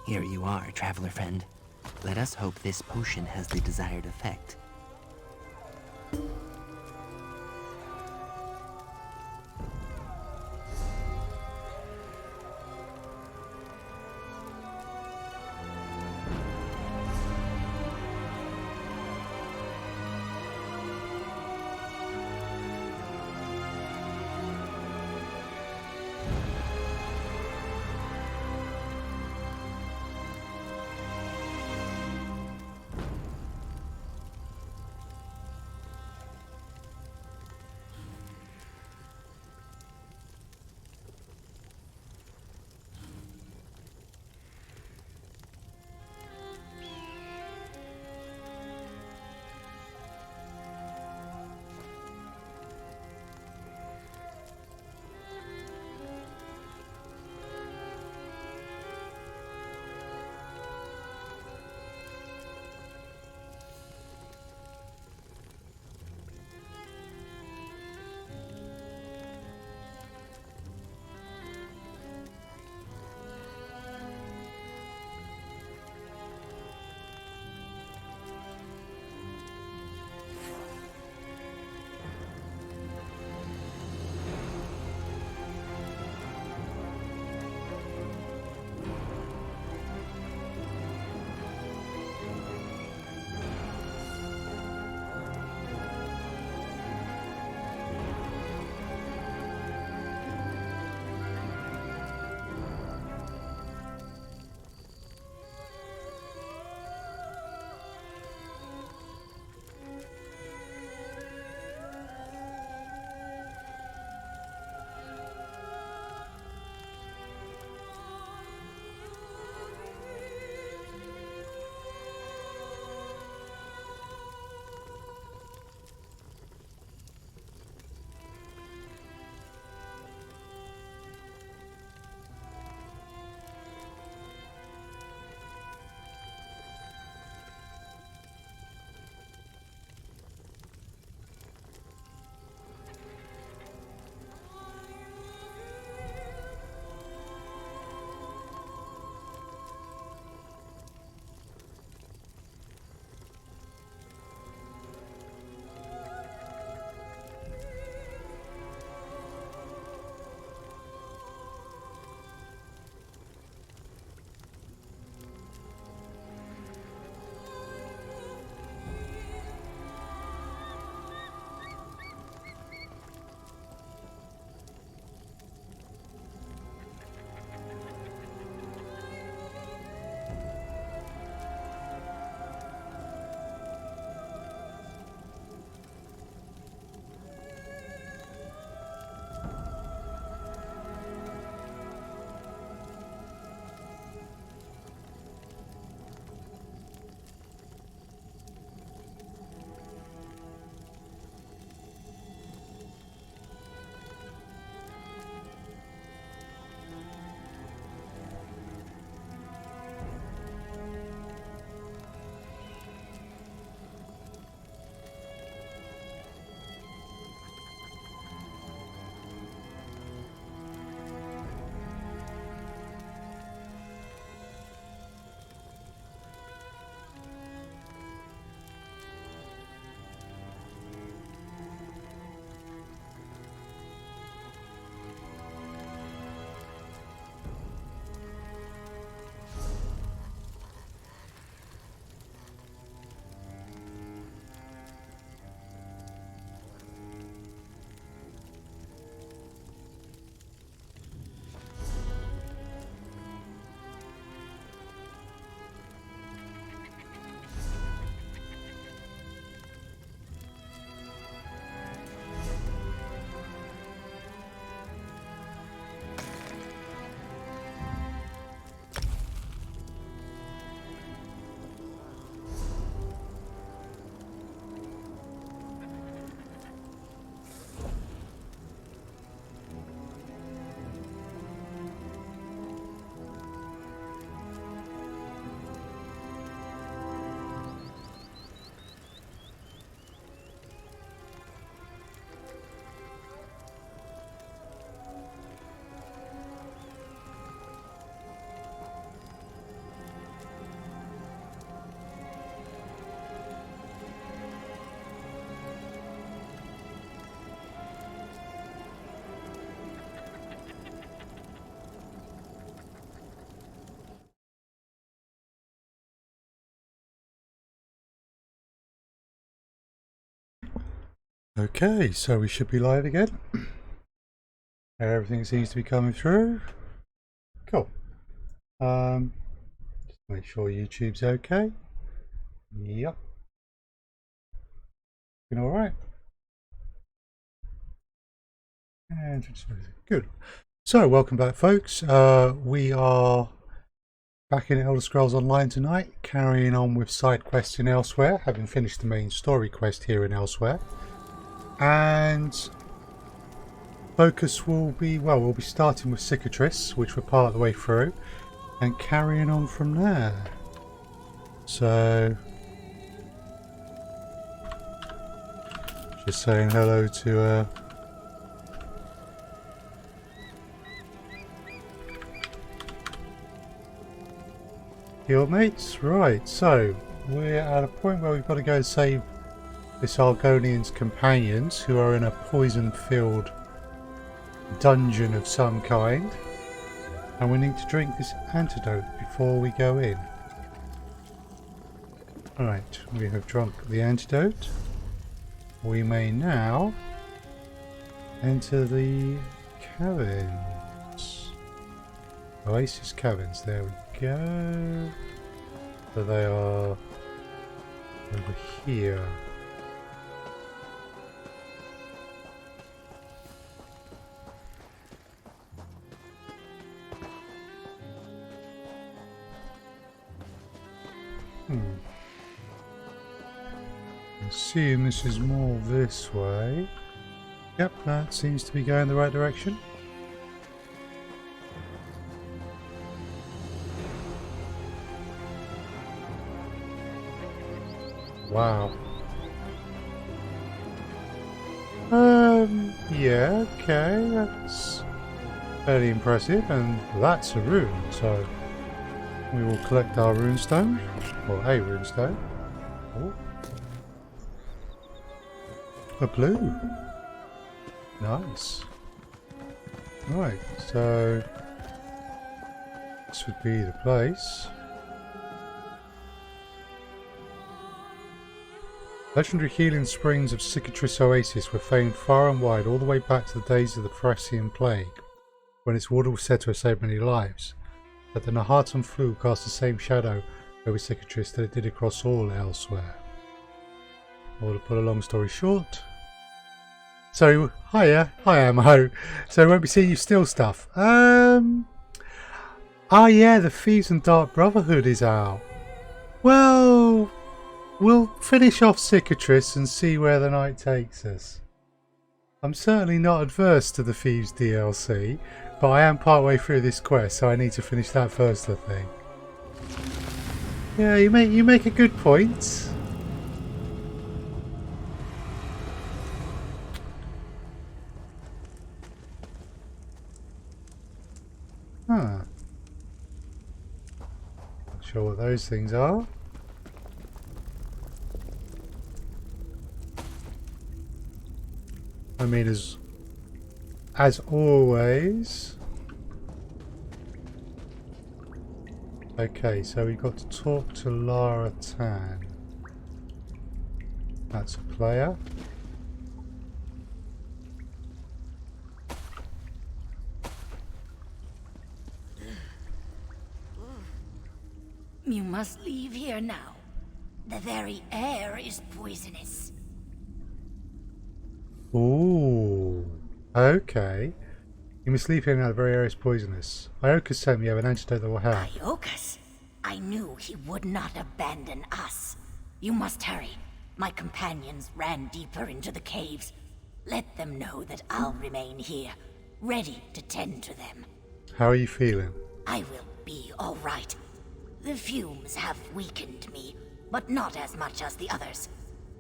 Here you are, traveler friend. Let us hope this potion has the desired effect. Okay, so we should be live again. Everything seems to be coming through. Cool. Just make sure YouTube's okay. Yep. Been all right. And good. So, welcome back, folks. We are back in Elder Scrolls Online tonight, carrying on with side quests in Elsweyr, having finished the main story quest here in Elsweyr. And focus will be, well, we'll be starting with Cicatrice, which we're part of the way through, and carrying on from there. So, just saying hello to guildmates. Right, so we're at a point where we've got to go and save this Argonian's companions, who are in a poison-filled dungeon of some kind, and we need to drink this antidote before we go in. Alright, we have drunk the antidote. We may now enter the caverns. Oasis caverns, there we go. So they are over here. Assume this is more this way. Yep, that seems to be going the right direction. Wow. Yeah, okay, that's fairly impressive, and that's a rune, so we will collect our runestone, or a runestone. Oh. A blue. Nice. Right, so this would be the place. Legendary healing springs of Cicatrice Oasis were famed far and wide, all the way back to the days of the Thracian Plague, when its water was said to have saved many lives. But the Nahartan flu cast the same shadow over Cicatrice that it did across all Elsweyr. Or to put a long story short. So, hiya, hi Ammo. So, won't be seeing you steal stuff. Oh yeah, the Thieves and Dark Brotherhood is out. Well, we'll finish off Cicatrice and see where the night takes us. I'm certainly not adverse to the Thieves DLC, but I am partway through this quest, so I need to finish that first, I think. Yeah, you make a good point. Huh. Not sure what those things are. I mean, as always. Okay, so we've got to talk to Lara Tan. That's a player. You must leave here now. The very air is poisonous. Ooh, okay. You must leave here now, the very air is poisonous. Ioka sent me, you have an antidote that will help. Iokas? I knew he would not abandon us. You must hurry. My companions ran deeper into the caves. Let them know that I'll remain here, ready to tend to them. How are you feeling? I will be all right. The fumes have weakened me, but not as much as the others.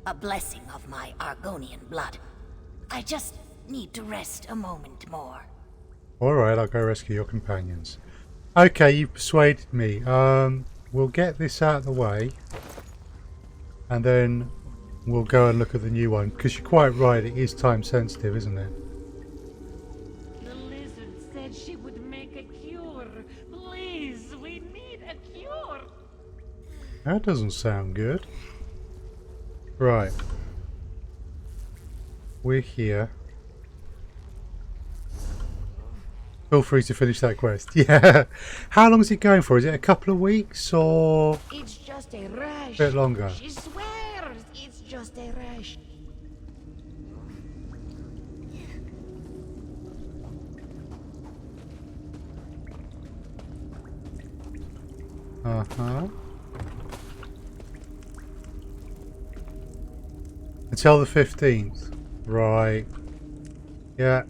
A blessing of my Argonian blood. I just need to rest a moment more. Alright, I'll go rescue your companions. Okay, you've persuaded me. We'll get this out of the way. And then we'll go and look at the new one. Because you're quite right, it is time sensitive, isn't it? The lizard said she would make a cure. Please, we need a cure. That doesn't sound good. Right. we're here. Feel free to finish that quest. Yeah. How long is it going for? Is it a couple of weeks or It's just a rush. a bit longer? She swears it's just a rush. Uh-huh. Until the 15th. Right. Yeah.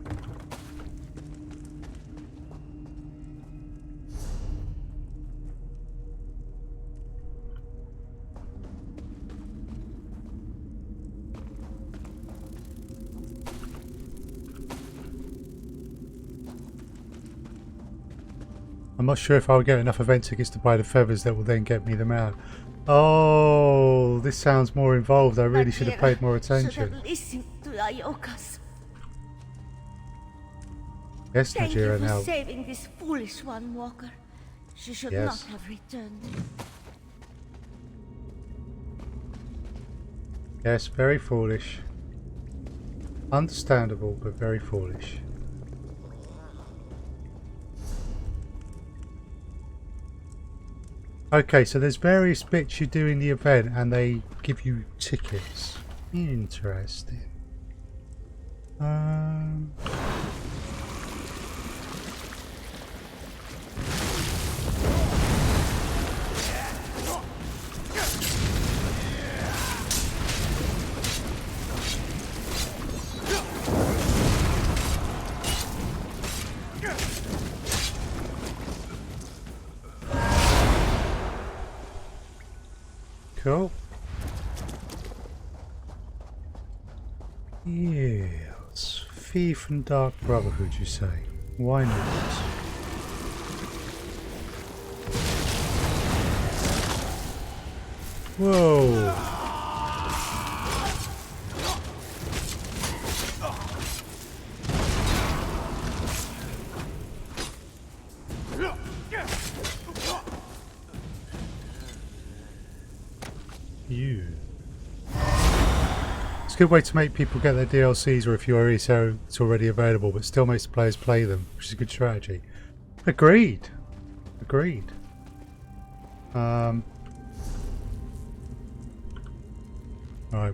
I'm not sure if I'll get enough event tickets to buy the feathers that will then get me them out. Oh, this sounds more involved. I really should have paid more attention. Listen to Iokas. Yes, Thank you Najira, for now. saving this foolish one, Walker. She should Yes. not have returned. Yes, very foolish. Understandable, but very foolish. Okay, so there's various bits you do in the event and they give you tickets. Interesting. Cool. Yes. Thief and Dark Brotherhood, you say? Why not? Whoa. You. It's a good way to make people get their DLCs, or if you already so it's already available, but still makes the players play them, which is a good strategy. Agreed. Agreed. Alright,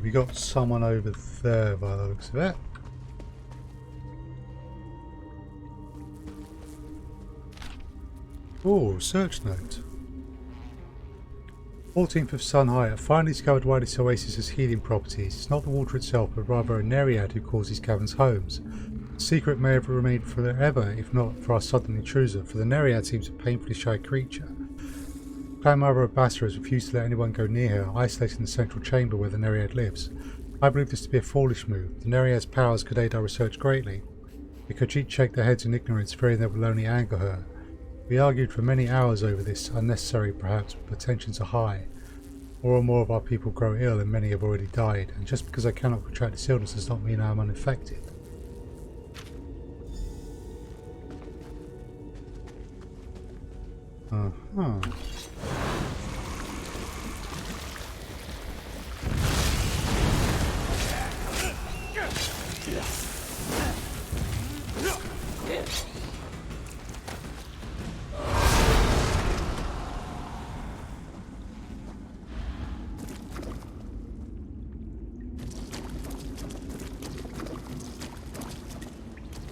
we got someone over there by the looks of it. Oh, search note. 14th of Sun High. I finally discovered why this oasis has healing properties. It's not the water itself, but rather a Nereid who calls these caverns homes. The secret may have remained forever, if not for our sudden intruser, for the Nereid seems a painfully shy creature. Grandmother of Bassa has refused to let anyone go near her, isolating the central chamber where the Nereid lives. I believe this to be a foolish move. The Nereid's powers could aid our research greatly. The Khajiit shake their heads in ignorance, fearing they will only anger her. We argued for many hours over this, unnecessary perhaps, but tensions are high. More and more of our people grow ill and many have already died, and just because I cannot contract this illness does not mean I am unaffected. Uh-huh.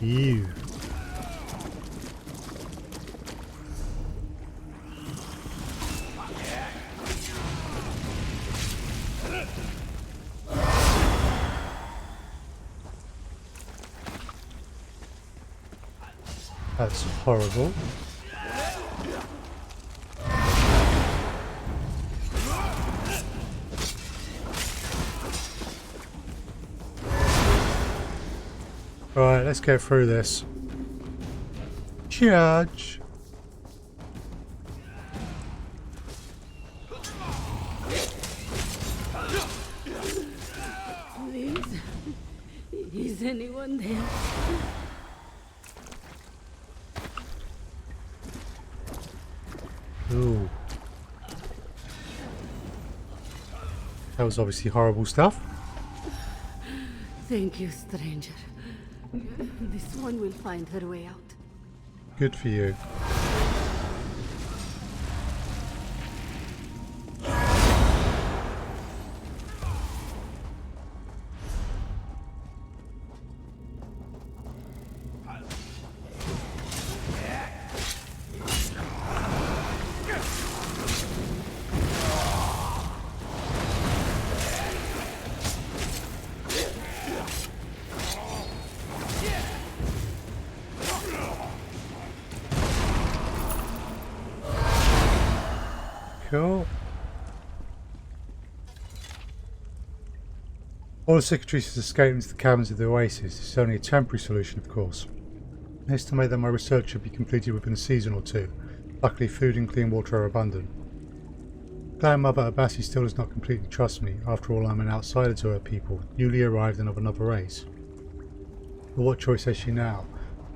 You. That's horrible. Right, let's go through this. Judge. Please, is anyone there? Ooh. That was obviously horrible stuff. Thank you, stranger. This one will find her way out. Good for you. Cool. All the Cicatrices escaped into the caverns of the Oasis. This is only a temporary solution, of course. I estimate that my research should be completed within a season or two. Luckily, food and clean water are abundant. Grandmother Abassi still does not completely trust me. After all, I'm an outsider to her people, newly arrived and of another race. But what choice has she now?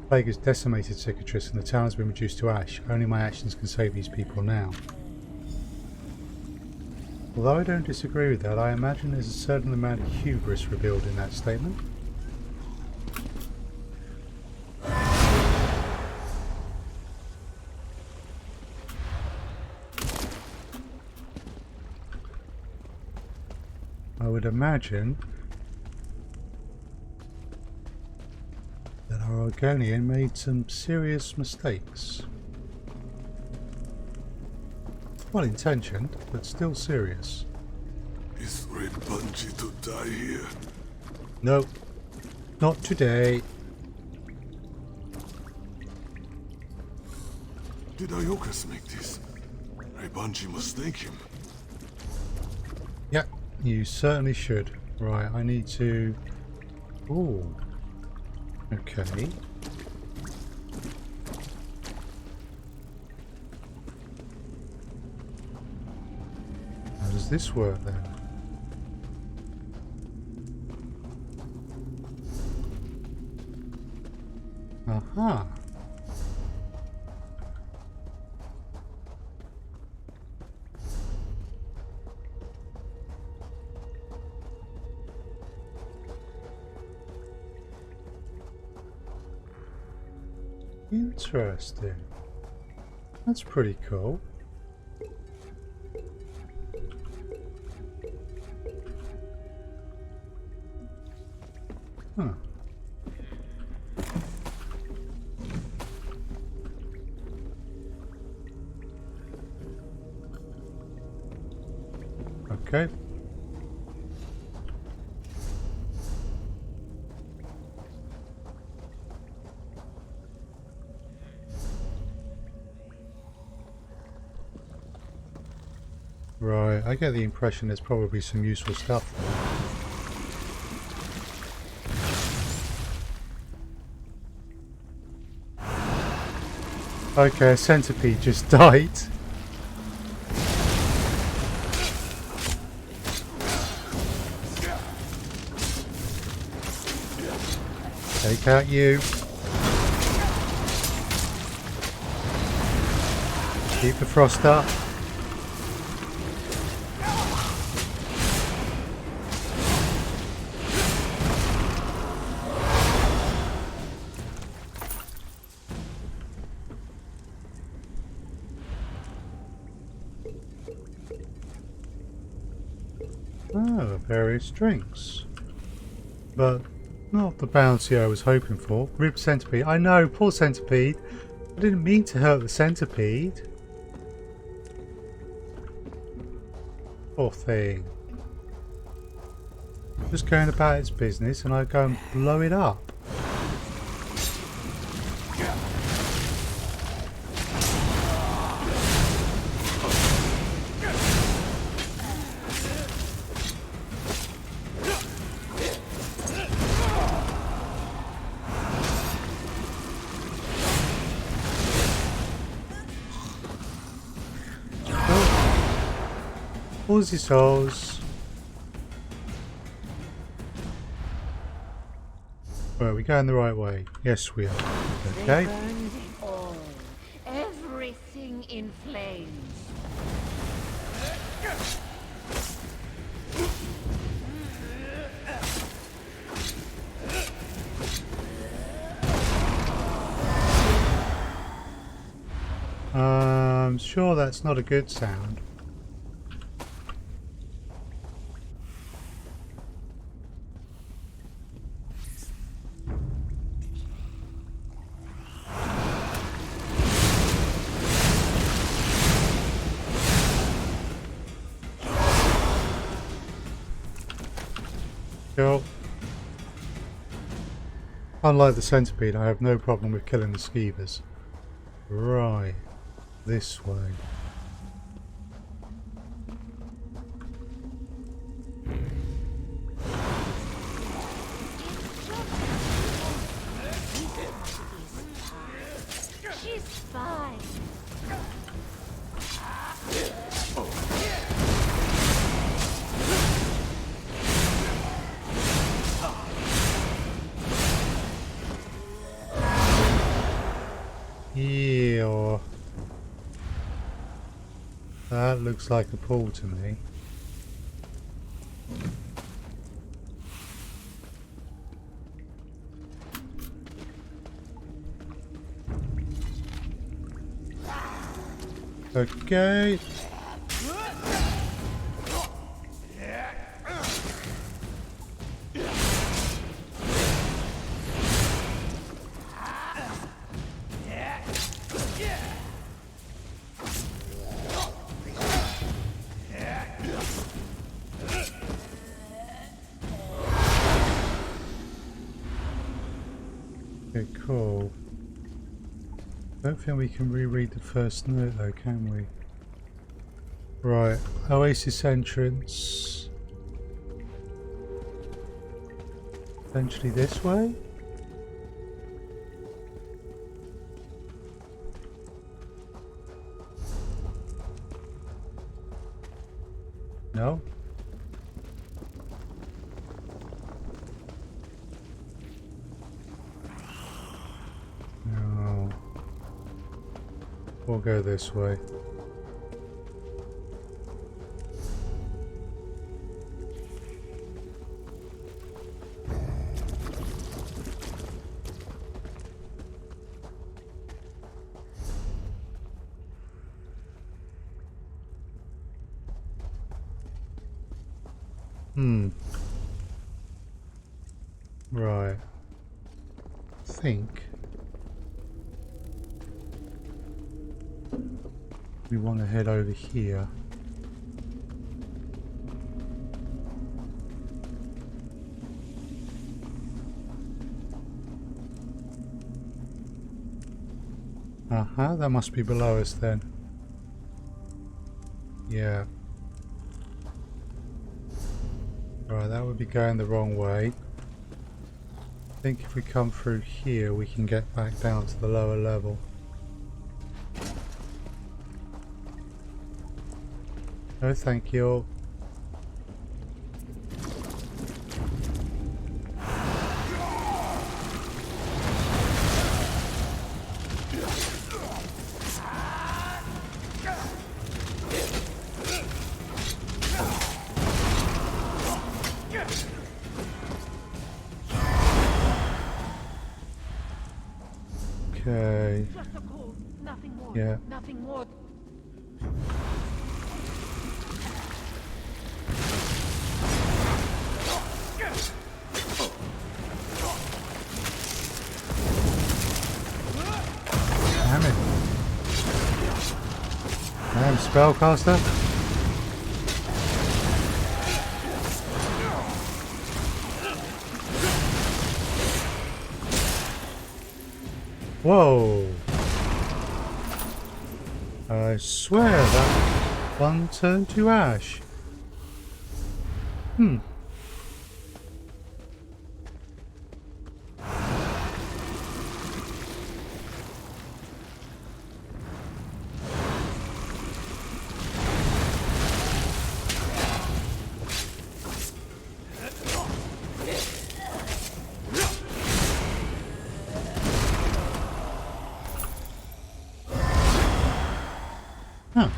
The plague has decimated Cicatrice and the town has been reduced to ash. Only my actions can save these people now. Although I don't disagree with that, I imagine there's a certain amount of hubris revealed in that statement. I would imagine that our Argonian made some serious mistakes. Well intentioned, but still serious. Is Red Bungee to die here? No, not today. Did Iokas make this? Red Bungee must thank him. Yeah, you certainly should. Right, I need to... Ooh. Okay. How does this work then? Aha. Interesting. That's pretty cool. Huh. Okay. Right, I get the impression there's probably some useful stuff there. Okay, a centipede just died. Take out you. Keep the frost up. Oh, various drinks. But not the bounty I was hoping for. Rip centipede. I know, poor centipede. I didn't mean to hurt the centipede. Poor thing. Just going about its business and I go and blow it up. Aussie souls. Right, we're going the right way. Yes, we are. Okay. They burned it all. Everything in flames. sure that's not a good sound. Cool. Unlike the centipede, I have no problem with killing the skeevers. Right, this way. She's fine. Yeah. That looks like a pool to me. Okay. Okay, cool. Don't think we can reread the first note though, can we? Right, Oasis entrance. Eventually this way? No? No. We'll go this way. Right. I think we want to head over here. That must be below us then. Yeah. Right, that would be going the wrong way. I think if we come through here we can get back down to the lower level. No, thank you. Okay. Just a cold. Nothing more. Yeah. Nothing more. Damn it. Damn spellcaster. Whoa. I swear that one turned to ash. Huh.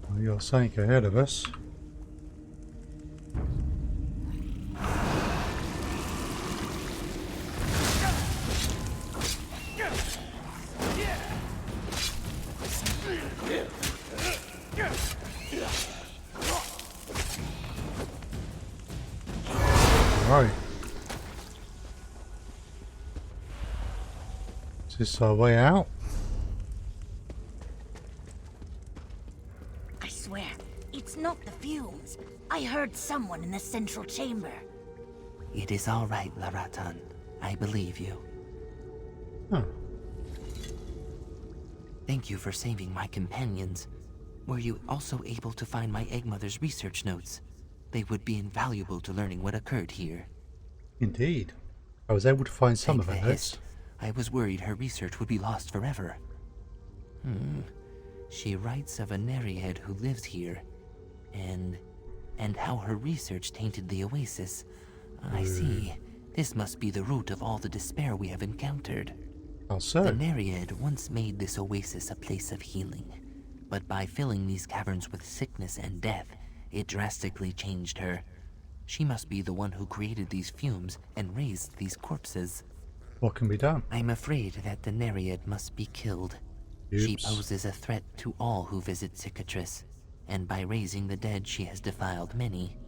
Well, you're something ahead of us. Is this our way out? I swear, it's not the fumes. I heard someone in the central chamber. It is all right, Laratan. I believe you. Huh. Thank you for saving my companions. Were you also able to find my egg mother's research notes? They would be invaluable to learning what occurred here. Indeed. I was able to find some Thank of the her Hist. notes. I was worried her research would be lost forever. She writes of a Nereid who lives here, and how her research tainted the oasis. I see. This must be the root of all the despair we have encountered. How so? The Nereid once made this oasis a place of healing, but by filling these caverns with sickness and death, it drastically changed her. She must be the one who created these fumes and raised these corpses. What can be done? I'm afraid that the Nereid must be killed. She Oops. poses a threat to all who visit Cicatrice, and by raising the dead she has defiled many.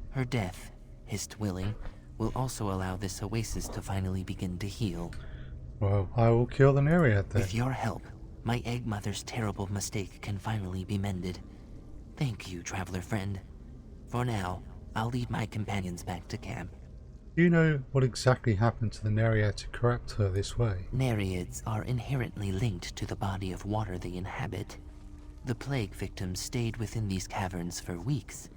Her death, Hist willing, will also allow this oasis to finally begin to heal. Well, I will kill the Nereid then. With your help, my egg mother's terrible mistake can finally be mended. Thank you, traveler friend. For now, I'll lead my companions back to camp. Do you know what exactly happened to the Nereid to corrupt her this way? Nereids are inherently linked to the body of water they inhabit. The plague victims stayed within these caverns for weeks.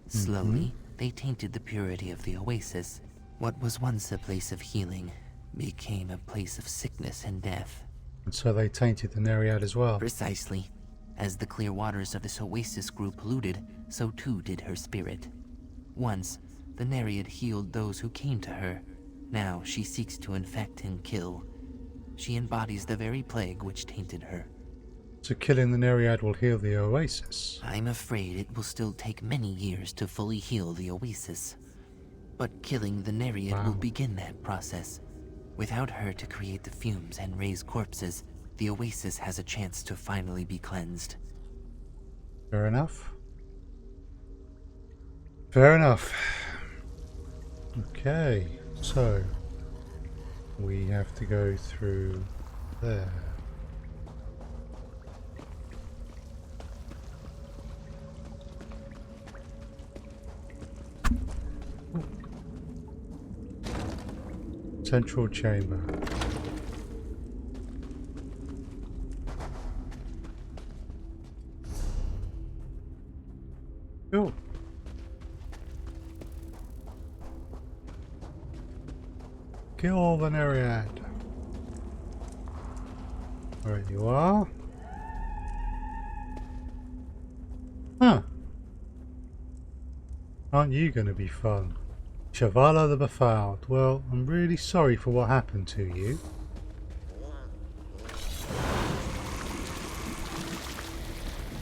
Slowly, they tainted the purity of the oasis. What was once a place of healing became a place of sickness and death. And so they tainted the Nereid as well. Precisely. As the clear waters of this oasis grew polluted, so too did her spirit. Once, the Nereid healed those who came to her. Now she seeks to infect and kill. She embodies the very plague which tainted her. So killing the Nereid will heal the oasis. I'm afraid it will still take many years to fully heal the oasis. But killing the Nereid will begin that process. Without her to create the fumes and raise corpses, the oasis has a chance to finally be cleansed. Fair enough. Fair enough. Okay, so we have to go through there. Central chamber. Cool. Kill the Nereid. There you are. Huh. Aren't you going to be fun? Shavala the Befouled. Well, I'm really sorry for what happened to you.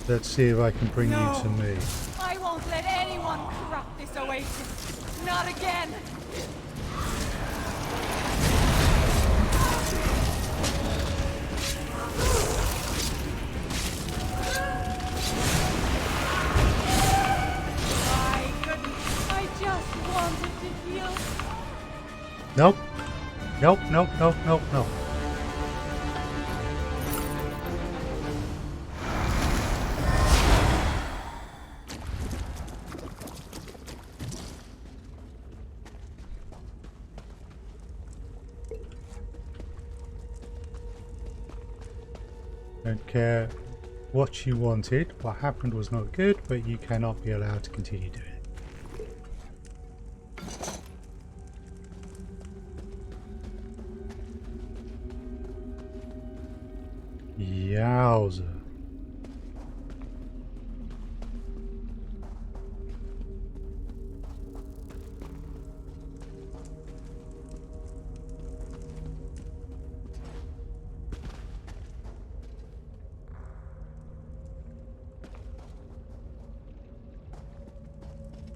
Let's see if I can bring you to me. I won't let anyone corrupt this oasis. Not again. My goodness, I just wanted to heal. Nope. Nope, nope, nope, nope, nope. Don't care what you wanted. What happened was not good, but you cannot be allowed to continue doing it. Yowza.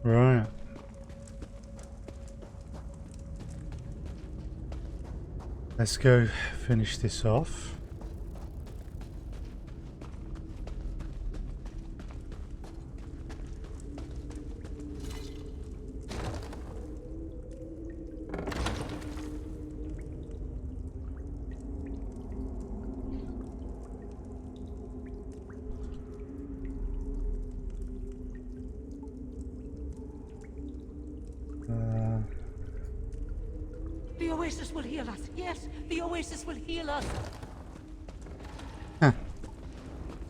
Right. Let's go finish this off. oasis will heal us. Yes, the oasis will heal us.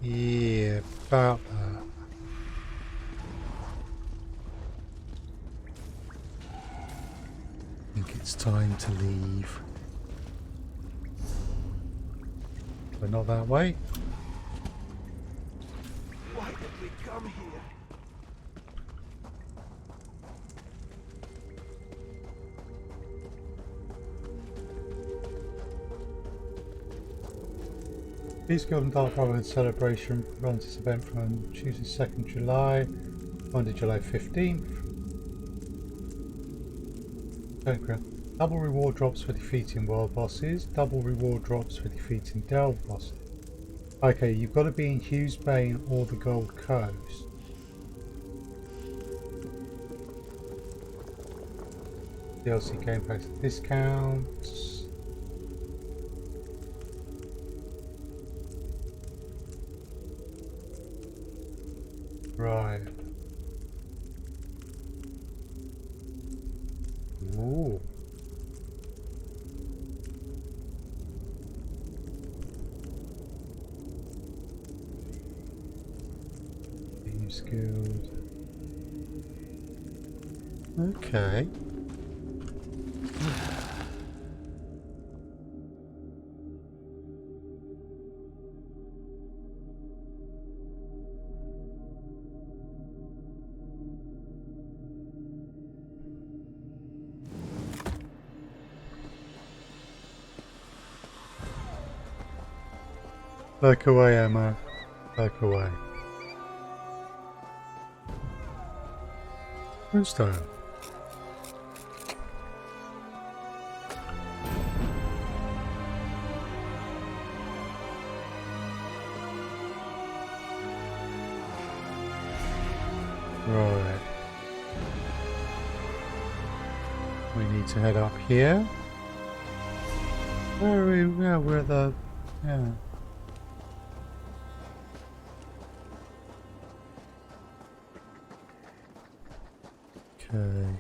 Yeah, about that. I think it's time to leave. But not that way. Why did we come here? Thieves Guild and Dark Brotherhood celebration runs this event from Tuesday 2nd July, Monday July 15th. Double reward drops for defeating world bosses, double reward drops for defeating delve bosses. Okay, you've got to be in Hughes Bane or the Gold Coast. DLC Game Pass discounts. Right. Ooh. Thieves Guild. Okay. Look away, Emma. Look away. Moonstone. Right. We need to head up here. Where are we? Yeah, we're the... Yeah. Okay.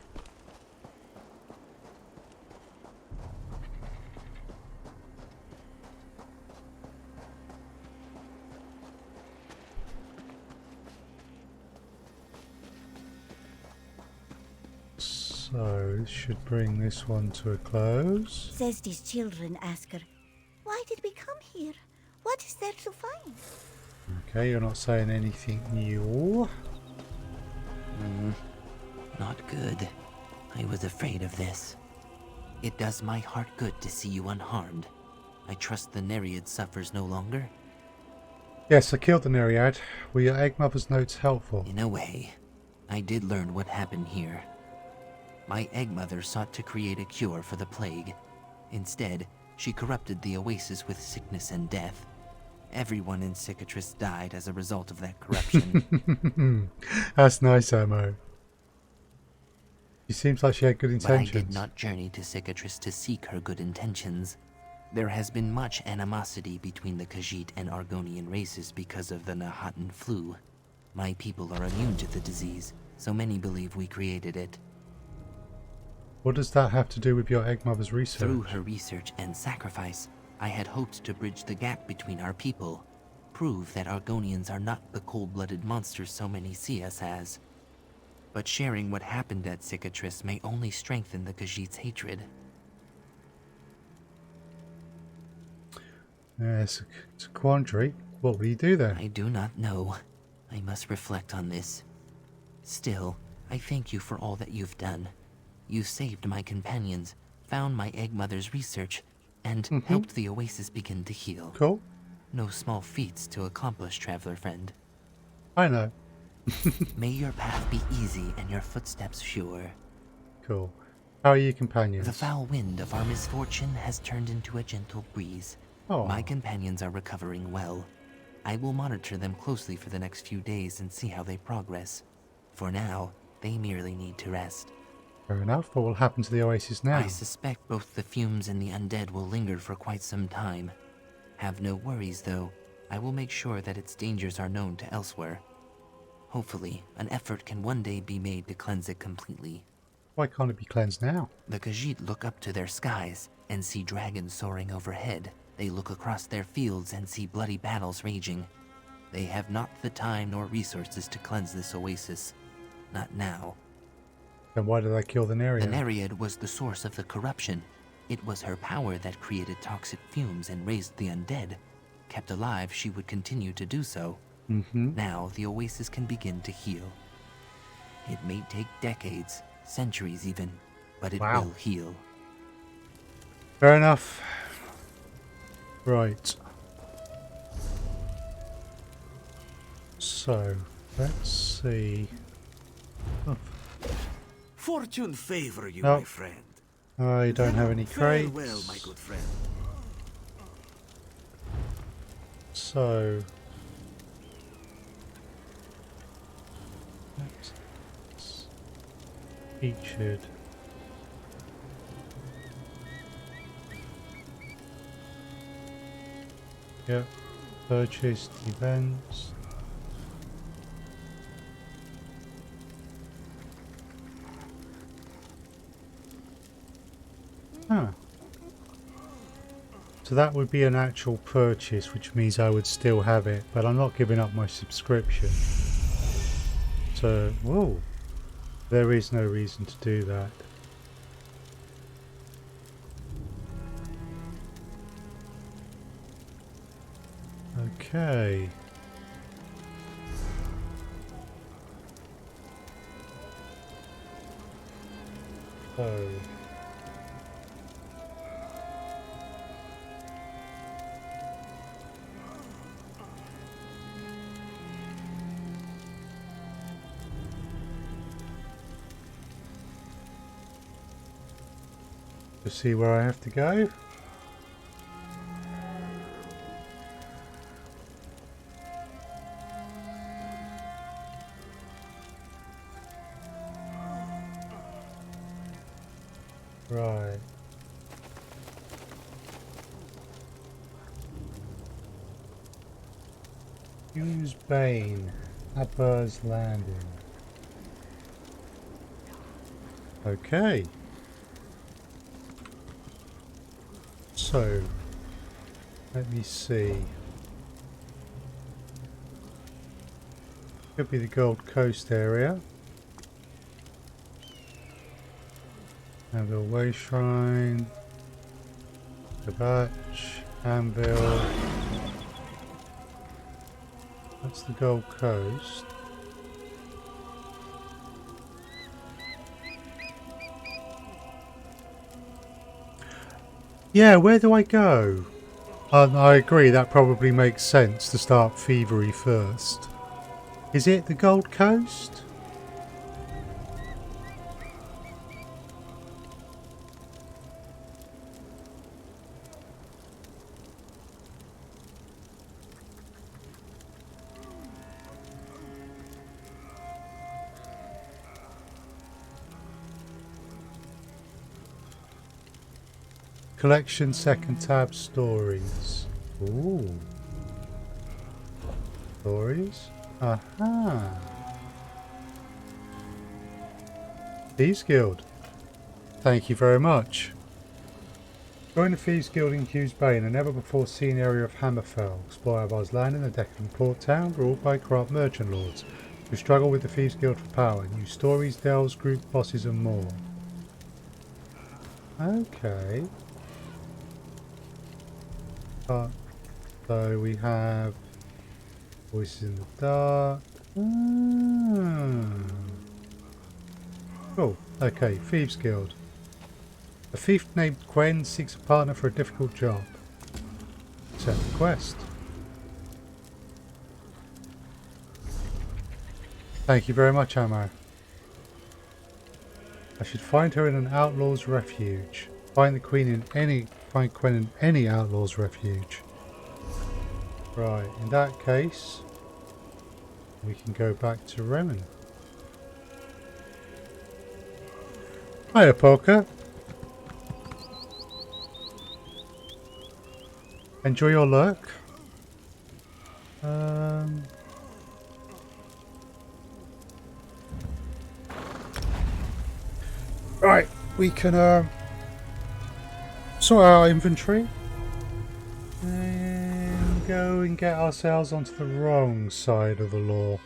So, this should bring this one to a close. Zesti's children ask her, "Why did we come here? What is there to find?" Okay, you're not saying anything new. Not good. I was afraid of this. It does my heart good to see you unharmed. I trust the Nereid suffers no longer? Yes, I killed the Nereid. Were your Egg Mother's notes helpful? In a way, I did learn what happened here. My Egg Mother sought to create a cure for the plague. Instead, she corrupted the oasis with sickness and death. Everyone in Cicatrice died as a result of that corruption. That's nice, Ammo. She seems like she had good intentions. But I did not journey to Cicatrice to seek her good intentions. There has been much animosity between the Khajiit and Argonian races because of the Nahatan flu. My people are immune to the disease, so many believe we created it. What does that have to do with your Egg Mother's research? Through her research and sacrifice, I had hoped to bridge the gap between our people, prove that Argonians are not the cold-blooded monsters so many see us as. But sharing what happened at Cicatrice may only strengthen the Khajiit's hatred. It's a quandary. What will you do then? I do not know. I must reflect on this. Still, I thank you for all that you've done. You saved my companions, found my Egg Mother's research, and helped the oasis begin to heal. Cool. No small feats to accomplish, traveler friend. I know. May your path be easy and your footsteps sure. Cool. How are your companions? The foul wind of our misfortune has turned into a gentle breeze. Oh. My companions are recovering well. I will monitor them closely for the next few days and see how they progress. For now, they merely need to rest. Fair enough. What will happen to the oasis now? I suspect both the fumes and the undead will linger for quite some time. Have no worries, though. I will make sure that its dangers are known to Elsweyr. Hopefully, an effort can one day be made to cleanse it completely. Why can't it be cleansed now? The Khajiit look up to their skies and see dragons soaring overhead. They look across their fields and see bloody battles raging. They have not the time nor resources to cleanse this oasis. Not now. Then why did they kill the Nereid? The Nereid was the source of the corruption. It was her power that created toxic fumes and raised the undead. Kept alive, she would continue to do so. Now, the oasis can begin to heal. It may take decades, centuries even, but it will heal. Fair enough. Right. So, let's see. Oh, Fortune favor you, Nope. my friend. I don't have any crates. Farewell, my good friend. So, that's featured. Yep, purchased events. Huh. So that would be an actual purchase, which means I would still have it, but I'm not giving up my subscription. So, whoa, there is no reason to do that. Okay. So. To see where I have to go. Right. Use Bane. Abba's Landing. Okay. So, let me see. Could be the Gold Coast area. Anvil Way Shrine. Gabatch. Anvil. That's the Gold Coast. Yeah, where do I go? I agree, that probably makes sense to start Thievery first. Is it the Gold Coast? Collection second tab stories. Ooh. Stories? Aha. Thieves Guild. Thank you very much. Join the Thieves Guild in Hughes Bay in a never before seen area of Hammerfell. Explore Abar's land in a decadent port town ruled by corrupt merchant lords who struggle with the Thieves Guild for power. New stories, delves, group bosses and more. Okay. So we have Voices in the Dark. Cool. Okay, Thieves Guild. A thief named Quen seeks a partner for a difficult job. Accept the quest. Thank you very much, Amar. I should find her in an outlaw's refuge. Find Quen in any outlaw's refuge. Right, in that case, we can go back to Remen. Hiya, Polka. Enjoy your lurk. we can sort out our inventory and go and get ourselves onto the wrong side of the law.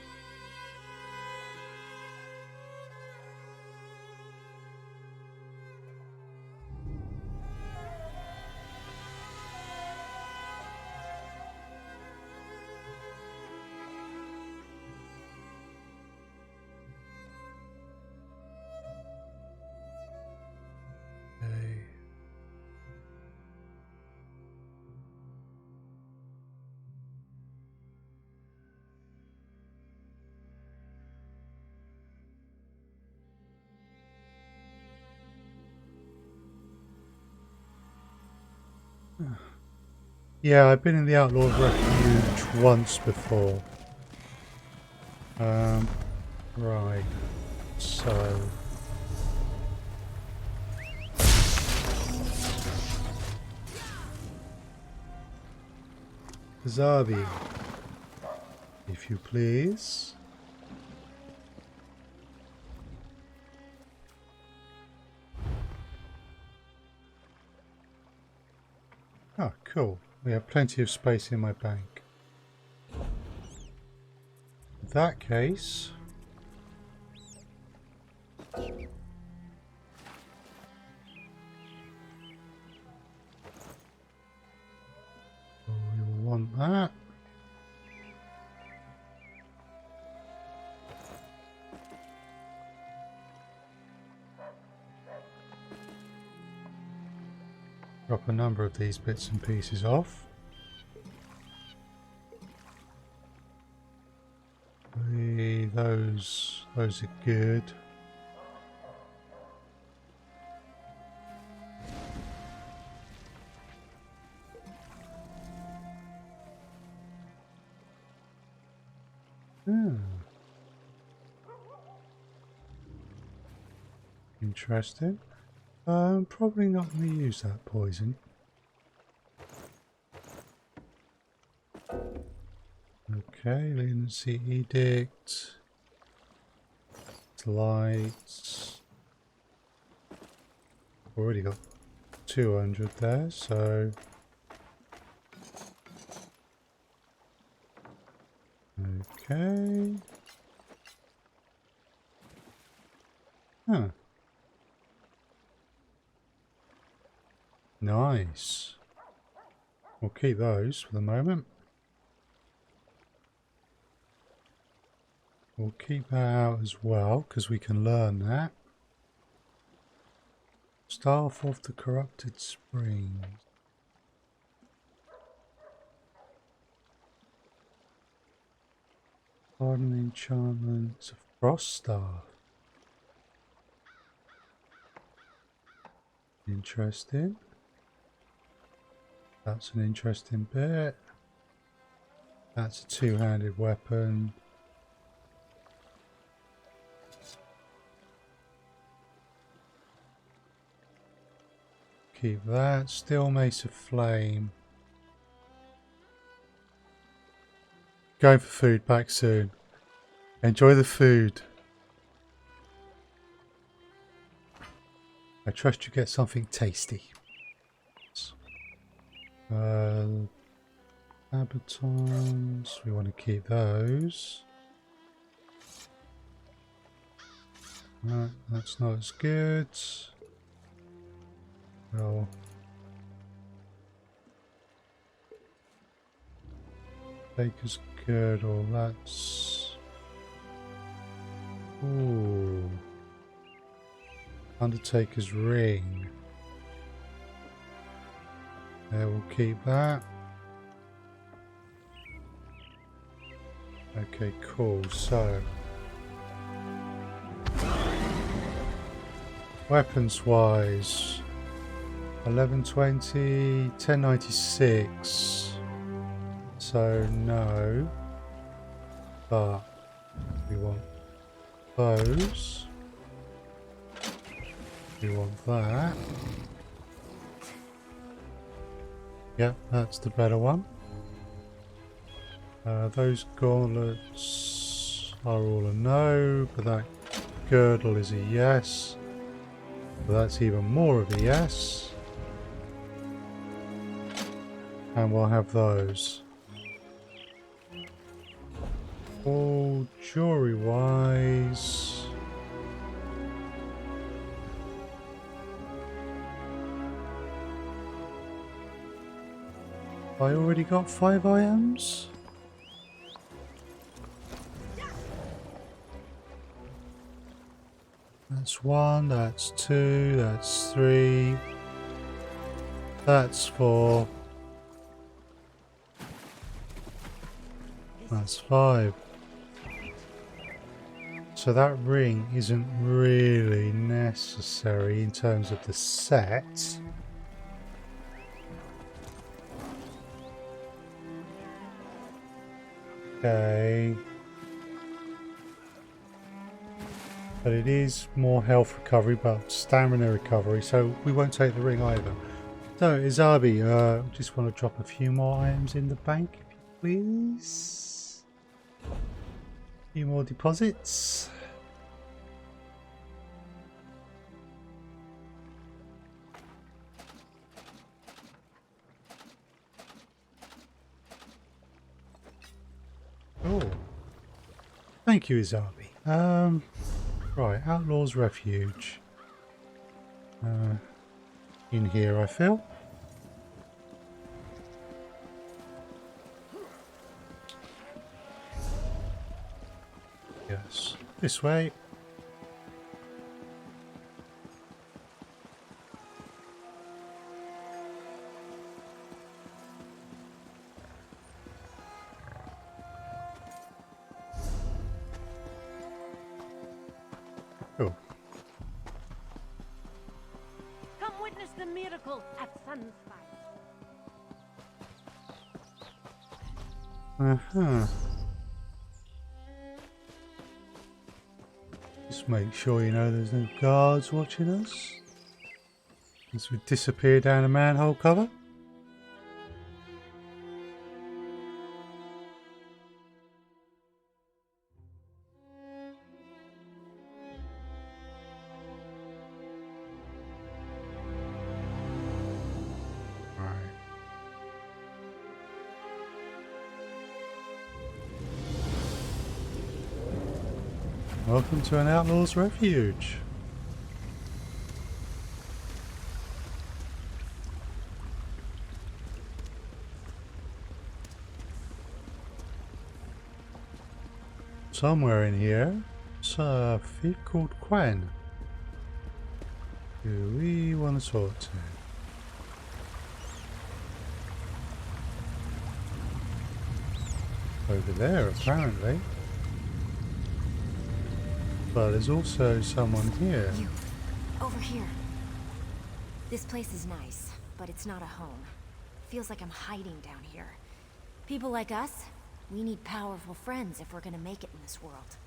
Yeah, I've been in the Outlaw Refuge once before. Right. So... Zabi, if you please. Oh, cool. We have plenty of space in my bank. In that case... we will want that. Drop a number of these bits and pieces off. Those are good. Interesting. Probably not going to use that poison. Okay, leniency edict. Lights. Already got 200 there, so... Okay. Huh. Nice. We'll keep those for the moment. We'll keep that out as well, because we can learn that. Staff of the Corrupted Springs. Pardon the enchantments of Frost Staff. Interesting. That's an interesting bit. That's a two-handed weapon. Keep that. Steel Mace of Flame. Going for food. Back soon. Enjoy the food. I trust you get something tasty. Abatons. We want to keep those. No, that's not as good. Well, Baker's Girdle, that's... Ooh. Undertaker's Ring. Yeah, we'll keep that. Okay, cool. So... weapons-wise... 1120, 1096. So no, but we want those. We want that. Yep, that's the better one. Those gauntlets are all a no, but that girdle is a yes. Well, that's even more of a yes. And we'll have those. Oh, jewelry wise. I already got 5 items. That's 1, that's 2, that's 3, that's 4, that's 5. So that ring isn't really necessary in terms of the set. Okay. But it is more health recovery, but stamina recovery, so we won't take the ring either. So, Izabi, just want to drop a few more items in the bank, if you please. A few more deposits. Oh, thank you, Izabi. Right, Outlaw's Refuge. In here, I feel. Yes, this way. Cool. Come witness the miracle at Sunspire. Uh-huh. Just make sure you know there's no guards watching us. As we disappear down a manhole cover. Welcome to an Outlaw's Refuge. Somewhere in here, it's a thief called Quen. Who we want to talk to? Over there, apparently. But there's also someone here. You, over here. This place is nice, but it's not a home. Feels like I'm hiding down here. People like us, we need powerful friends if we're gonna make it in this world.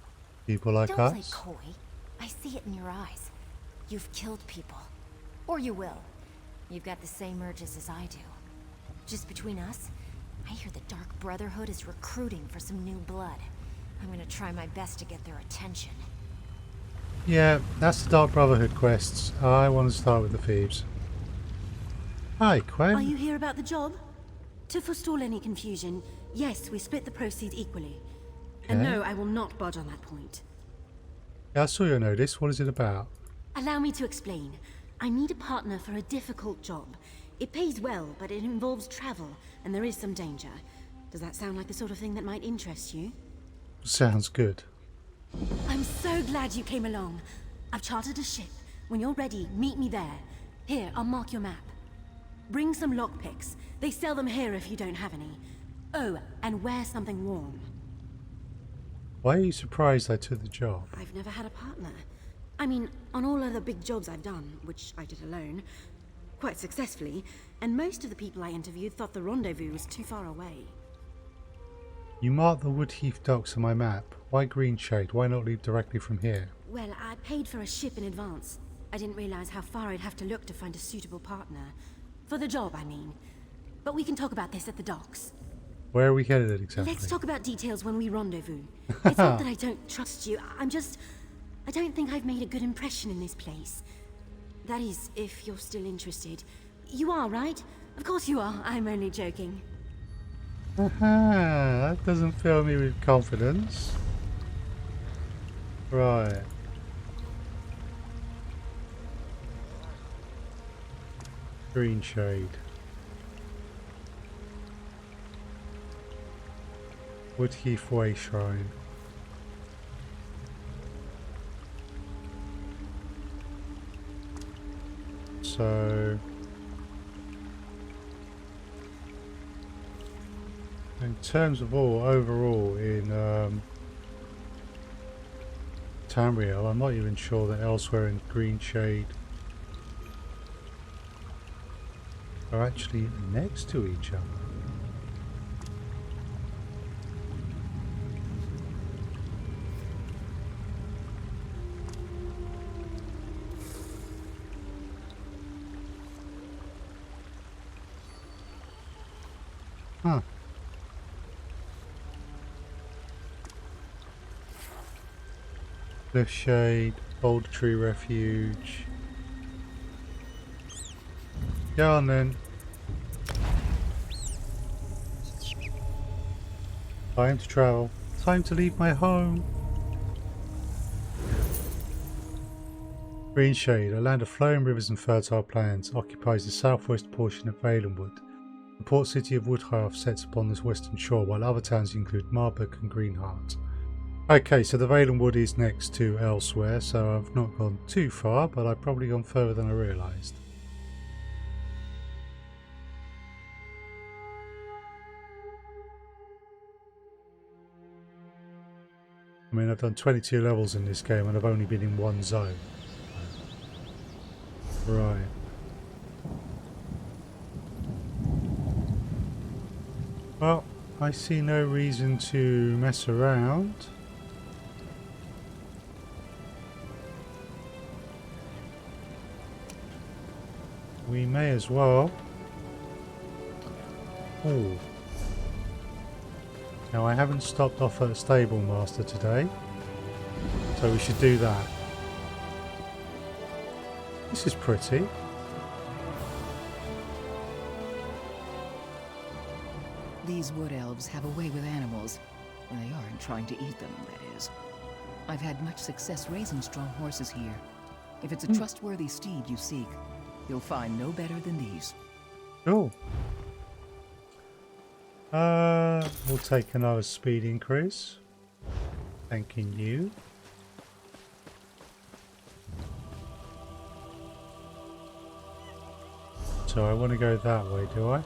People like Don't play us? coy. I see it in your eyes. You've killed people. Or you will. You've got the same urges as I do. Just between us, I hear the Dark Brotherhood is recruiting for some new blood. I'm gonna try my best to get their attention. Yeah, that's the Dark Brotherhood quests. I want to start with the thieves. Hi, Quen. Are you here about the job? To forestall any confusion, yes, we split the proceeds equally. And Okay. no, I will not budge on that point. Yeah, I saw your notice. What is it about? Allow me to explain. I need a partner for a difficult job. It pays well, but it involves travel, and there is some danger. Does that sound like the sort of thing that might interest you? Sounds good. I'm so glad you came along. I've chartered a ship. When you're ready, meet me there. Here, I'll mark your map. Bring some lockpicks. They sell them here if you don't have any. Oh, and wear something warm. Why are you surprised I took the job? I've never had a partner. I mean, on all other big jobs I've done, which I did alone, quite successfully, and most of the people I interviewed thought the rendezvous was too far away. You marked the Woodheath docks on my map. Why green shade? Why not leave directly from here? Well, I paid for a ship in advance. I didn't realize how far I'd have to look to find a suitable partner. For the job, I mean. But we can talk about this at the docks. Where are we headed exactly? Let's talk about details when we rendezvous. It's not that I don't trust you, I don't think I've made a good impression in this place. That is, if you're still interested. You are, right? Of course you are. I'm only joking. Aha, that doesn't fill me with confidence. Right. Green shade. Woodheath Way Shrine. So in terms of overall in Tamriel, I'm not even sure that Elsweyr and Green Shade are actually next to each other. Huh. Cliff Shade, Boulder Tree Refuge. Go on then. Time to travel. Time to leave my home. Green Shade, a land of flowing rivers and fertile plains, occupies the southwest portion of Valenwood. The port city of Woodheath sits upon this western shore, while other towns include Marbuk and Greenheart. Okay, so the Valenwood is next to Elsweyr, so I've not gone too far, but I've probably gone further than I realised. I mean, I've done 22 levels in this game and I've only been in one zone. Right. Well, I see no reason to mess around. We may as well. Oh. Now I haven't stopped off at a stable master today, so we should do that. This is pretty. These wood elves have a way with animals. When they aren't trying to eat them, that is. I've had much success raising strong horses here. If it's a trustworthy steed you seek, you'll find no better than these. Cool. We'll take another speed increase. Thanking you. So I want to go that way, do I?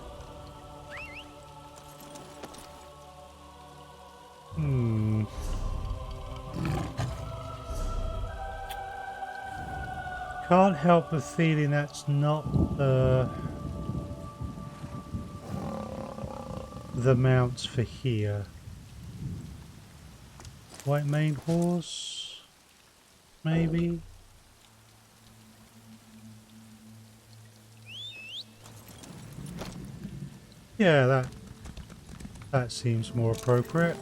Can't help but feeling that's not the mounts for here. White mane horse, maybe. Yeah, that seems more appropriate.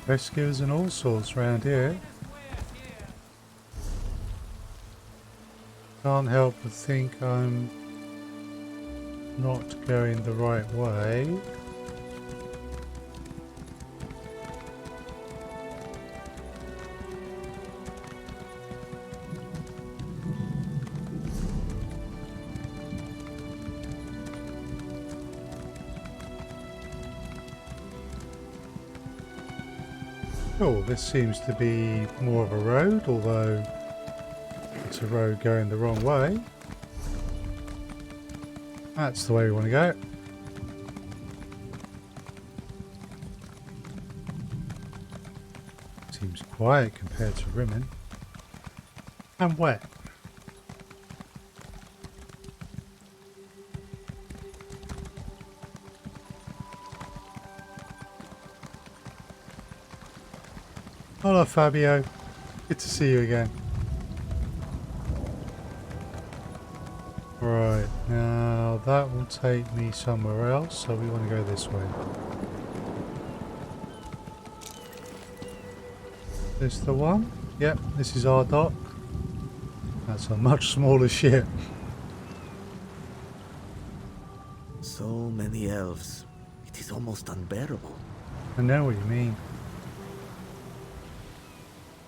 Rescuers and all sorts around here. Can't help but think I'm not going the right way. Oh, this seems to be more of a road, although it's a road going the wrong way. That's the way we want to go. Seems quiet compared to Rimmen. And wet. Hello, Fabio. Good to see you again. Right, now that will take me somewhere else, so we want to go this way. This the one? Yep, this is our dock. That's a much smaller ship. So many elves. It is almost unbearable. I know what you mean.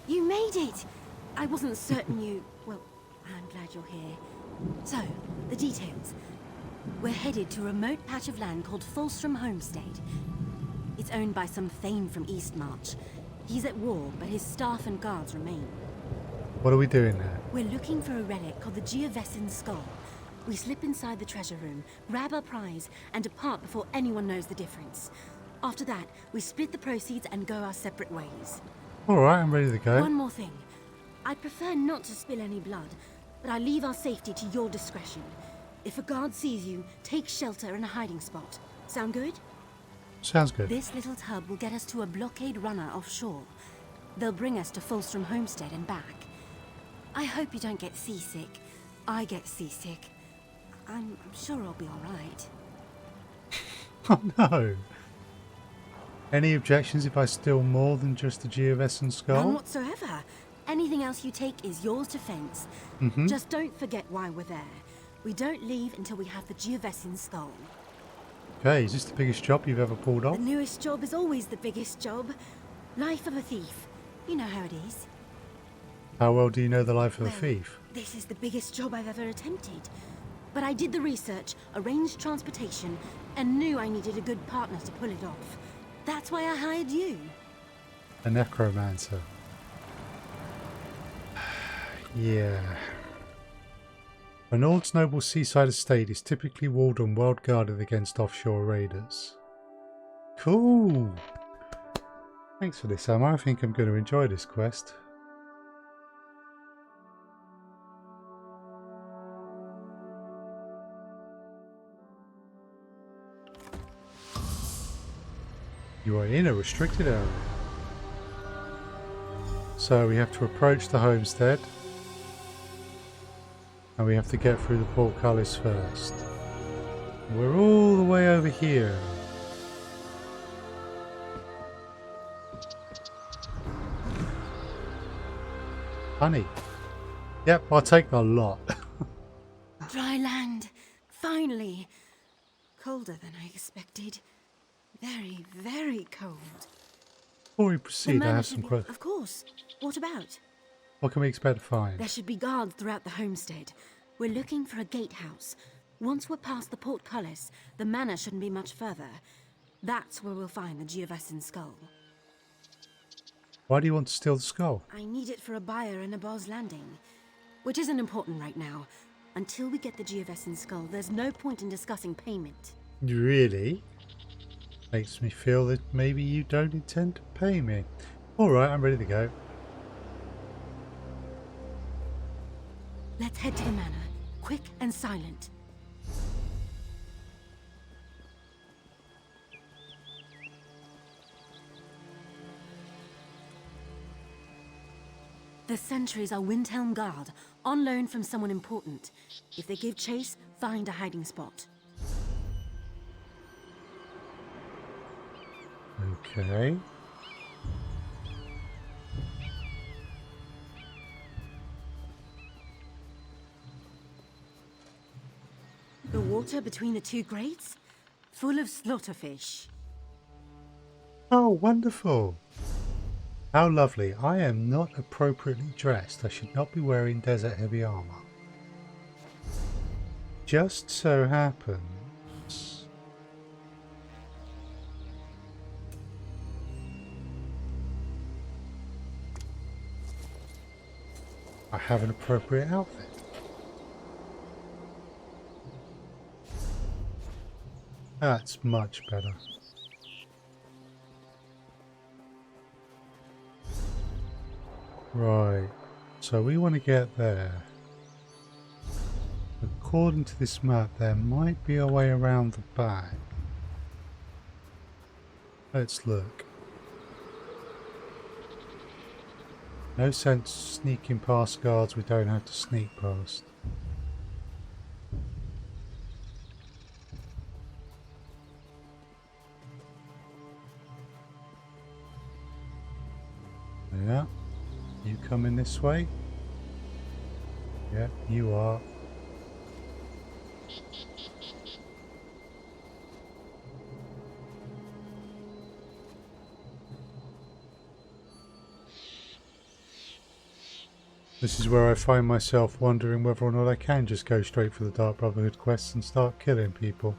You made it! I wasn't certain you... Well, I'm glad you're here. So, the details. We're headed to a remote patch of land called Fulstrom Homestead. It's owned by some Thane from Eastmarch. He's at war, but his staff and guards remain. What are we doing there? We're looking for a relic called the Geovessan Skull. We slip inside the treasure room, grab our prize, and depart before anyone knows the difference. After that, we split the proceeds and go our separate ways. Alright, I'm ready to go. One more thing. I'd prefer not to spill any blood, but I leave our safety to your discretion. If a guard sees you, take shelter in a hiding spot. Sound good? Sounds good. This little tub will get us to a blockade runner offshore. They'll bring us to Fulstrom Homestead and back. I hope you don't get seasick. I get seasick. I'm sure I'll be alright. Oh no. Any objections if I steal more than just the Geovessan skull? None whatsoever. Anything else you take is yours to fence. Just don't forget why we're there. We don't leave until we have the Geovessan skull. Okay, is this the biggest job you've ever pulled off? The newest job is always the biggest job. Life of a thief. You know how it is. How well do you know the life of a Well, thief? This is the biggest job I've ever attempted. But I did the research, arranged transportation, and knew I needed a good partner to pull it off. That's why I hired you. A necromancer. Yeah. An Ord's noble seaside estate is typically walled and well guarded against offshore raiders. Cool! Thanks for this, Emma. I think I'm going to enjoy this quest. You are in a restricted area. So we have to approach the homestead. And we have to get through the portcullis first. We're all the way over here. Honey. Yep, I'll take a lot. Dry land. Finally. Colder than I expected. Very, very cold. Before we The proceed, I manor have should some be- questions. Of course. What about? What can we expect to find? There should be guards throughout the homestead. We're looking for a gatehouse. Once we're past the portcullis, the manor shouldn't be much further. That's where we'll find the Geovessan skull. Why do you want to steal the skull? I need it for a buyer in a boss landing. Which isn't important right now. Until we get the Geovessan skull, there's no point in discussing payment. Really? Makes me feel that maybe you don't intend to pay me. Alright, I'm ready to go. Let's head to the manor. Quick and silent. The sentries are Windhelm Guard, on loan from someone important. If they give chase, find a hiding spot. Okay. The water between the two grates? Full of slaughterfish. Oh, wonderful. How lovely. I am not appropriately dressed. I should not be wearing desert heavy armor. Just so happens I have an appropriate outfit. That's much better. Right, so we want to get there. According to this map, there might be a way around the back. Let's look. No sense sneaking past guards we don't have to sneak past. Yeah. You coming this way? Yeah, you are. This is where I find myself wondering whether or not I can just go straight for the Dark Brotherhood quests and start killing people.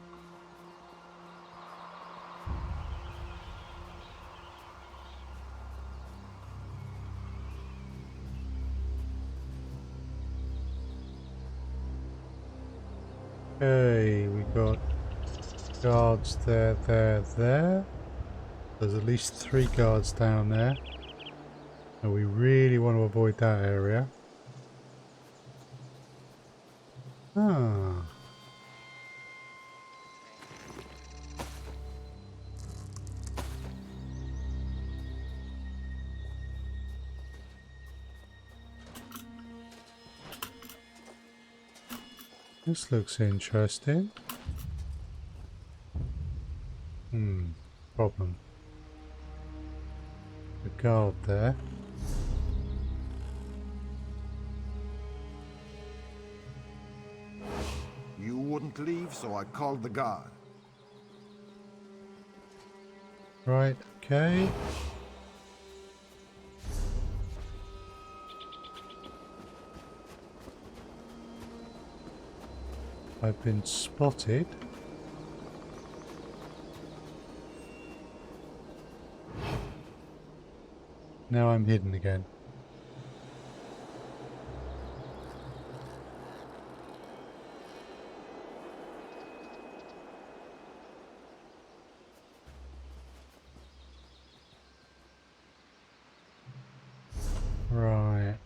Okay, we got guards there. There's at least 3 guards down there. And we really want to avoid that area. Ah. This looks interesting. Problem. A guard there. You wouldn't leave, so I called the guard. Right, okay. I've been spotted. Now I'm hidden again. Right.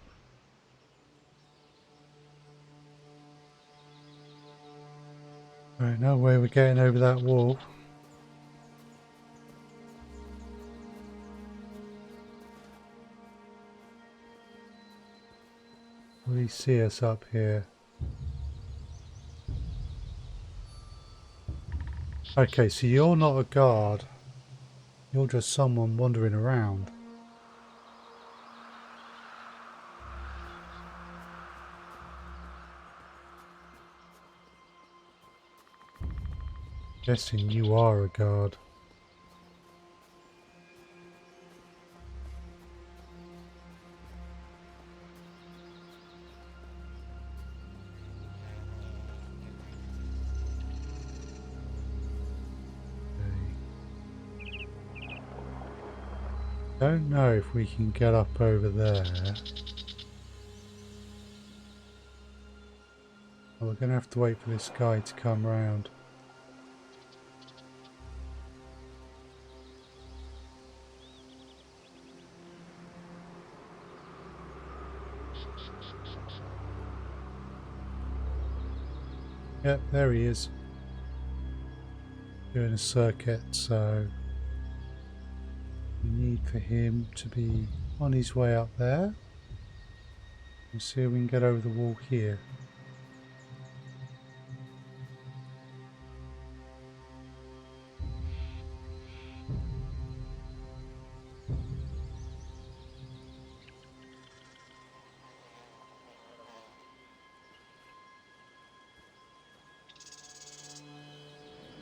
Right, no way we're getting over that wall. Will he see us up here? Okay, so you're not a guard. You're just someone wandering around. Guessing you are a guard. Don't know if we can get up over there. Well, we're going to have to wait for this guy to come round. Yep, there he is. Doing a circuit, so we need for him to be on his way up there. We'll see if we can get over the wall here.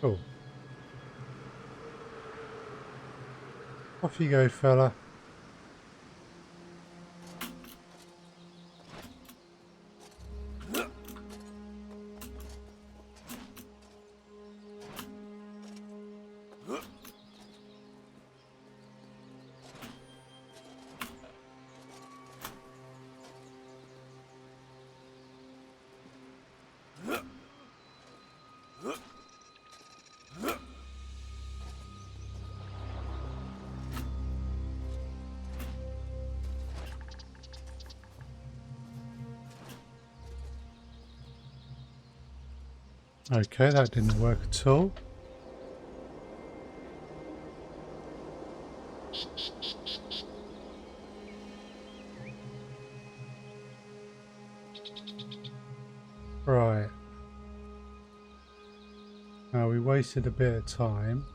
Cool. Off you go, fella. Okay, that didn't work at all. Right. Now we wasted a bit of time.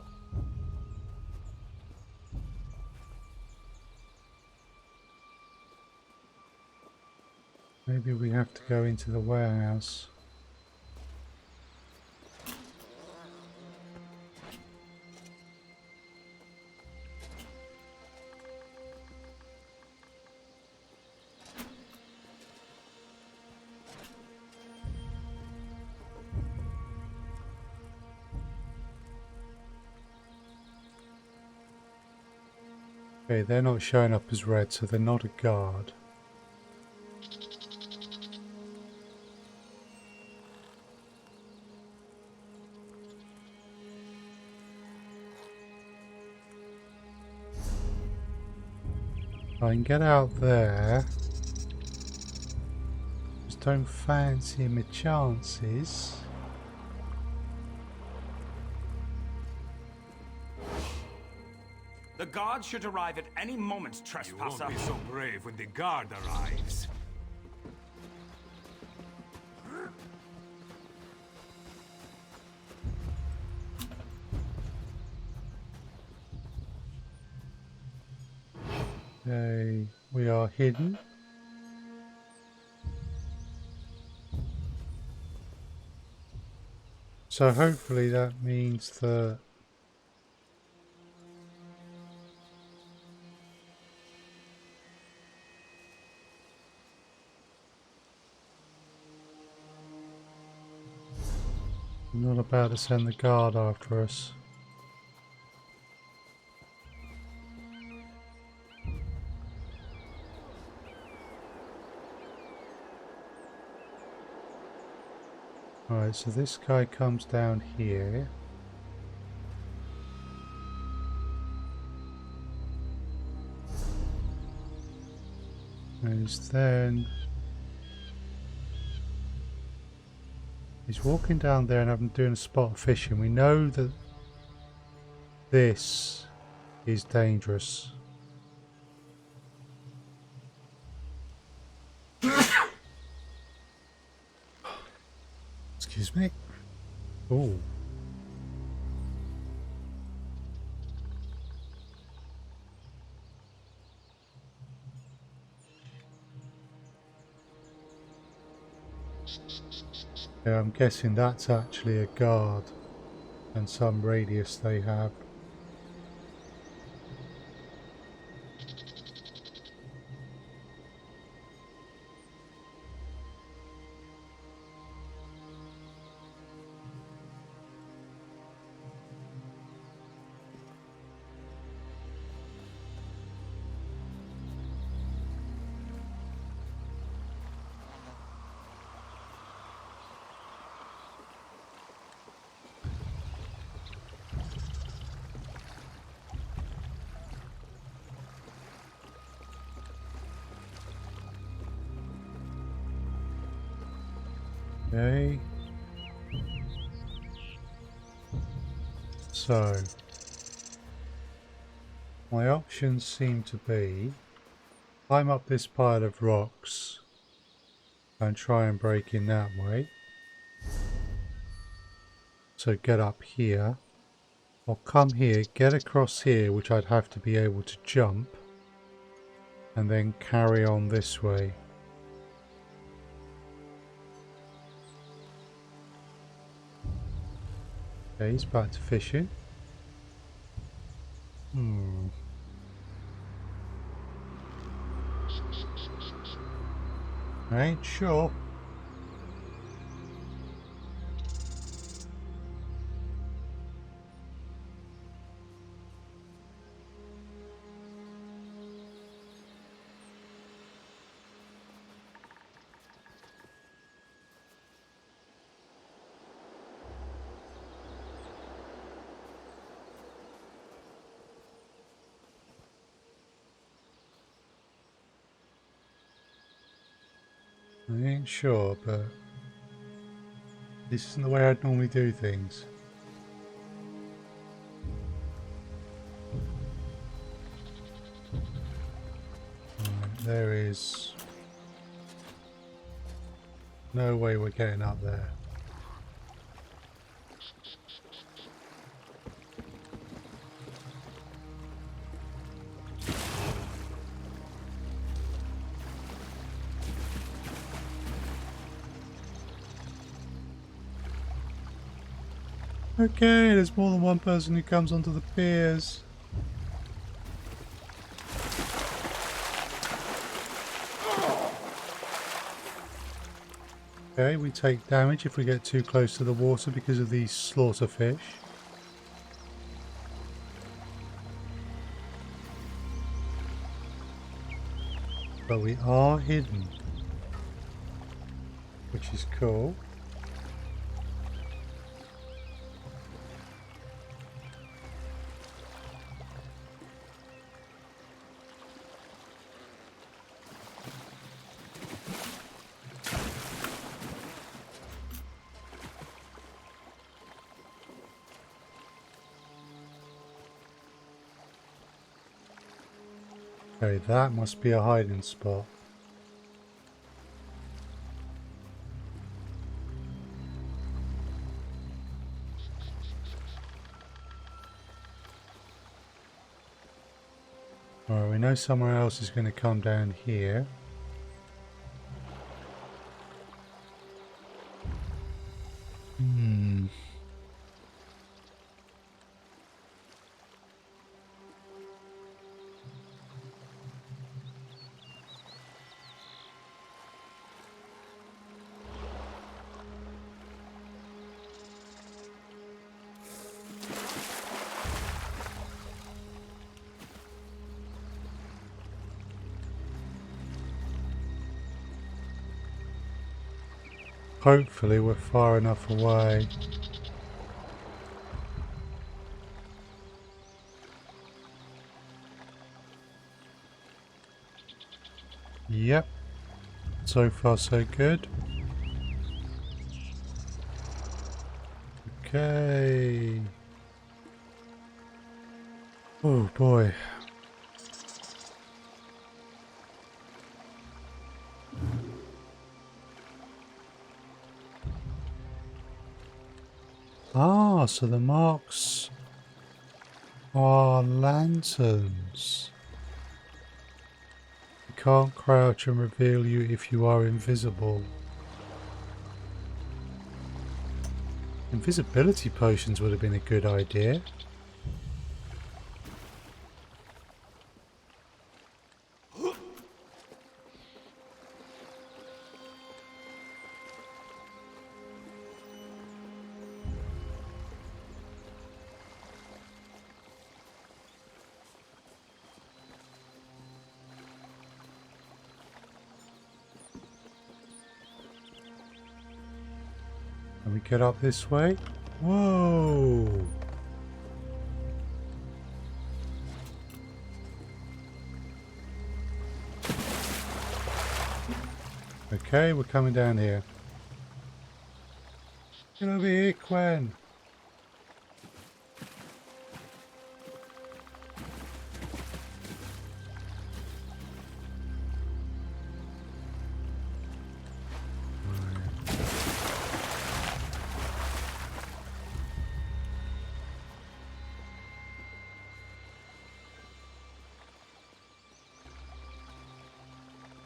Maybe we have to go into the warehouse. Okay, they're not showing up as red, so they're not a guard. I can get out there. Just don't fancy my chances. The guard should arrive at any moment, trespasser. You won't be so brave when the guard arrives. Okay, we are hidden. So hopefully that means that I'm not about to send the guard after us. Alright, so this guy comes down here. And he's walking down there and I'm doing a spot of fishing. We know that this is dangerous. Excuse me. Oh. Yeah, I'm guessing that's actually a guard and some radius they have. Okay. So, my options seem to be climb up this pile of rocks and try and break in that way. So get up here, or come here, get across here, which I'd have to be able to jump, and then carry on this way. Okay, he's back to fishing. I ain't sure. I ain't sure, but this isn't the way I'd normally do things. Right, there is No way we're getting up there. Okay, there's more than one person who comes onto the piers. Okay, we take damage if we get too close to the water because of these slaughter fish. But we are hidden, which is cool. Okay, that must be a hiding spot. Alright, we know somewhere else is going to come down here. Hopefully we're far enough away. Yep. So far so good. Okay. Oh boy. Ah, so the marks are lanterns. You can't crouch and reveal you if you are invisible. Invisibility potions would have been a good idea. Can we get up this way? Whoa! Okay, we're coming down here. Get over here, Quen.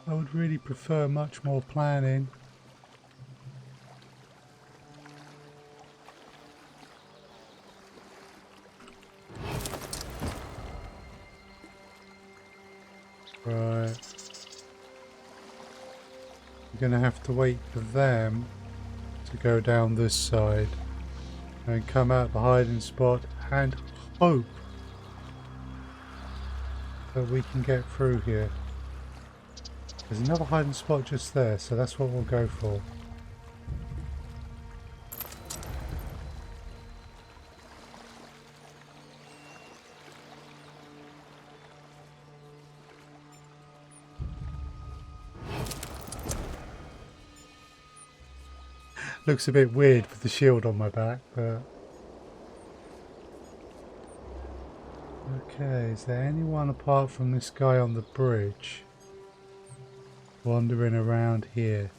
I would really prefer much more planning. Right. We're going to have to wait for them to go down this side and come out the hiding spot and hope that we can get through here. There's another hiding spot just there, so that's what we'll go for. Looks a bit weird with the shield on my back, but... Okay, is there anyone apart from this guy on the bridge wandering around here?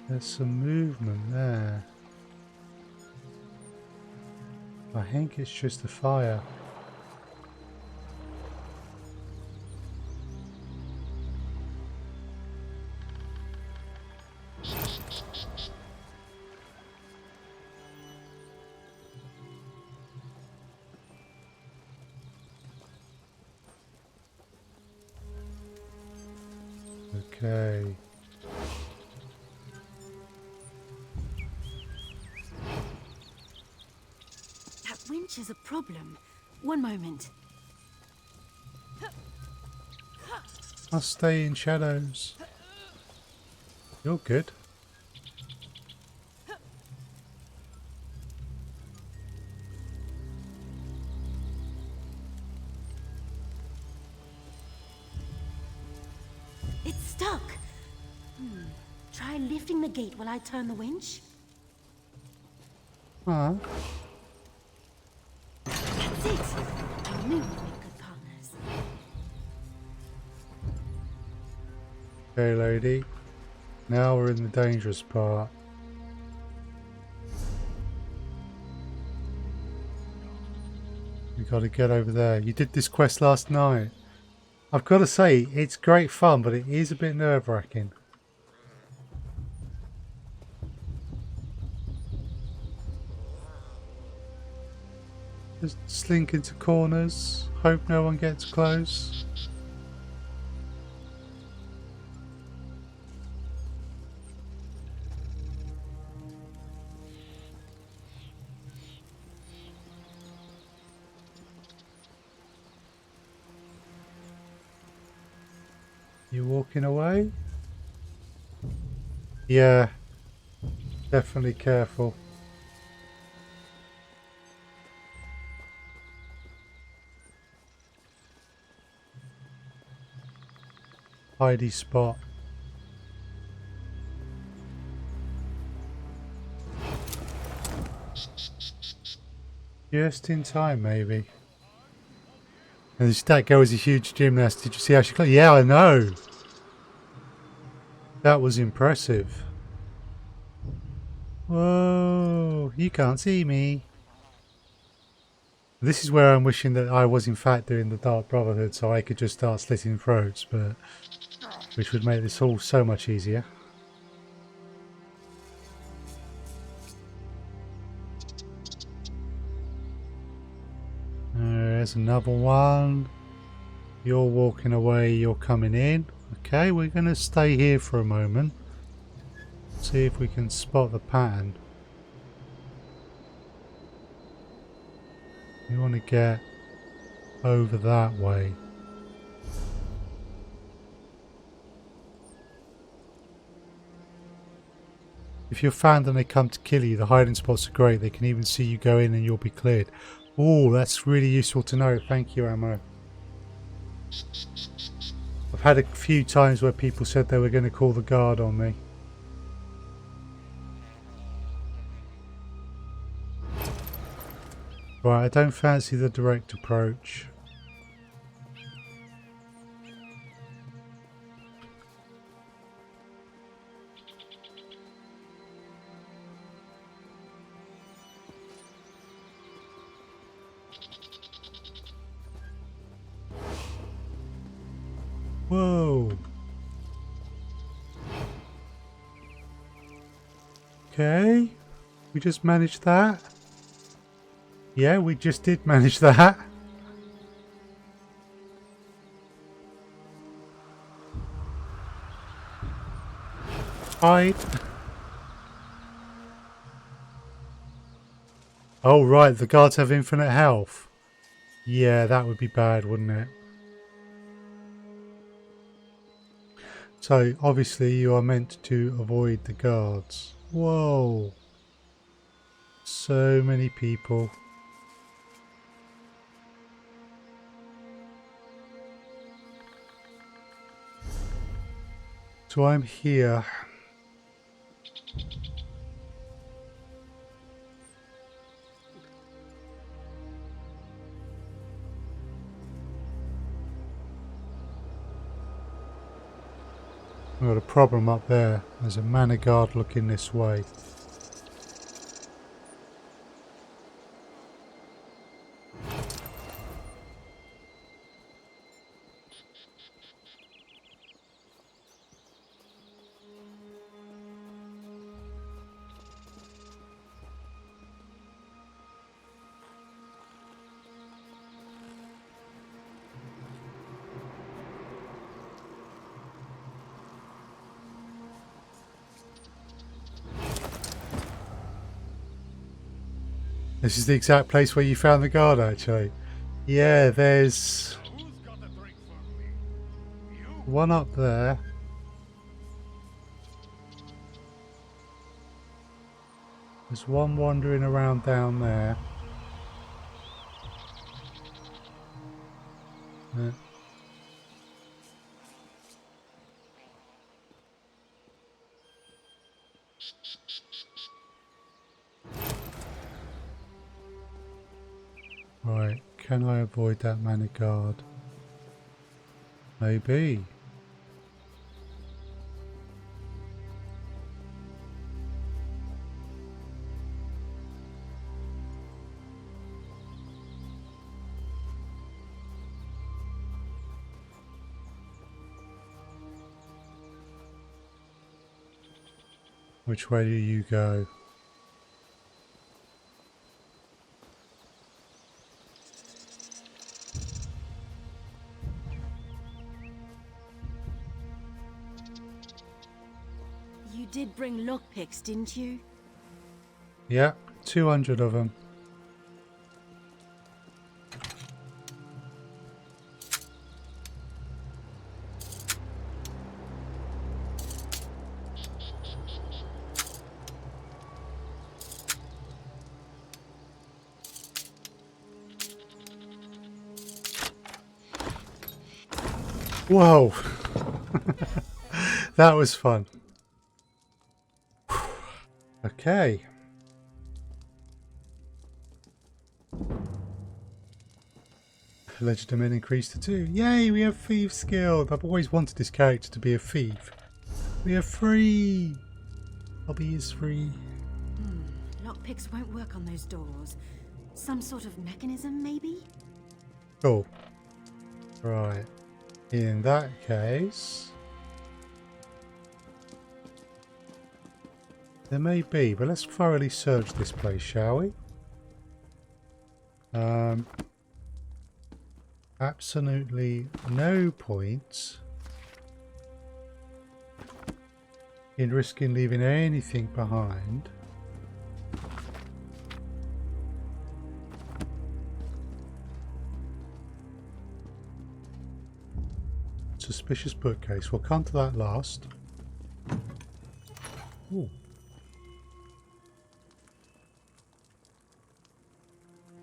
There's some movement there. I think it's just the fire. Okay. That winch is a problem. One moment. I'll stay in shadows. You're good. It's stuck. Try lifting the gate while I turn the winch. Ah. That's it. I knew we'd make good partners. Okay, lady. Now we're in the dangerous part. We got to get over there. You did this quest last night. I've got to say, it's great fun, but it is a bit nerve-wracking. Just slink into corners, hope no one gets close. You walking away? Yeah, definitely careful. Hidey spot. Just in time, maybe. And that girl was a huge gymnast. Did you see how she got? Yeah, I know. That was impressive. Whoa, you can't see me. This is where I'm wishing that I was in fact doing the Dark Brotherhood so I could just start slitting throats, but which would make this all so much easier. There's another one. You're walking away, you're coming in. Okay, we're going to stay here for a moment. See if we can spot the pattern. You want to get over that way. If you're found and they come to kill you, the hiding spots are great. They can even see you go in and you'll be cleared. Oh, that's really useful to know. Thank you, Ammo. I've had a few times where people said they were going to call the guard on me. Right, I don't fancy the direct approach. Whoa. Okay, we just managed that. Yeah, we just did manage that. Hide. Oh right, the guards have infinite health. Yeah, that would be bad, wouldn't it? So, obviously you are meant to avoid the guards. Whoa. So many people. So I'm here. We've got a problem up there. There's a manor guard looking this way. This is the exact place where you found the guard, actually. Yeah, there's one up there. There's one wandering around down there. Yeah. Right, can I avoid that manor guard? Maybe. Which way do you go? You did bring lockpicks, didn't you? Yeah, 200 of them. Whoa! That was fun. Okay. Legend men increased to 2. Yay, we have Thieves Guild. I've always wanted this character to be a thief. We are free. Hobby is free. Lockpicks won't work on those doors. Some sort of mechanism, maybe? Cool. Right. In that case... there may be, but let's thoroughly search this place, shall we? Absolutely no point in risking leaving anything behind. Suspicious bookcase. We'll come to that last. Ooh.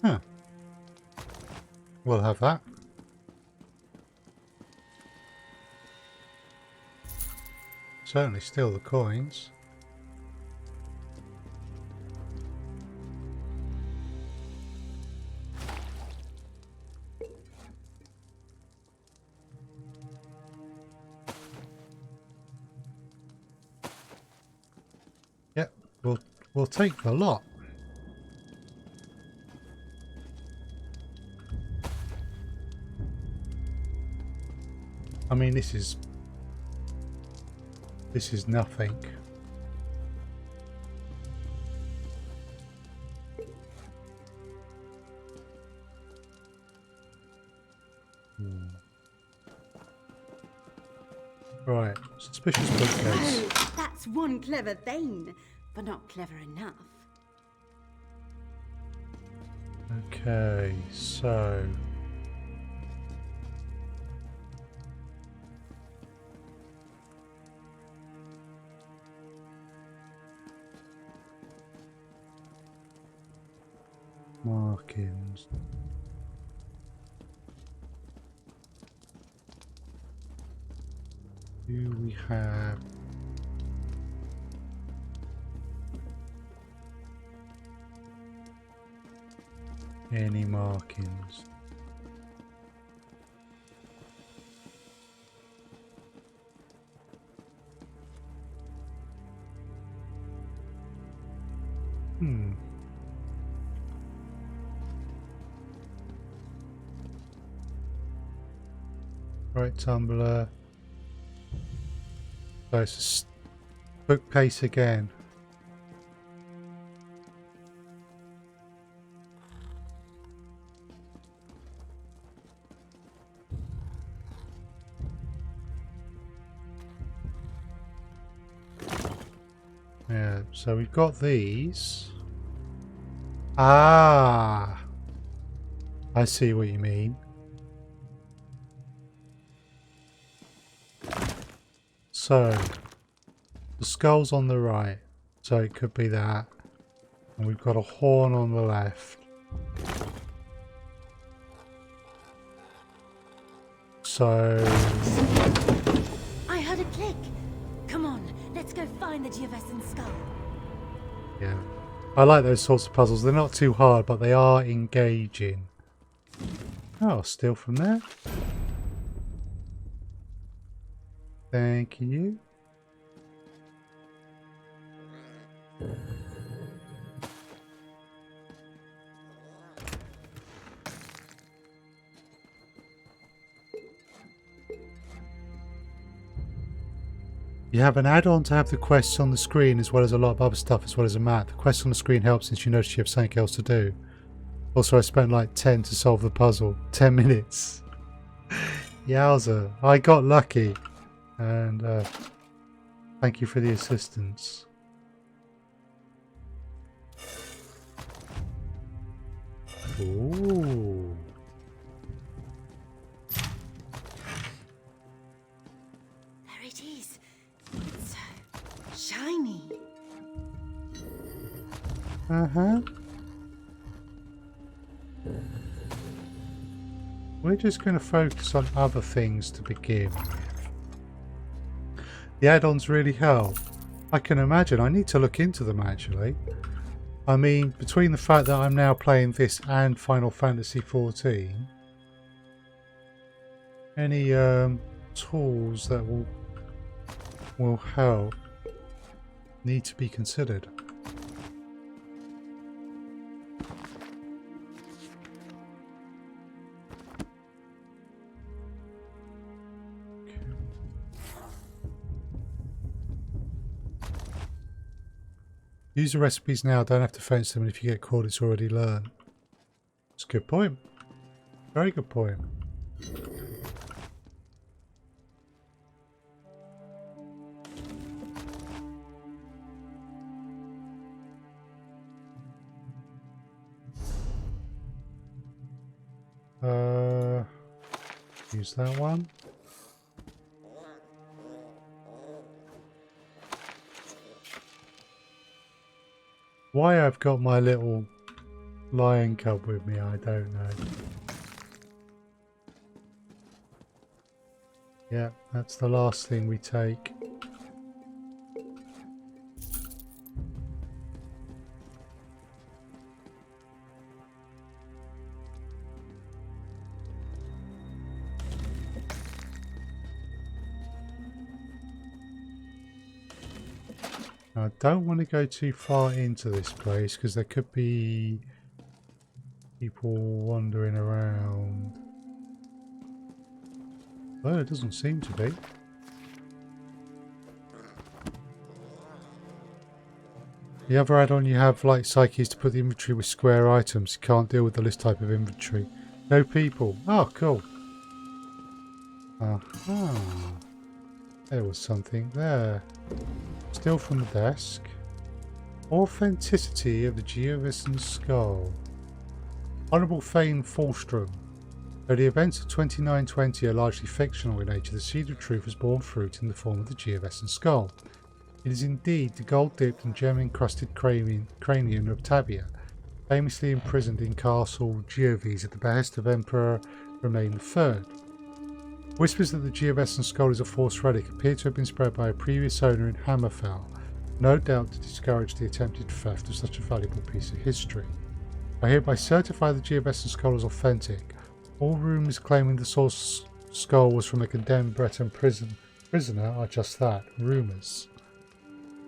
Huh. We'll have that. Certainly steal the coins. Yep, we'll take the lot. I mean, this is nothing. Right, suspicious bookcase. Oh, that's one clever thing, but not clever enough. Okay, so markings. Do we have any markings? Right, tumbler. So it's a bookcase again. Yeah, so we've got these. Ah, I see what you mean. So, the skull's on the right, so it could be that. And we've got a horn on the left. So... I heard a click. Come on, let's go find the Geovessan skull. yeah. I like those sorts of puzzles. They're not too hard, but they are engaging. Oh, steal from there. Thank you. You have an add-on to have the quests on the screen as well as a lot of other stuff as well as a map. The quests on the screen help since you notice you have something else to do. Also, I spent like 10 to solve the puzzle. 10 minutes. Yowza. I got lucky. And thank you for the assistance. Ooh. There it is. It's so shiny. Uh-huh. We're just going to focus on other things to begin with. The add-ons really help. I can imagine. I need to look into them actually. I mean, between the fact that I'm now playing this and Final Fantasy XIV, any tools that will help need to be considered. Use the recipes now, don't have to fence them, and if you get caught it's already learned. That's a good point. Very good point. Use that one. Why I've got my little lion cub with me, I don't know. Yeah, that's the last thing we take. I don't want to go too far into this place because there could be people wandering around. Well, it doesn't seem to be. The other add-on you have, like Psyche, is to put the inventory with square items. You can't deal with the list type of inventory. No people. Oh, cool. Aha. There was something there. Still from the desk. Authenticity of the Geovessan skull. Honourable Thane Falstrom. Though the events of 2920 are largely fictional in nature, the seed of truth has borne fruit in the form of the Geovessan skull. It is indeed the gold-dipped and gem-encrusted cranium of Tabia, famously imprisoned in Castle Geoves at the behest of Emperor Romain III. Whispers that the Geovessan skull is a forced relic appear to have been spread by a previous owner in Hammerfell, no doubt to discourage the attempted theft of such a valuable piece of history. I hereby certify the Geovessan skull as authentic. All rumours claiming the source skull was from a condemned Breton prisoner are just that, rumours.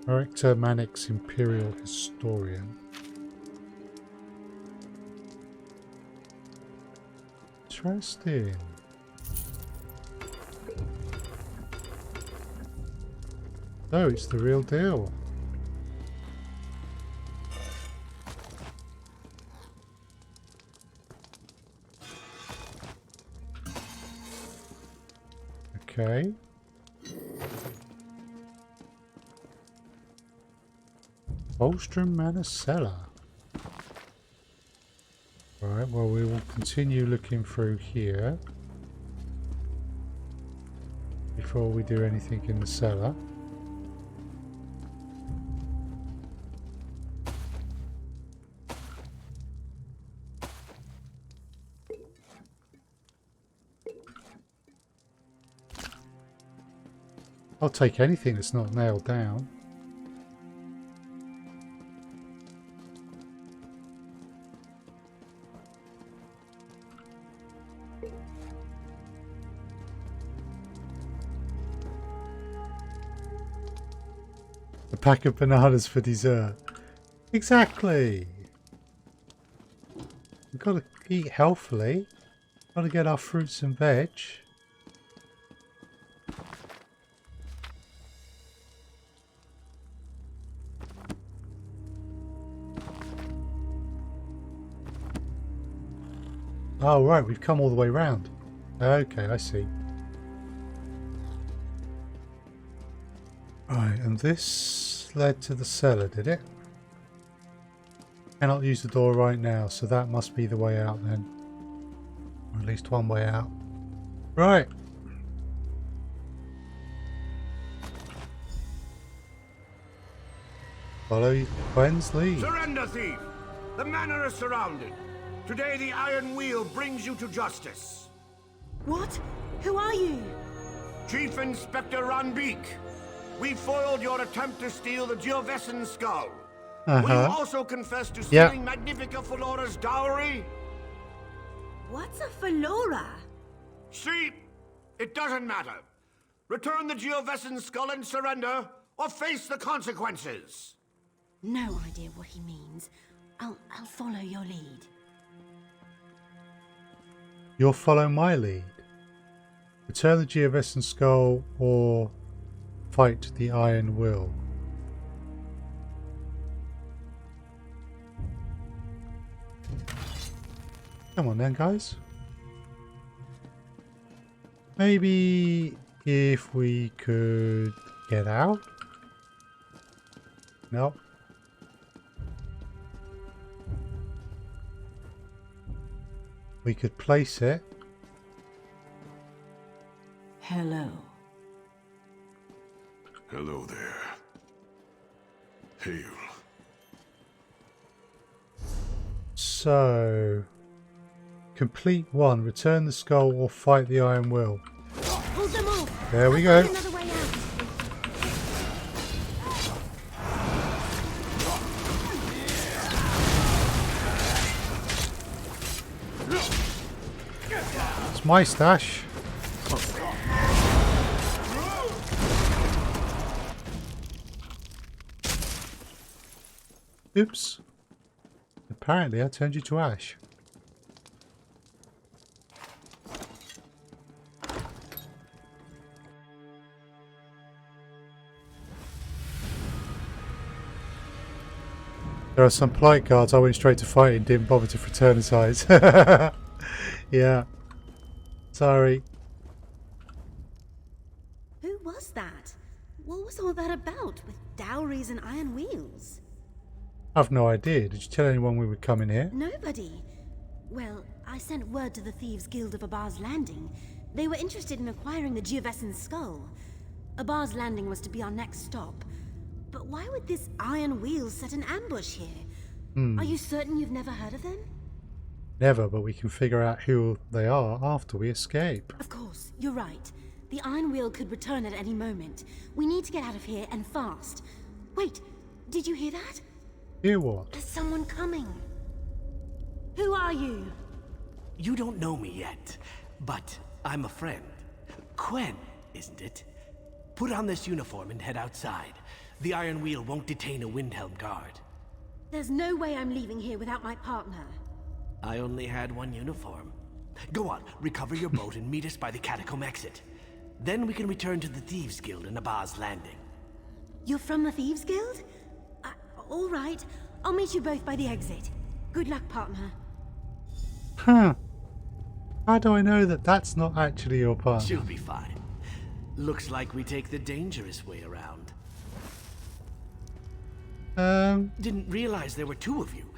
Erector Manic's Imperial Historian. Interesting. Oh, it's the real deal. Okay. Bolstrom Manor Cellar. Right, well, we will continue looking through here before we do anything in the cellar. I'll take anything that's not nailed down. A pack of bananas for dessert. Exactly. We've got to eat healthily. Got to get our fruits and veg. Oh, right, we've come all the way round. Okay, I see. Right, and this led to the cellar, did it? Cannot use the door right now, so that must be the way out then. Or at least one way out. Right. Follow Gwen's lead. Surrender, thief! The manor is surrounded. Today the Iron Wheel brings you to justice. What? Who are you? Chief Inspector Ranbeek. We foiled your attempt to steal the Geovessan skull. Will you also confess to stealing Magnifica Felora's dowry? What's a Felora? See, it doesn't matter. Return the Geovessan skull and surrender, or face the consequences. No idea what he means. I'll follow your lead. You'll follow my lead. Return the Geovessan skull or fight the Iron Will. Come on then, guys. Maybe if we could get out? No. We could place it. Hello. Hello there. Hail. So, complete one. Return the skull or fight the Iron Will. Hold them off. There we go. Another way out. It's my stash. Oops. Apparently I turned you to ash. There are some polite guards I went straight to fight and didn't bother to fraternize. Yeah. Sorry. Who was that? What was all that about with dowries and iron wheels? I've no idea. Did you tell anyone we were coming here? Nobody. Well, I sent word to the Thieves Guild of Abar's Landing. They were interested in acquiring the Geovessan skull. Abar's Landing was to be our next stop. But why would this iron wheel set an ambush here? Are you certain you've never heard of them? Never, but we can figure out who they are after we escape. Of course, you're right. The iron wheel could return at any moment. We need to get out of here and fast. Wait, did you hear that? Hear what? There's someone coming. Who are you? You don't know me yet, but I'm a friend. Quen, isn't it? Put on this uniform and head outside. The Iron Wheel won't detain a Windhelm guard. There's no way I'm leaving here without my partner. I only had one uniform. Go on, recover your boat and meet us by the catacomb exit. Then we can return to the Thieves Guild in Abba's Landing. You're from the Thieves Guild? All right. I'll meet you both by the exit. Good luck, partner. Huh. How do I know that that's not actually your partner? She'll be fine. Looks like we take the dangerous way around. Didn't realize there were two of you.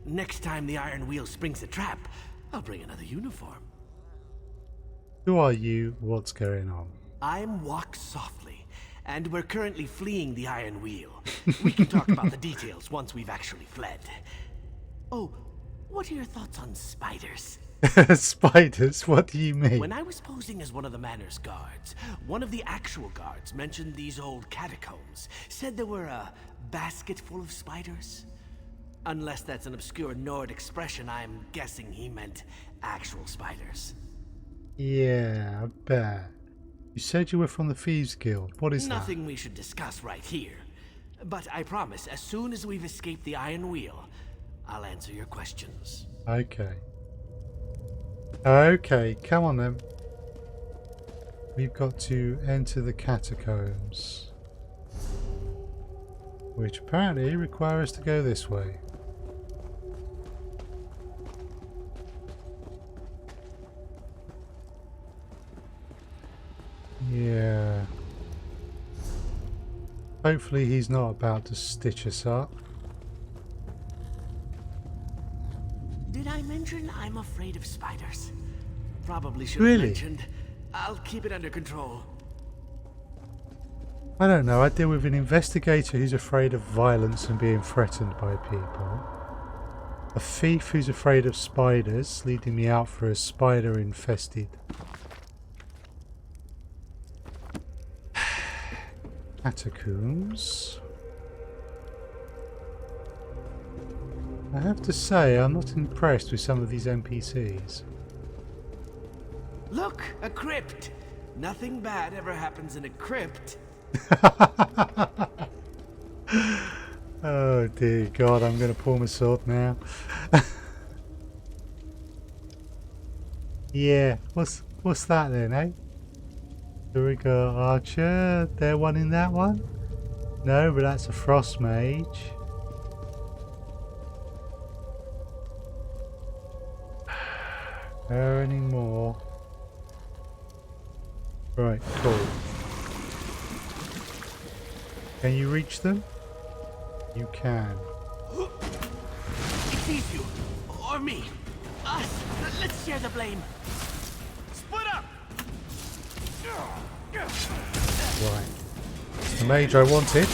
Next time the Iron Wheel springs a trap, I'll bring another uniform. Who are you? What's going on? I'm Walk Softly, and we're currently fleeing the Iron Wheel. We can talk about the details once we've actually fled. Oh, what are your thoughts on spiders? Spiders? What do you mean? When I was posing as one of the manor's guards, one of the actual guards mentioned these old catacombs. Said there were a basket full of spiders. Unless that's an obscure Nord expression, I'm guessing he meant actual spiders. Yeah, I bet. You said you were from the Thieves Guild. What is Nothing we should discuss right here. But I promise, as soon as we've escaped the Iron Wheel, I'll answer your questions. Okay. Okay, come on then. We've got to enter the catacombs, which apparently require us to go this way. Yeah. Hopefully he's not about to stitch us up. Did I mention I'm afraid of spiders? Probably should have mentioned. I'll keep it under control. I don't know. I deal with an investigator who's afraid of violence and being threatened by people. A thief who's afraid of spiders, leading me out for a spider-infested catacombs. I have to say, I'm not impressed with some of these NPCs. Look, a crypt. Nothing bad ever happens in a crypt. Oh dear God, I'm going to pull my sword now. Yeah, what's that then, eh? Here we go, archer. There one in that one? No, but that's a frost mage. There any more? Right, cool. Can you reach them? You can. It's you or me. Us. Let's share the blame. Split up. Right. The mage I wanted.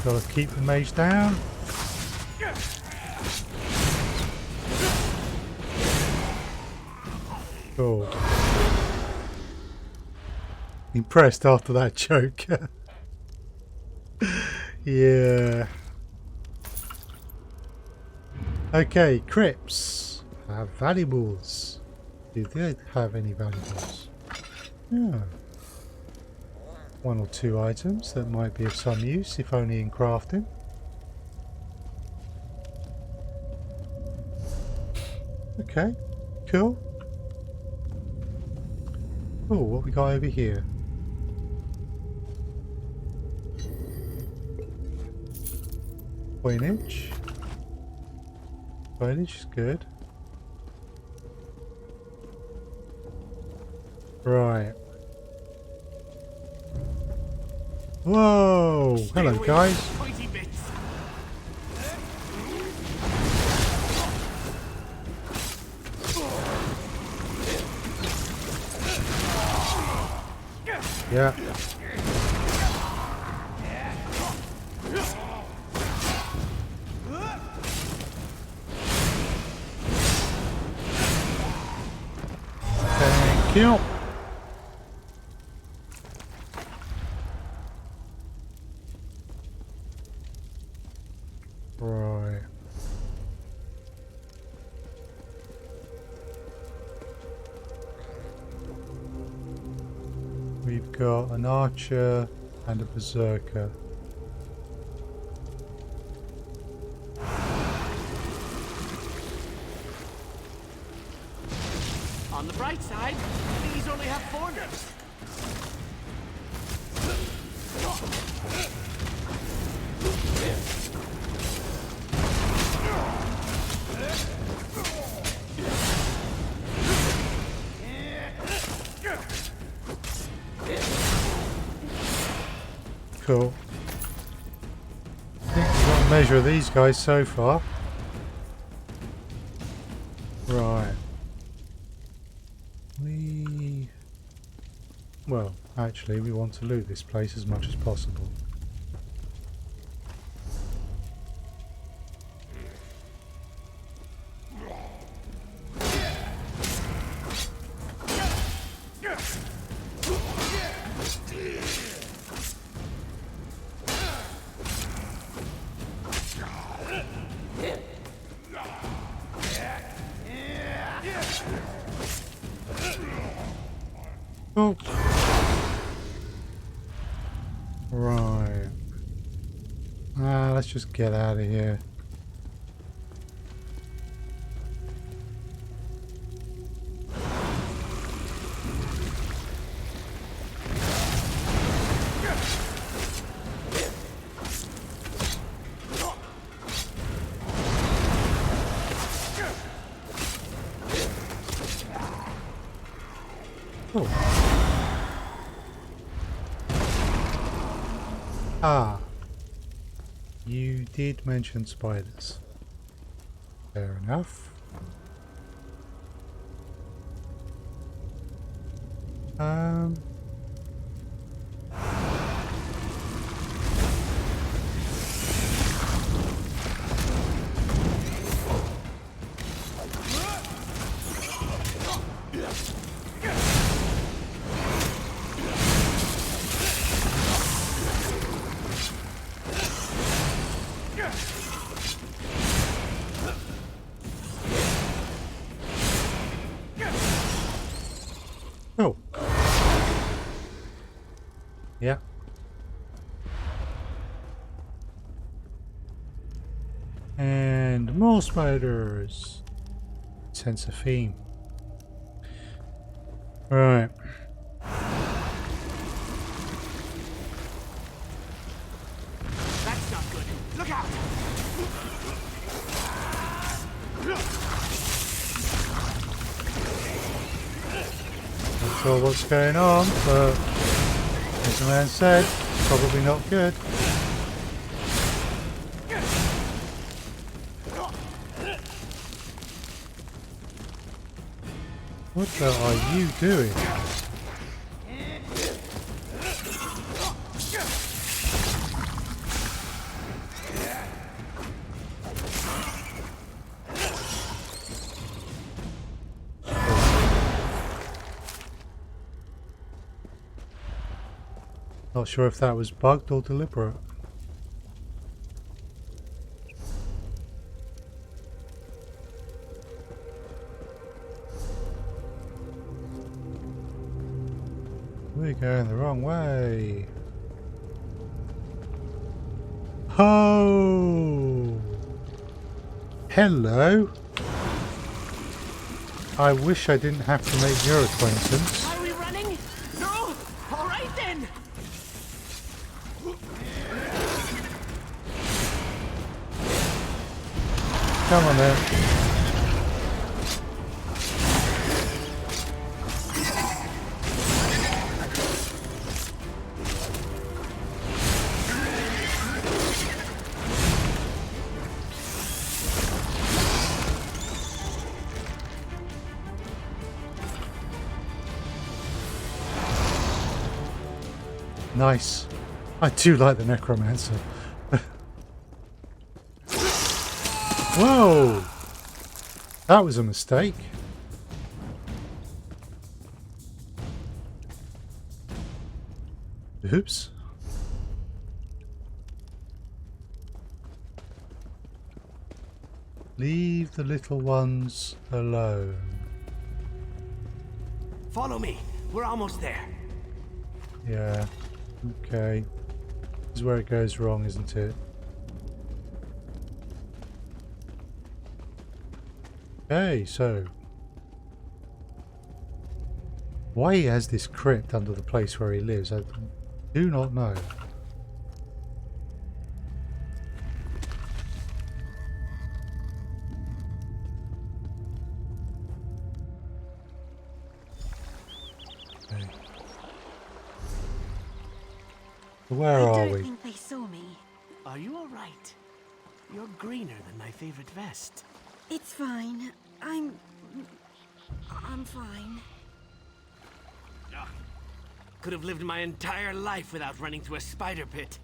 Gotta keep the mage down. Cool. Impressed after that joke. Yeah. Okay, crypts have valuables. Do they have any valuables? Yeah. One or two items that might be of some use, if only in crafting. Okay, cool. Oh, what we got over here? Coinage. Coinage is good. Right. Whoa! Hello, guys. Yeah. Thank you. Right. We've got an archer and a berserker. On the bright side, these only have 4 nerfs. Cool. I think we've got a measure of these guys so far. Right. Well, actually, we want to loot this place as much as possible. Oh. Right. Let's just get out of here. Ah, you did mention spiders. Fair enough. Oh. Yeah. And more spiders. Sense a theme. Right. That's not good. Look out! Not sure what's going on, but as the man said, probably not good. What the are you doing? Not sure if that was bugged or deliberate. We're going the wrong way. Oh! Hello! I wish I didn't have to make your acquaintance. Are we running? No? Alright then! Come on then. Nice. I do like the necromancer. Whoa! That was a mistake. Oops. Leave the little ones alone. Follow me. We're almost there. Yeah. Okay. This is where it goes wrong, isn't it? Okay, so why he has this crypt under the place where he lives, I do not know. Okay. Where are I we? don't think they saw me. Are you all right? You're greener than my favorite vest. It's fine. I'm fine. Ugh. Could have lived my entire life without running through a spider pit.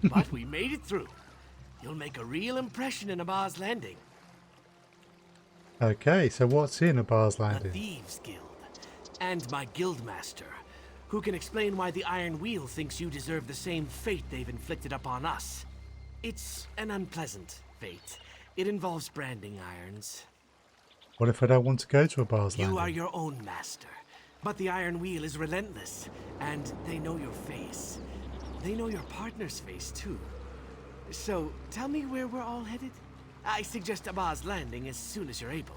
But we made it through. You'll make a real impression in Abba's Landing. Okay, so what's in Abba's The Landing? Thieves Guild. And my guildmaster, who can explain why the Iron Wheel thinks you deserve the same fate they've inflicted upon us. It's an unpleasant fate. It involves branding irons. What if I don't want to go to Abba's Landing? You are your own master, but the Iron Wheel is relentless, and they know your face. They know your partner's face, too. So, tell me where we're all headed? I suggest Abba's Landing as soon as you're able.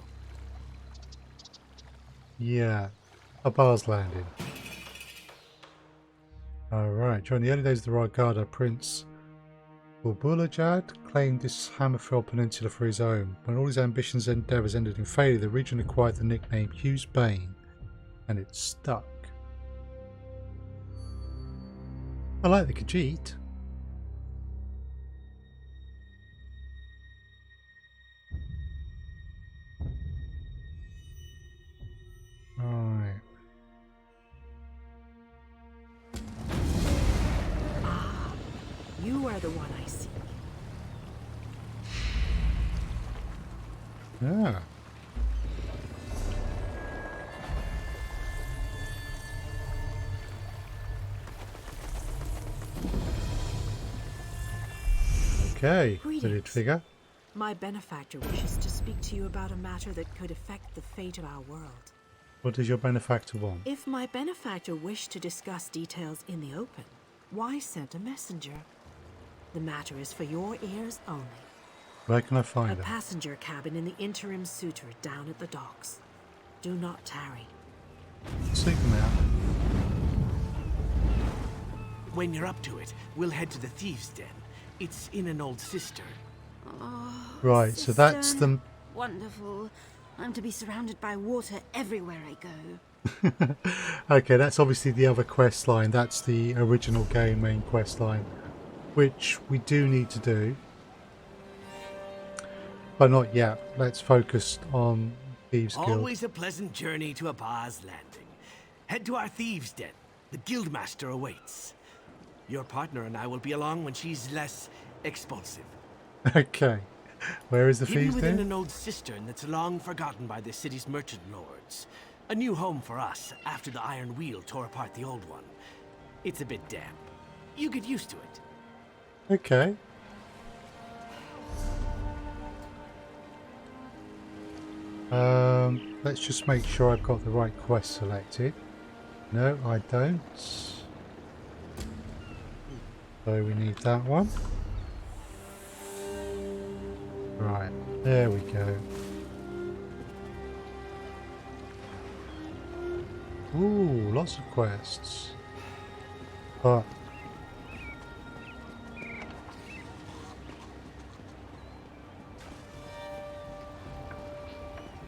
Yeah, Abba's Landing. Alright, during the early days of the Rargada, Prince Bulbulajad claimed this Hammerfell Peninsula for his own. When all his ambitions and endeavours ended in failure, the region acquired the nickname Hugh's Bane, and it stuck. I like the Khajiit. Alright. You are the one I seek. Yeah. Okay, hooded figure. My benefactor wishes to speak to you about a matter that could affect the fate of our world. What does your benefactor want? If my benefactor wished to discuss details in the open, why send a messenger? The matter is for your ears only. Where can I A find her? passenger cabin in the interim suitor down at the docks. Do not tarry. Seek them out. When you're up to it, we'll head to the Thieves' Den. It's in an old cistern. Oh, Right, so that's cistern. the... Wonderful. I'm to be surrounded by water everywhere I go. Okay, that's obviously the other quest line. That's the original game main quest line, which we do need to do. But not yet. Let's focus on Thieves Guild. Always a pleasant journey to Abba's Landing. Head to our Thieves' Den. The Guildmaster awaits. Your partner and I will be along when she's less expulsive. Okay. Where is the Hidden Thieves within Den? an old cistern that's long forgotten by the city's merchant lords. A new home for us after the Iron Wheel tore apart the old one. It's a bit damp. You get used to it. Okay. Let's just make sure I've got the right quest selected. No, I don't. So we need that one. Right, there we go. Ooh, lots of quests. But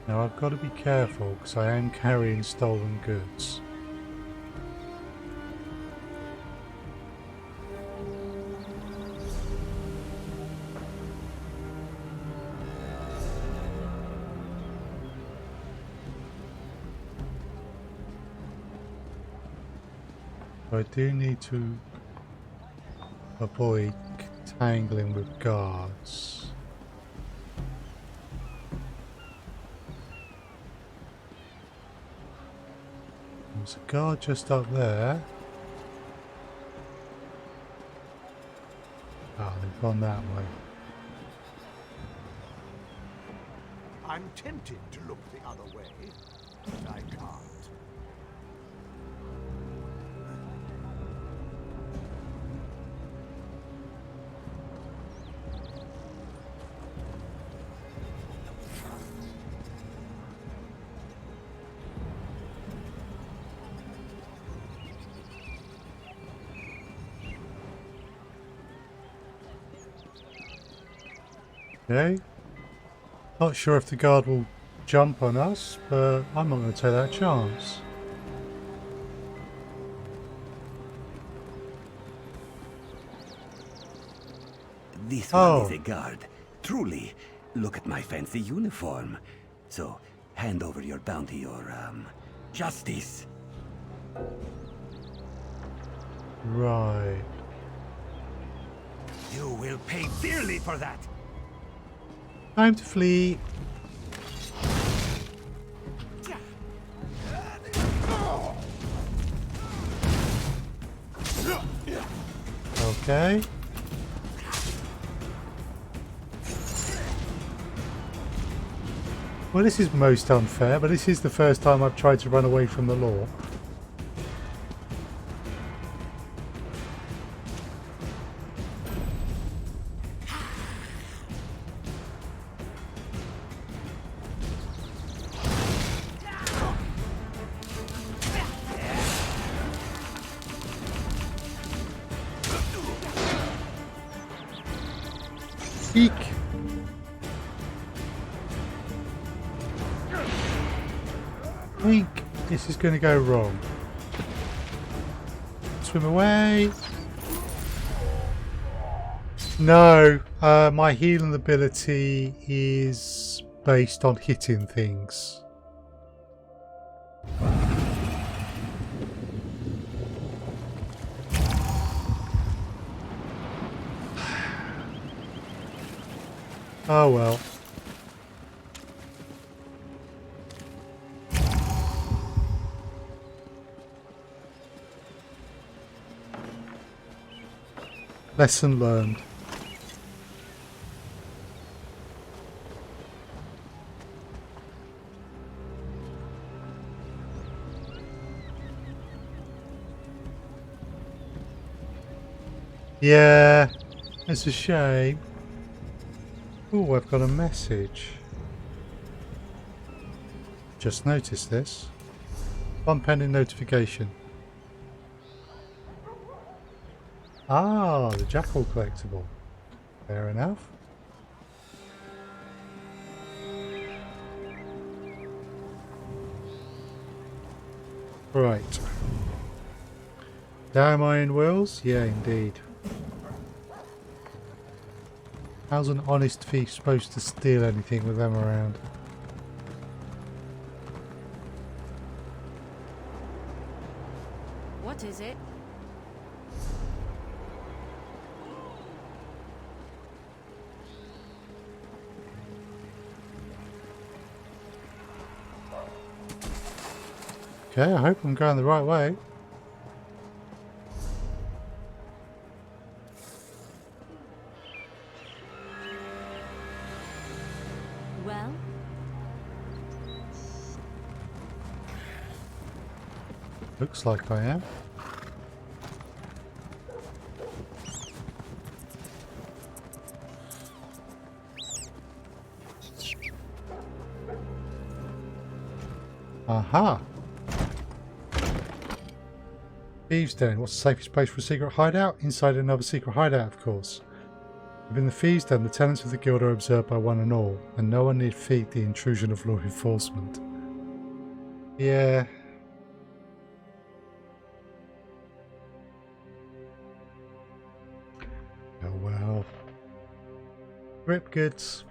now I've got to be careful because I am carrying stolen goods. I do need to avoid tangling with guards. There's a guard just up there. Ah, they've gone that way. I'm tempted to look the other way, but I can't. Okay. Not sure if the guard will jump on us, but I'm not going to take that chance. This one is a guard. Truly, look at my fancy uniform. So, hand over your bounty or, justice. Right. You will pay dearly for that. Time to flee. Okay. Well, this is most unfair, but this is the first time I've tried to run away from the law. Eek! This is going to go wrong. Swim away. No, my healing ability is based on hitting things. Oh well. Lesson learned. Yeah, it's a shame. Oh, I've got a message. Just noticed this. One pending notification. Ah, the jackal collectible. Fair enough. Right. Damn iron wills? Yeah, indeed. How's an honest thief supposed to steal anything with them around? What is it? Okay, I hope I'm going the right way. Well? Looks like I am. Aha! Thieves Den. What's the safest place for a secret hideout? Inside another secret hideout, of course. Within the Thieves Den, the tenants of the guild are observed by one and all, and no one need fear the intrusion of law enforcement. Yeah. Oh well. Rip goods.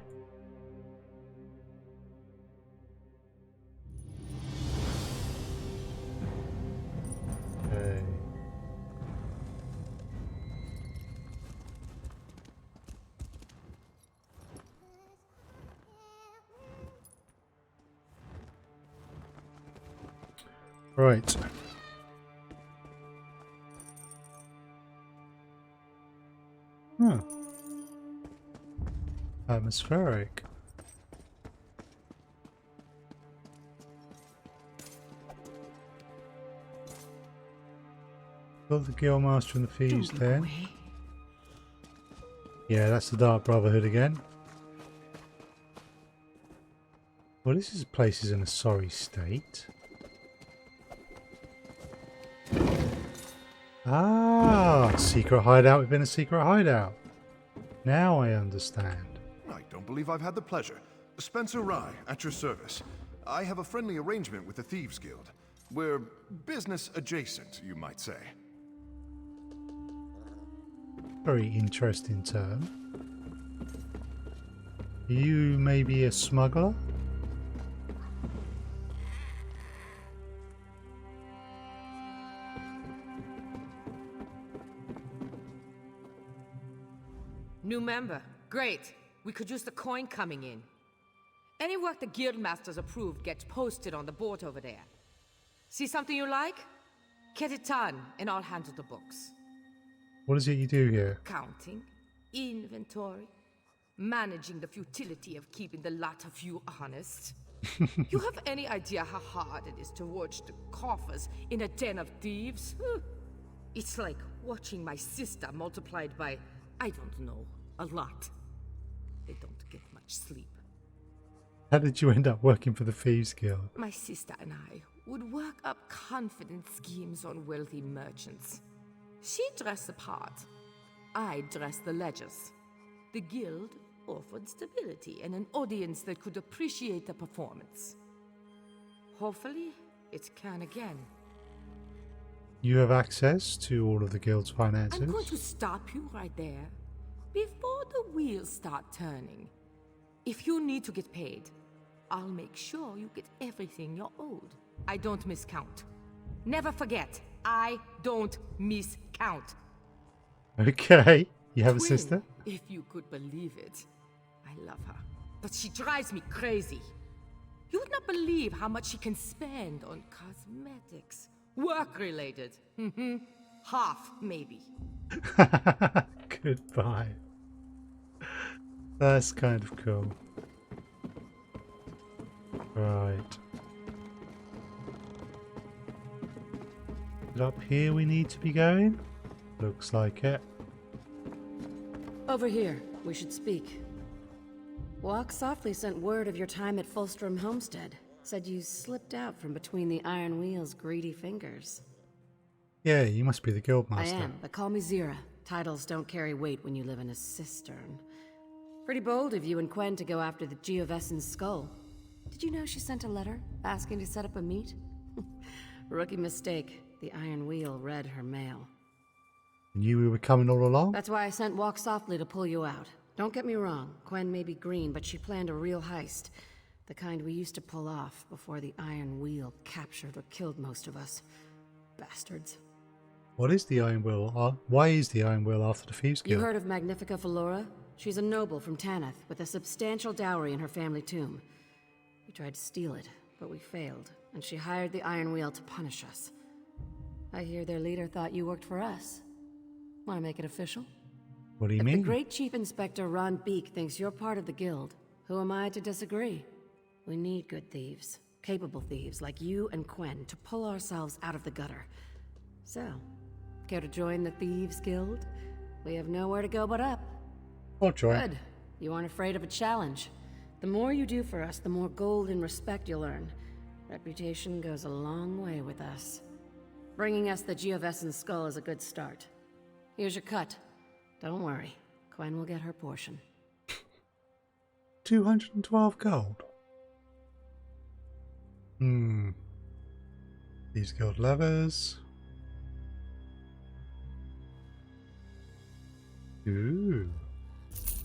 Okay. Right. Huh. Atmospheric. Got the Guildmaster and the Thieves Den. Yeah, that's the Dark Brotherhood again. Well, this place is in a sorry state. Ah, secret hideout within a secret hideout. Now I understand. I don't believe I've had the pleasure. Spencer Rye, at your service. I have a friendly arrangement with the Thieves Guild. We're business adjacent, you might say. Very interesting term. You may be a smuggler? New member. Great. We could use the coin coming in. Any work the guildmasters approved gets posted on the board over there. See something you like? Get it done, and I'll handle the books. What is it you do here? Counting, inventory, managing the futility of keeping the lot of you honest. You have any idea how hard it is to watch the coffers in a den of thieves? It's like watching my sister multiplied by, I don't know, a lot. They don't get much sleep. How did you end up working for the Thieves Guild? My sister and I would work up confident schemes on wealthy merchants. She dressed the part. I dressed the ledgers. The guild offered stability and an audience that could appreciate the performance. Hopefully, it can again. You have access to all of the guild's finances? I'm going to stop you right there. Before the wheels start turning. If you need to get paid, I'll make sure you get everything you're owed. I don't miscount. Never forget, I don't miscount. Okay. You have a Twin, sister? If you could believe it. I love her, but she drives me crazy. You would not believe how much she can spend on cosmetics. Work-related. Half, maybe. Goodbye. That's kind of cool. Right. Is it up here we need to be going? Looks like it. Over here. We should speak. Walk Softly sent word of your time at Fulstrom Homestead. Said you slipped out from between the Iron Wheel's greedy fingers. Yeah, you must be the guildmaster. I am, but call me Zira. Titles don't carry weight when you live in a cistern. Pretty bold of you and Quen to go after the Geovessen's skull. Did you know she sent a letter asking to set up a meet? Rookie mistake. The Iron Wheel read her mail. Knew we were coming all along? That's why I sent Walk Softly to pull you out. Don't get me wrong, Quen may be green, but she planned a real heist. The kind we used to pull off before the Iron Wheel captured or killed most of us. Bastards. What is the Iron Wheel? Why is the Iron Wheel after the Thieves Guild? You heard of Magnifica Valora? She's a noble from Tanith, with a substantial dowry in her family tomb. We tried to steal it, but we failed, and she hired the Iron Wheel to punish us. I hear their leader thought you worked for us. Want to make it official? What do you If mean? the great Chief Inspector Ron Beek thinks you're part of the guild, who am I to disagree? We need good thieves, capable thieves like you and Quen to pull ourselves out of the gutter. So, care to join the Thieves Guild? We have nowhere to go but up. I'll join. Good. You aren't afraid of a challenge. The more you do for us, the more gold and respect you'll earn. Reputation goes a long way with us. Bringing us the Geovessen's skull is a good start. Here's your cut. Don't worry. Quen will get her portion. 212 gold. These guild levers. Ooh.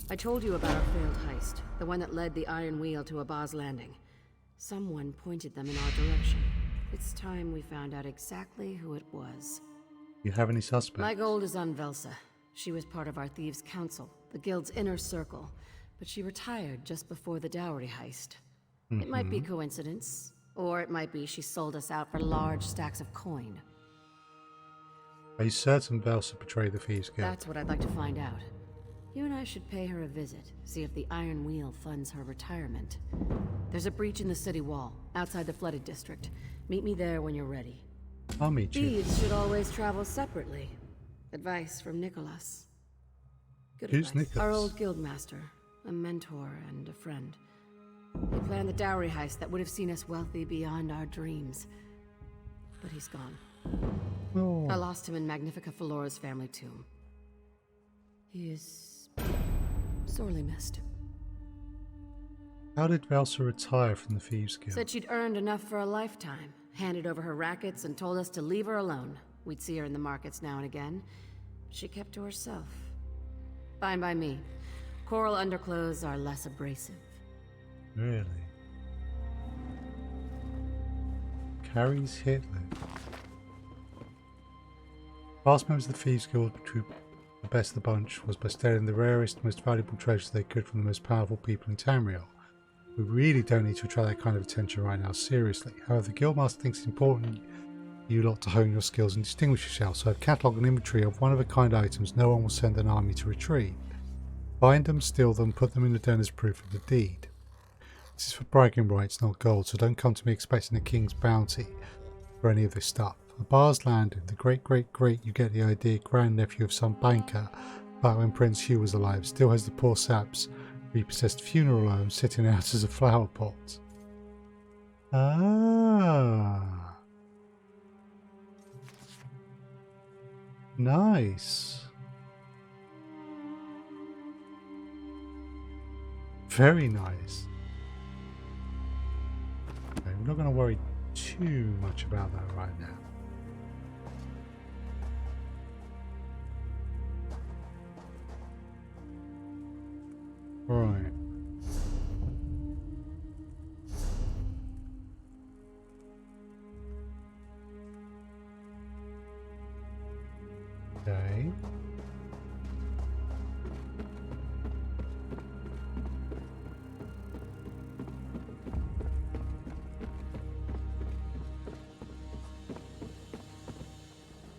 I told you about our failed heist, the one that led the Iron Wheel to Abba's Landing. Someone pointed them in our direction. It's time we found out exactly who it was. You have any suspects? My gold is on Velsa. She was part of our Thieves' Council, the guild's inner circle, but she retired just before the dowry heist. It might be coincidence, or it might be she sold us out for large stacks of coin. Are you certain Velsa betrayed the Thieves Guild? That's what I'd like to find out. You and I should pay her a visit, see if the Iron Wheel funds her retirement. There's a breach in the city wall, outside the flooded district. Meet me there when you're ready. I'll meet you. Thieves should always travel separately. Advice from Nicholas. Good Who's advice. Nicholas? Our old guildmaster, a mentor and a friend. He planned the dowry heist that would have seen us wealthy beyond our dreams. But he's gone. Oh. I lost him in Magnifica Valora's family tomb. He is sorely missed. How did Elsweyr retire from the Thieves Guild? Said she'd earned enough for a lifetime. Handed over her rackets and told us to leave her alone. We'd see her in the markets now and again. She kept to herself. Fine by me. Coral underclothes are less abrasive. Really? Carries Hitler. Past members of the Thieves Guild, who the best of the bunch, was by stealing the rarest, most valuable treasures they could from the most powerful people in Tamriel. We really don't need to attract that kind of attention right now, seriously. However, the Guildmaster thinks it's important you lot to hone your skills and distinguish yourself, so I've catalogued an inventory of one-of-a-kind items no one will send an army to retrieve. Find them, steal them, put them in the den as proof of the deed. This is for bragging rights, not gold, so don't come to me expecting a king's bounty for any of this stuff. The Bar's Landing, the great, you get the idea, grandnephew of some banker back when Prince Hugh was alive, still has the poor sap's repossessed funeral home sitting out as a flower pot. Ah. Nice. Very nice. Okay, we're not going to worry too much about that right now. Right. Okay.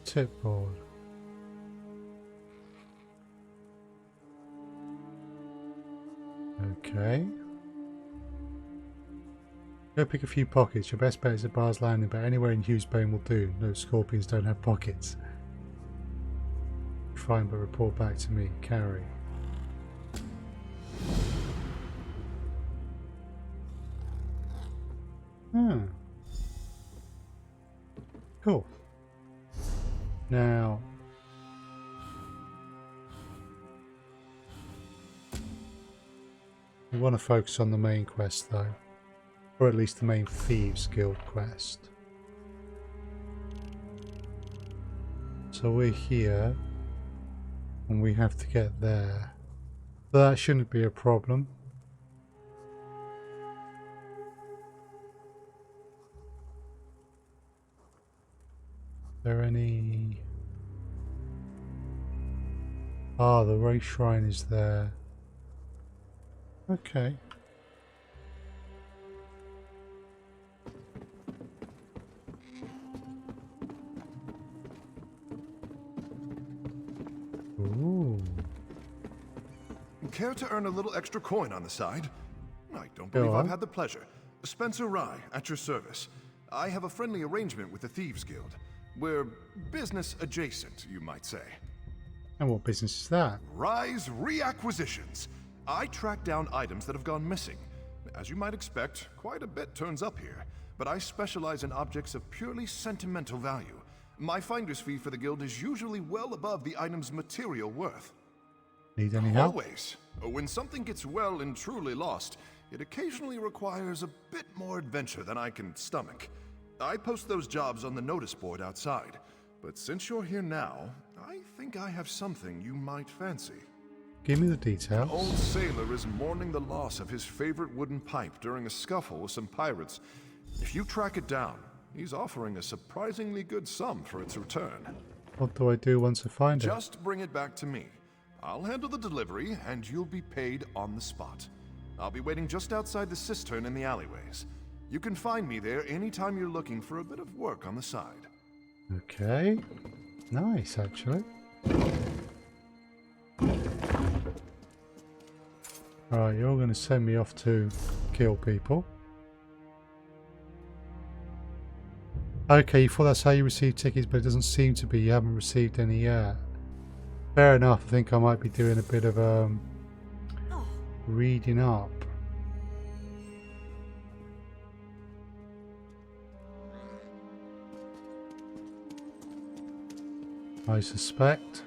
Tipboard. Okay. Go pick a few pockets. Your best bet is at Bar's Landing, but anywhere in Hughesbane will do. No, scorpions don't have pockets. Fine, but report back to me. Carry. Cool. Now, we want to focus on the main quest though, or at least the main Thieves Guild quest. So we're here and we have to get there. But that shouldn't be a problem. Is there any... Ah, the race shrine is there. Okay. Ooh. Care to earn a little extra coin on the side? I don't believe I've had the pleasure. Spencer Rye, at your service. I have a friendly arrangement with the Thieves Guild. We're business adjacent, you might say. And what business is that? Rye's Reacquisitions. I track down items that have gone missing. As you might expect, quite a bit turns up here, but I specialize in objects of purely sentimental value. My finder's fee for the guild is usually well above the item's material worth. Need any help? Always. When something gets well and truly lost, it occasionally requires a bit more adventure than I can stomach. I post those jobs on the notice board outside, but since you're here now, I think I have something you might fancy. Give me the details. An old sailor is mourning the loss of his favorite wooden pipe during a scuffle with some pirates. If you track it down, he's offering a surprisingly good sum for its return. What do I do once I find it? Just bring it back to me. I'll handle the delivery, and you'll be paid on the spot. I'll be waiting just outside the cistern in the alleyways. You can find me there anytime you're looking for a bit of work on the side. Okay. Nice, actually. Alright, you're going to send me off to kill people. Okay, you thought that's how you receive tickets, but it doesn't seem to be. You haven't received any yet. Fair enough, I think I might be doing a bit of reading up. I suspect.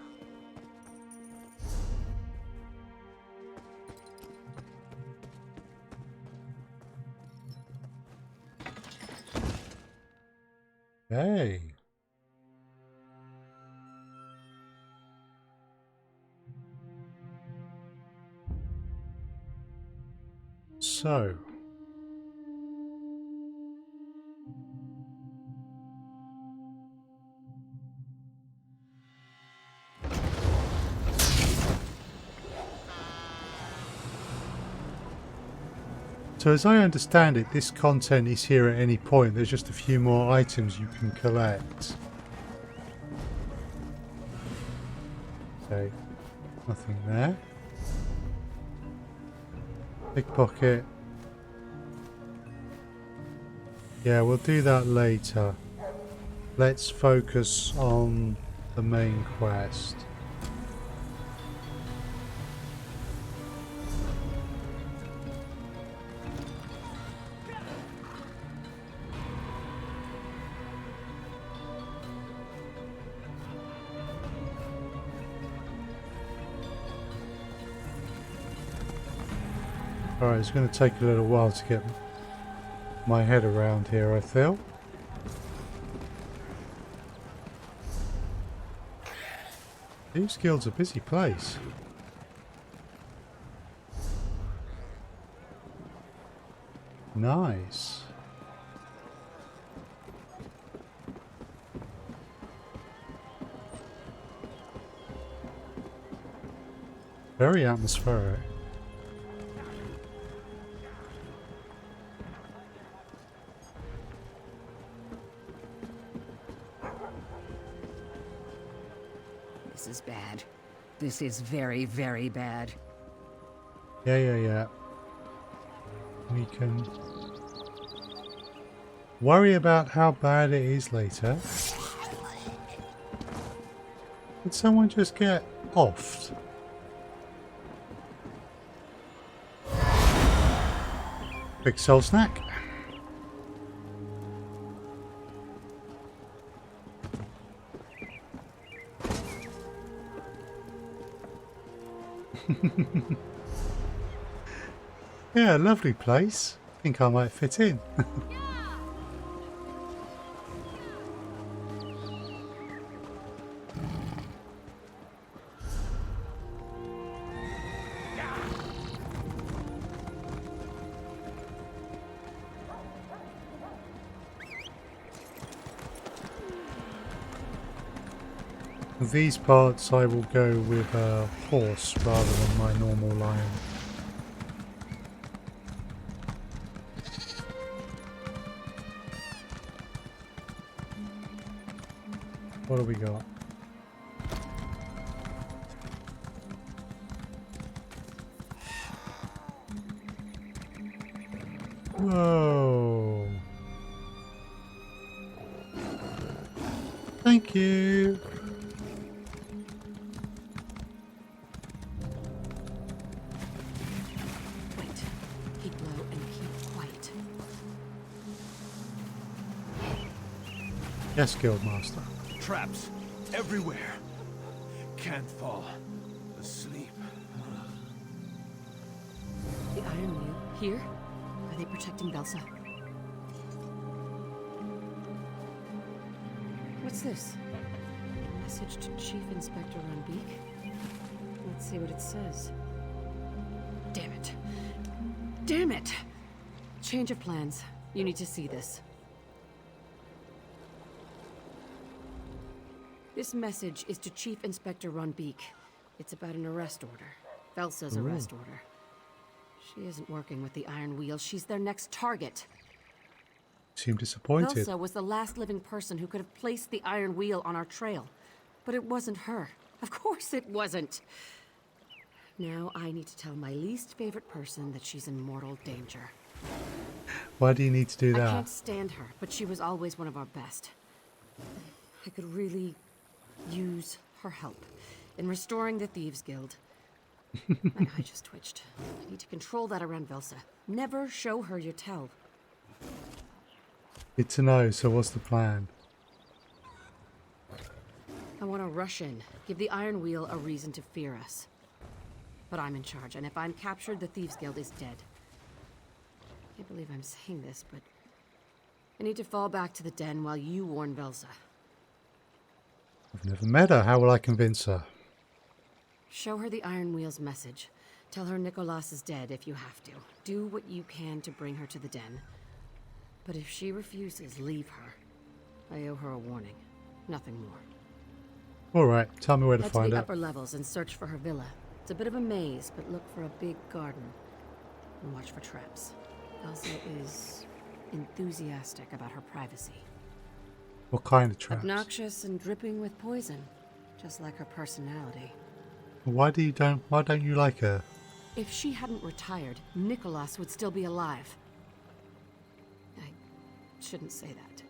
Hey. So. So as I understand it, this content is here at any point. There's just a few more items you can collect. Okay, nothing there. Pickpocket. Yeah, we'll do that later. Let's focus on the main quest. Alright, it's going to take a little while to get my head around here, I feel. Thieves Guild's a busy place. Nice. Very atmospheric. This is bad. This is very, very bad. Yeah. We can worry about how bad it is later. Did someone just get offed? Big soul snack. Yeah, lovely place. Think I might fit in. These parts I will go with a horse rather than my normal lion. What do we got? Whoa. Thank you. Wait. Keep low and keep quiet. Yes, Guildmaster. Traps everywhere. Can't fall asleep. The Iron Wheel here? Are they protecting Belsa? What's this? A message to Chief Inspector Runbeak? Let's see what it says. Damn it. Damn it! Change of plans. You need to see this. This message is to Chief Inspector Runbeak. It's about an arrest order. Velsa's arrest order. She isn't working with the Iron Wheel. She's their next target. Seem disappointed. Velsa was the last living person who could have placed the Iron Wheel on our trail. But it wasn't her. Of course it wasn't. Now I need to tell my least favorite person that she's in mortal danger. Why do you need to do that? I can't stand her, but she was always one of our best. I could really use her help in restoring the Thieves Guild. My eye just twitched. I need to control that around Velsa. Never show her your tell. Good to know. So what's the plan? I want to rush in, give the Iron Wheel a reason to fear us. But I'm in charge, and if I'm captured, the Thieves Guild is dead. I can't believe I'm saying this, but I need to fall back to the den while you warn Velsa. I've never met her. How will I convince her? Show her the Iron Wheel's message. Tell her Nicholas is dead if you have to. Do what you can to bring her to the den. But if she refuses, leave her. I owe her a warning. Nothing more. Alright, tell me where to Head find to the her. upper levels and search for her villa. It's a bit of a maze, but look for a big garden. And watch for traps. Elsa is enthusiastic about her privacy. What kind of traps? Obnoxious and dripping with poison. Just like her personality. Why don't you like her? If she hadn't retired, Nicholas would still be alive. I shouldn't say that.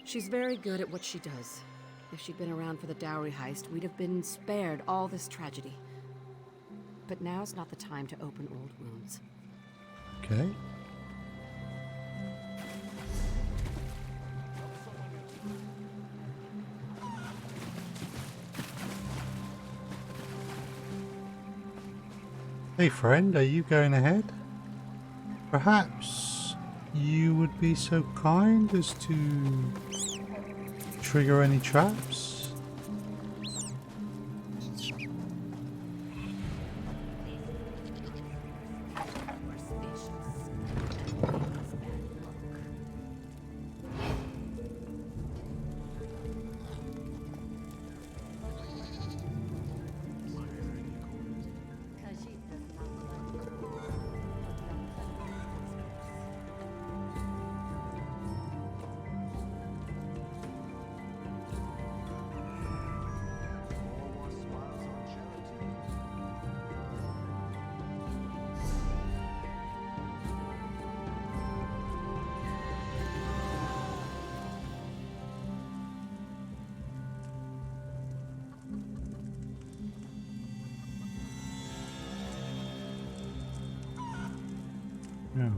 She's very good at what she does. If she'd been around for the dowry heist, we'd have been spared all this tragedy. But now's not the time to open old wounds. Okay. Hey friend, are you going ahead? Perhaps you would be so kind as to trigger any traps?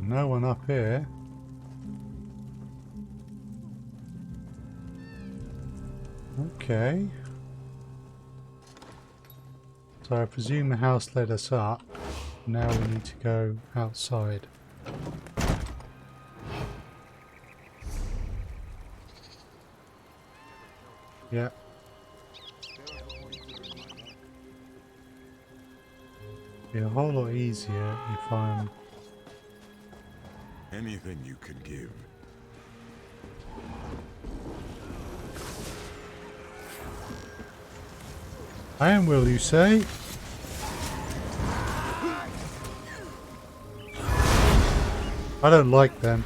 No one up here. Okay. So I presume the house led us up. Now we need to go outside. Yeah. Be a whole lot easier if I'm... Anything you can give. Iron will, you say? I don't like them.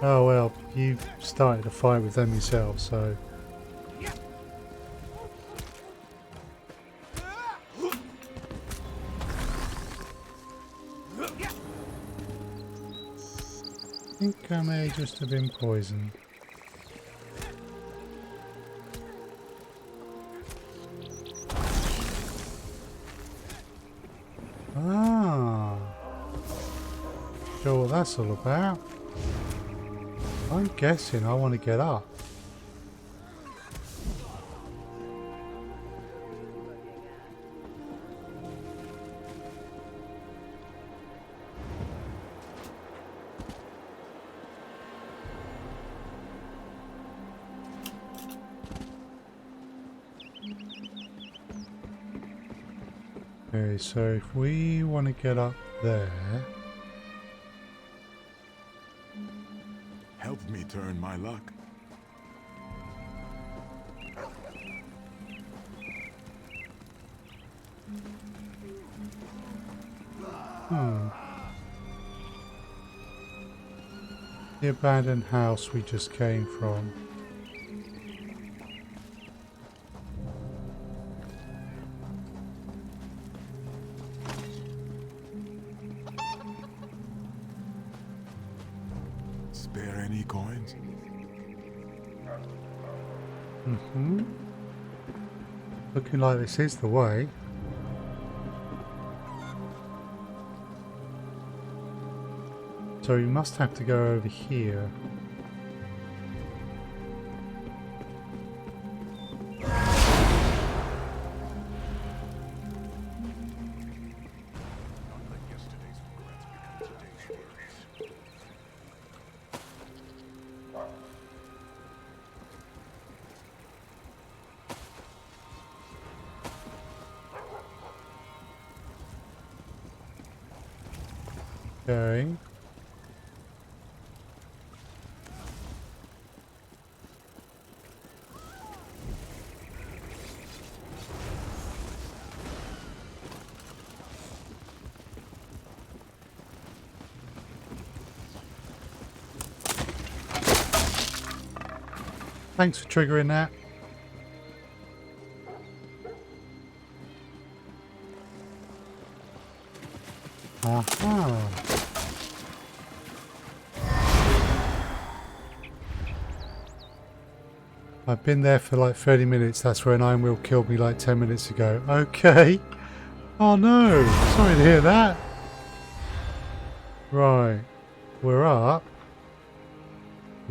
Oh well, you've started a fight with them yourself, so... I think I may just have been poisoned. Ah, sure what that's all about. I'm guessing I want to get up. Okay, so if we want to get up there... Help me turn my luck. The abandoned house we just came from. Spare any coins? Looking like this is the way. So we must have to go over here. Okay. Thanks for triggering that. Aha. I've been there for like 30 minutes. That's where an iron wheel killed me like 10 minutes ago. Okay. Oh no. Sorry to hear that. Right. We're up.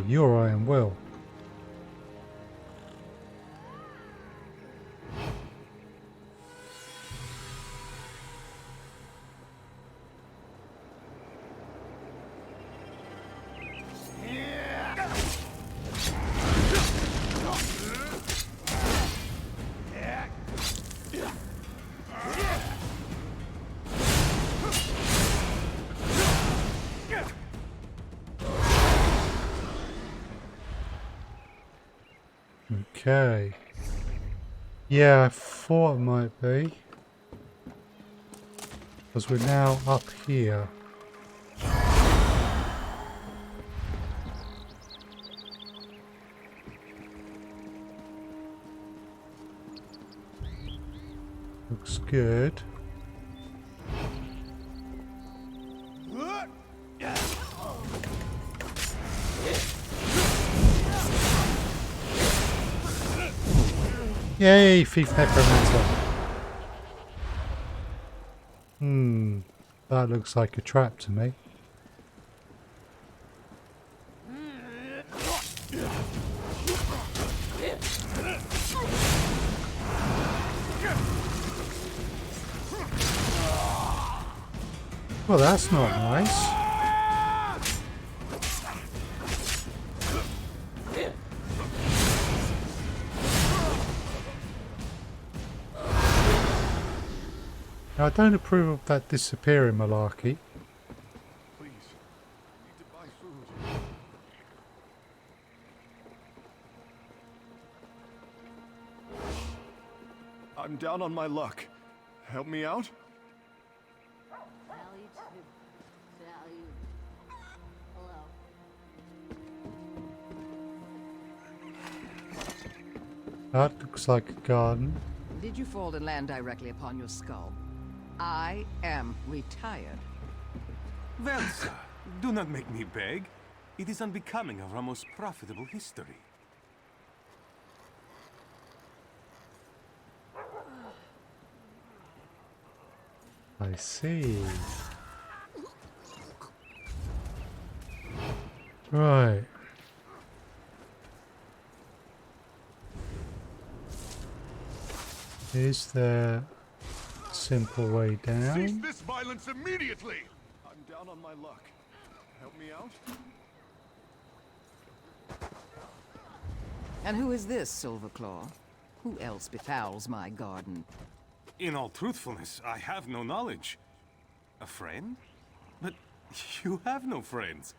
Your iron will. Okay. Yeah, I thought it might be. Because we're now up here. Looks good. Yay, Thief Necromancer. That looks like a trap to me. Well, that's not nice. Now, I don't approve of that disappearing malarkey. Please, I need to buy food. I'm down on my luck. Help me out? That looks like a garden. Did you fall and land directly upon your skull? I am retired. Well, sir, do not make me beg. It is unbecoming of our most profitable history. I see. Right. Is there a simple way down? Cease this violence immediately! I'm down on my luck. Help me out? And who is this, Silverclaw? Who else befouls my garden? In all truthfulness, I have no knowledge. A friend? But you have no friends.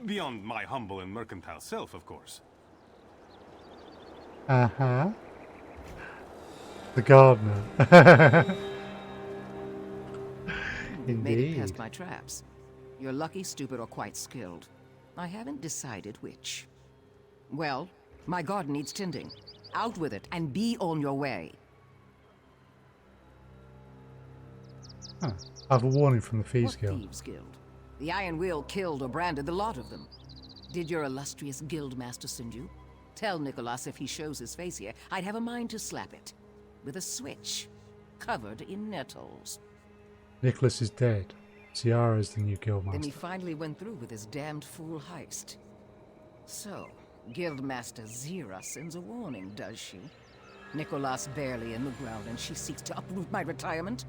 Beyond my humble and mercantile self, of course. Uh-huh. The gardener. Made it Indeed. past my traps. You're lucky, stupid, or quite skilled. I haven't decided which. Well, my garden needs tending. Out with it, and be on your way. Huh. I have a warning from the Thieves What Guild. Thieves Guild? The Iron Wheel killed or branded the lot of them. Did your illustrious guildmaster send you? Tell Nicholas if he shows his face here, I'd have a mind to slap it. With a switch. Covered in nettles. Nicholas is dead. Ciara is the new guildmaster. Then he finally went through with his damned fool heist. So, Guildmaster Zira sends a warning, does she? Nicholas barely in the ground and she seeks to uproot my retirement?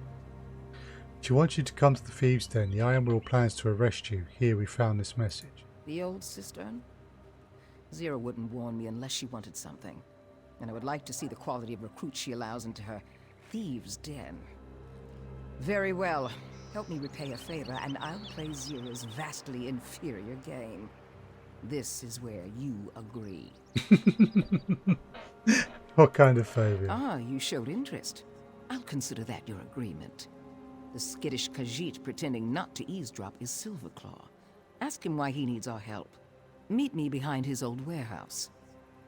She wants you to come to the Thieves' Den. The Iron Will plans to arrest you. Here we found this message. The old cistern? Zira wouldn't warn me unless she wanted something. And I would like to see the quality of recruits she allows into her Thieves' Den. Very well. Help me repay a favor, and I'll play Zira's vastly inferior game. This is where you agree. What kind of favor? Ah, you showed interest. I'll consider that your agreement. The skittish Khajiit pretending not to eavesdrop is Silverclaw. Ask him why he needs our help. Meet me behind his old warehouse.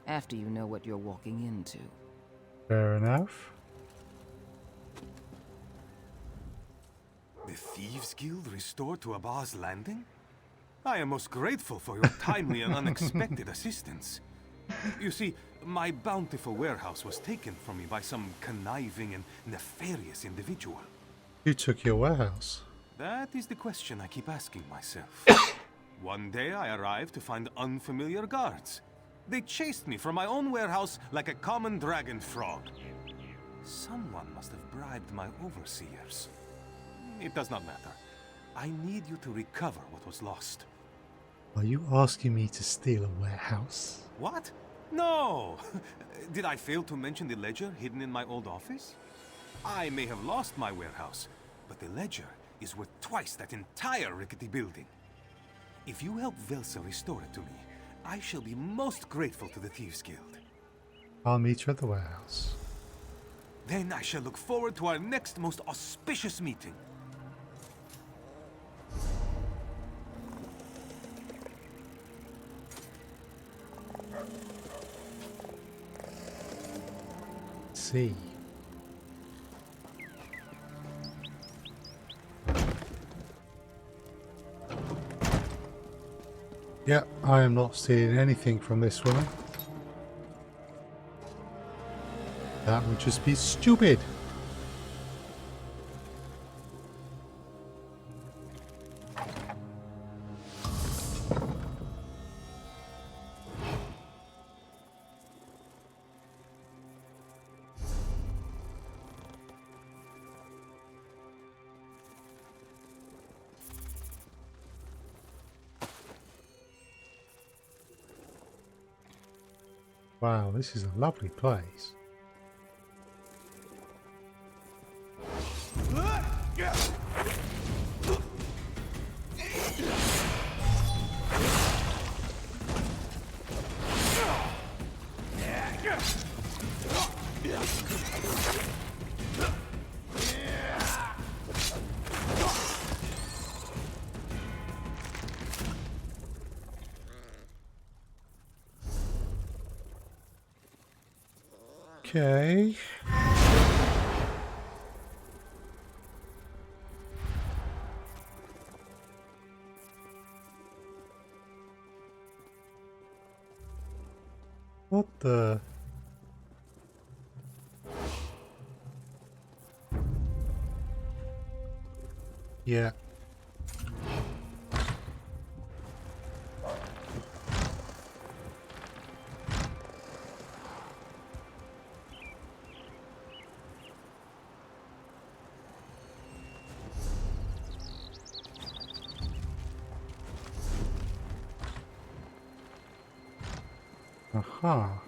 After you know what you're walking into. Fair enough. The Thieves Guild restored to Abba's Landing? I am most grateful for your timely and unexpected assistance. You see, my bountiful warehouse was taken from me by some conniving and nefarious individual. Who took your warehouse? That is the question I keep asking myself. One day I arrived to find unfamiliar guards. They chased me from my own warehouse like a common dragon frog. Someone must have bribed my overseers. It does not matter. I need you to recover what was lost. Are you asking me to steal a warehouse? What? No! Did I fail to mention the ledger hidden in my old office? I may have lost my warehouse, but the ledger is worth twice that entire rickety building. If you help Velsa restore it to me, I shall be most grateful to the Thieves Guild. I'll meet you at the warehouse. Then I shall look forward to our next most auspicious meeting. See. Yeah, I am not stealing anything from this woman. That would just be stupid. Wow, this is a lovely place. Okay. What the? Yeah. Aha.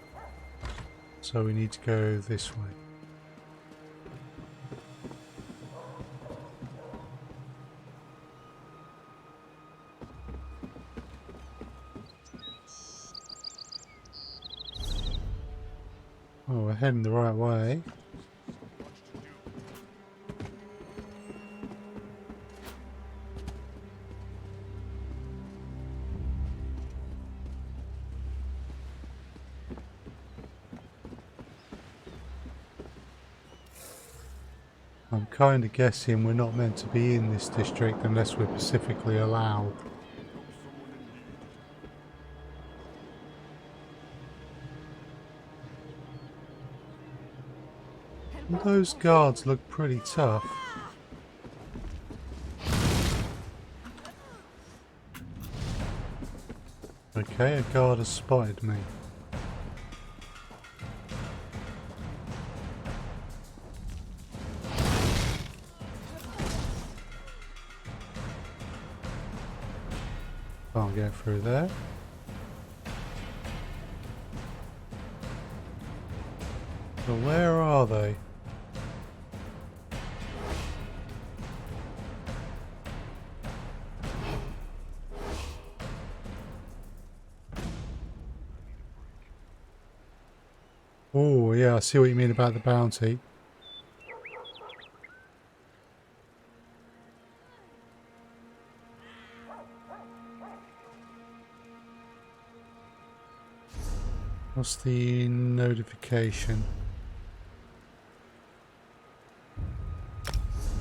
So we need to go this way. Oh, we're heading the right way. I'm kind of guessing we're not meant to be in this district unless we're specifically allowed. Those guards look pretty tough. Okay, a guard has spotted me. Can't get through there. So where are they? Oh, yeah, I see what you mean about the bounty. What's the notification?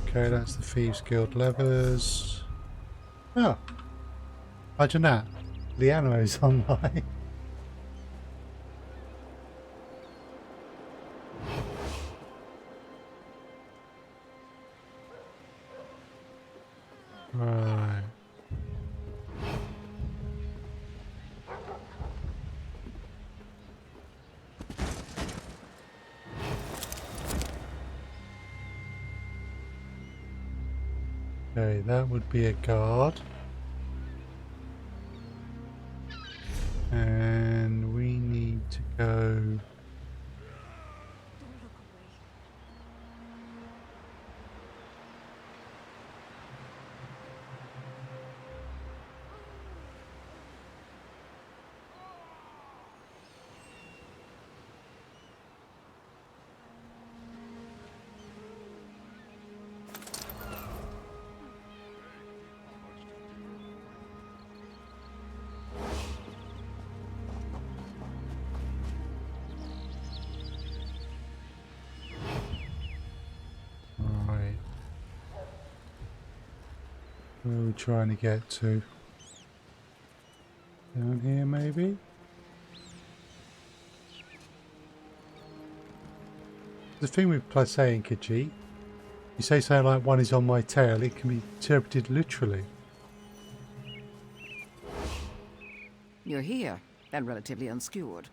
Okay, that's the Thieves Guild levers. Oh, imagine that. Liano's online. Right. Okay, that would be a guard. And we need to go... Where are we trying to get to? Down here, maybe? The thing with saying Khajiit, you say something like one is on my tail, it can be interpreted literally. You're here, and relatively unskewered.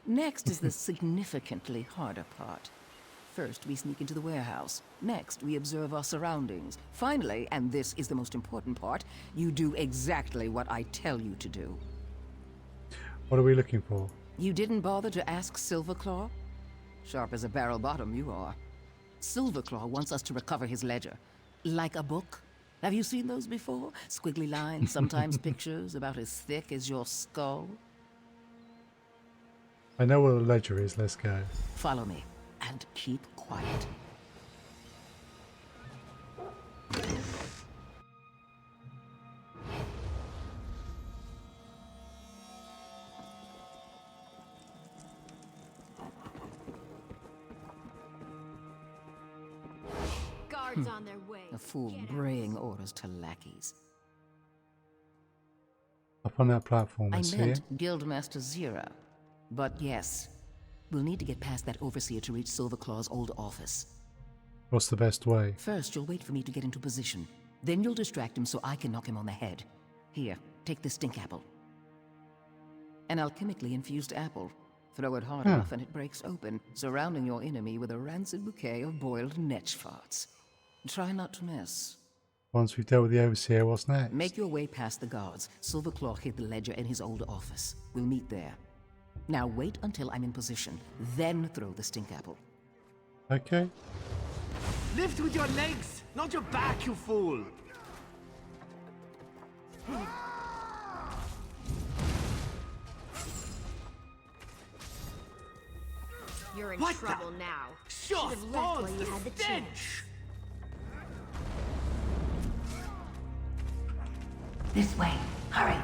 Next is the significantly harder part. First, we sneak into the warehouse. Next, we observe our surroundings. Finally, and this is the most important part, you do exactly what I tell you to do. What are we looking for? You didn't bother to ask Silverclaw? Sharp as a barrel bottom, you are. Silverclaw wants us to recover his ledger. Like a book. Have you seen those before? Squiggly lines, sometimes pictures about as thick as your skull. I know what a ledger is, let's go. Follow me. And keep quiet. Guards on their way. A fool braying orders to lackeys. Up on that platform, I see meant it? Guildmaster Zira. But yes, we'll need to get past that overseer to reach Silverclaw's old office. What's the best way? First, you'll wait for me to get into position. Then you'll distract him so I can knock him on the head. Here, take this stink apple. An alchemically infused apple. Throw it hard enough and it breaks open, surrounding your enemy with a rancid bouquet of boiled netch farts. Try not to miss. Once we've dealt with the overseer, what's next? Make your way past the guards. Silverclaw hid the ledger in his old office. We'll meet there. Now wait until I'm in position, then throw the stink apple. Okay. Lift with your legs, not your back, you fool! You're in What trouble the? now. Sure, Should've left while you had the chance. This way. Hurry.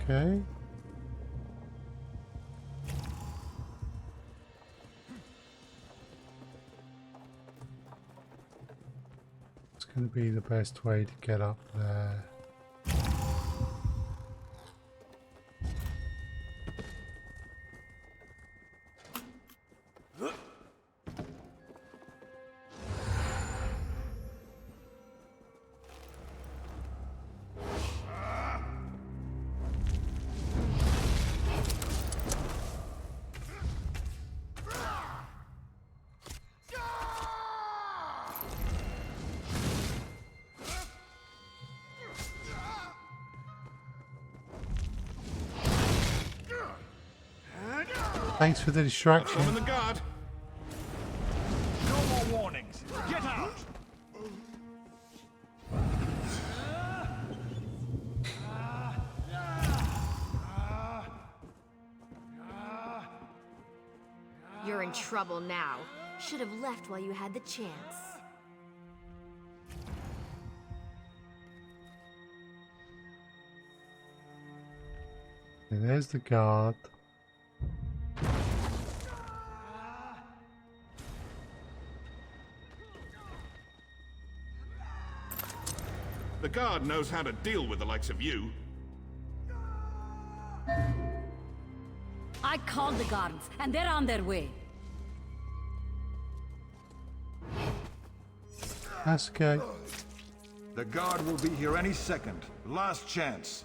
Okay. It's going to be the best way to get up there. Thanks for the distraction. I'm in the guard. No more warnings. Get out! You're in trouble now. Should have left while you had the chance. And there's the guard. The guard knows how to deal with the likes of you. I called the guards, and they're on their way. That's okay. The guard will be here any second. Last chance.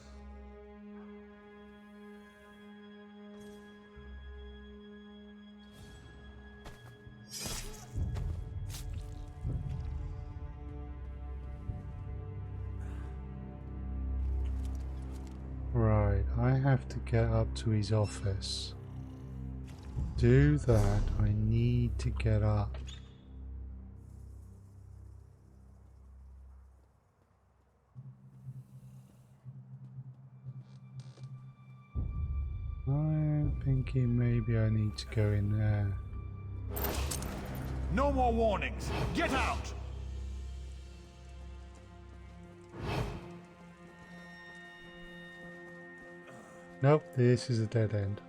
Right, I have to get up to his office. Do that, I need to get up. I'm thinking maybe I need to go in there. No more warnings. Get out! Nope, this is a dead end.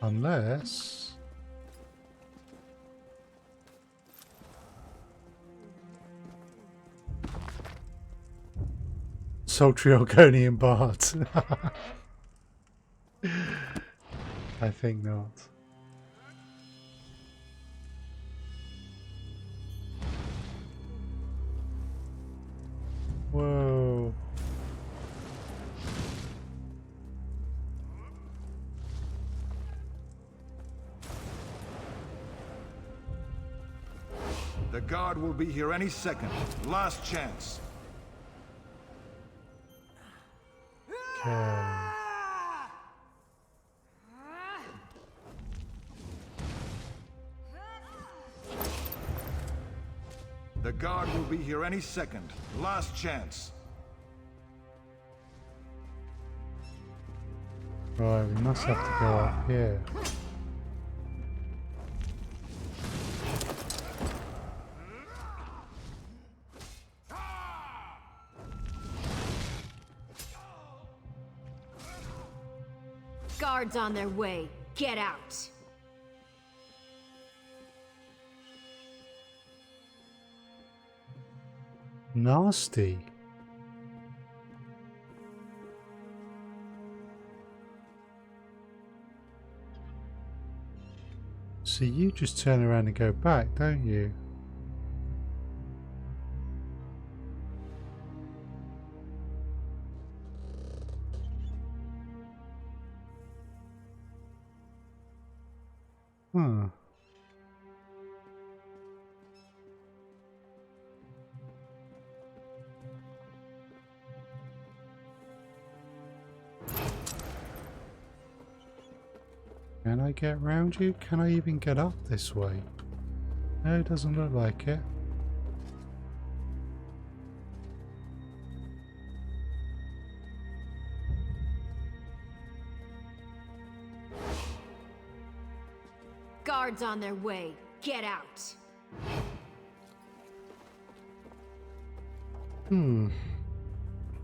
Unless... sultry Orgonian bards. I think not. Whoa. The guard will be here any second. Last chance. Okay. The guard will be here any second. Last chance. Right, we must have to go up here. Guards on their way. Get out. Nasty. So you just turn around and go back, don't you? Huh. Can I get round you? Can I even get up this way? No, it doesn't look like it. Guards on their way. Get out.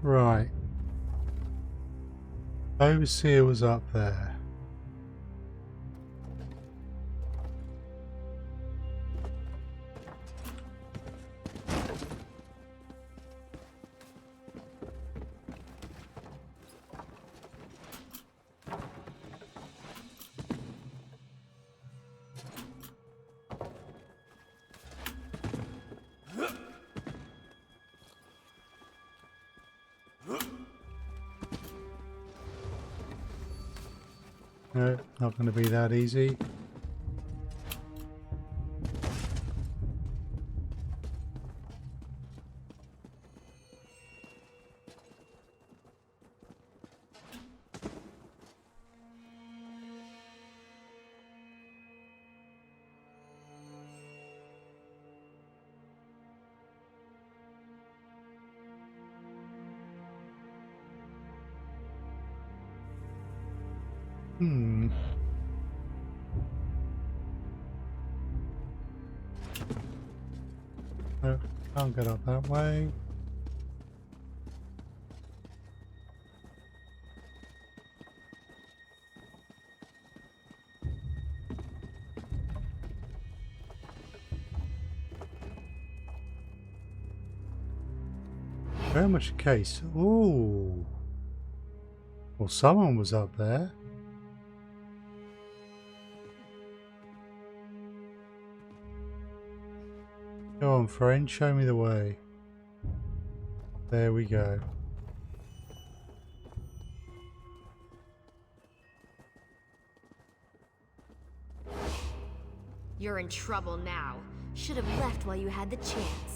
Right. Overseer was up there. No, not going to be that easy. Can't get up that way. Very much a case. Ooh. Well, someone was up there. Go on, friend, show me the way. There we go. You're in trouble now. Should have left while you had the chance.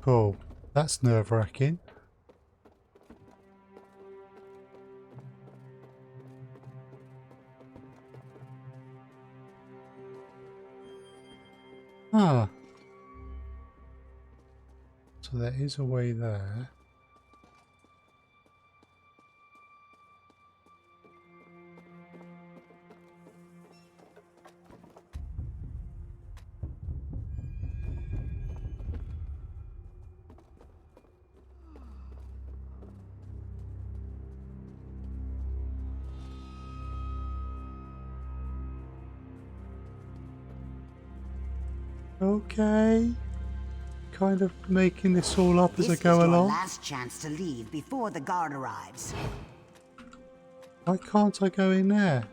Cool. That's nerve-wracking. Ah. So there is a way there. Okay. Kind of making this all up as I go along. Last chance to leave before the guard arrives. Why can't I go in there?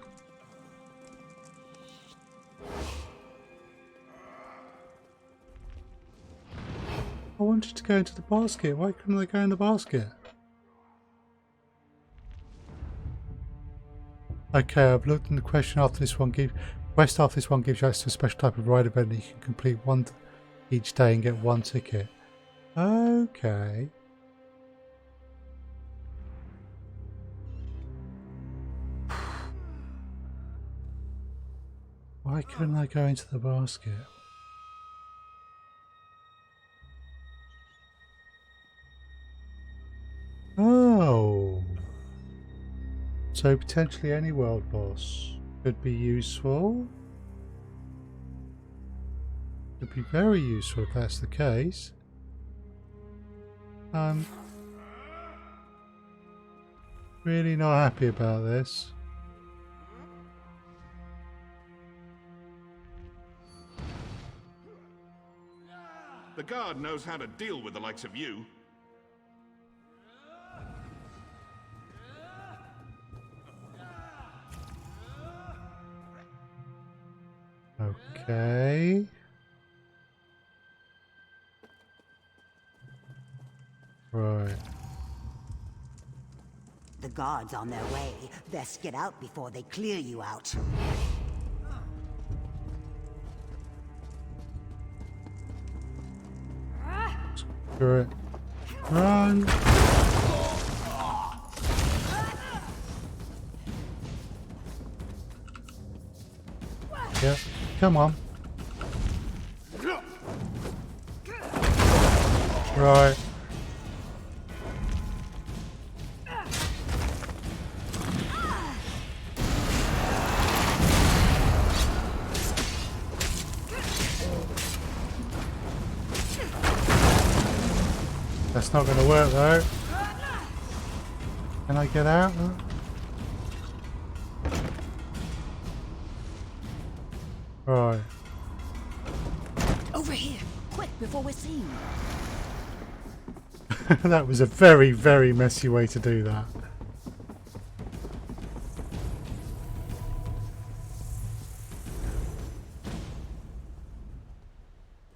I wanted to go into the basket. Why couldn't I go in the basket? Okay, I've looked in the question after this one. Quest after this one gives you access to a special type of ride event that you can complete one each day and get one ticket. Okay. Why couldn't I go into the basket? Oh. So potentially any world boss could be useful. Could be very useful if that's the case. I'm really not happy about this. The guard knows how to deal with the likes of you. Okay. Right. The guard's on their way. Best get out before they clear you out. Screw it. Run! Yep. Come on. Right. That's not going to work though. Can I get out? Right. Over here, quick before we're seen. That was a very, very messy way to do that.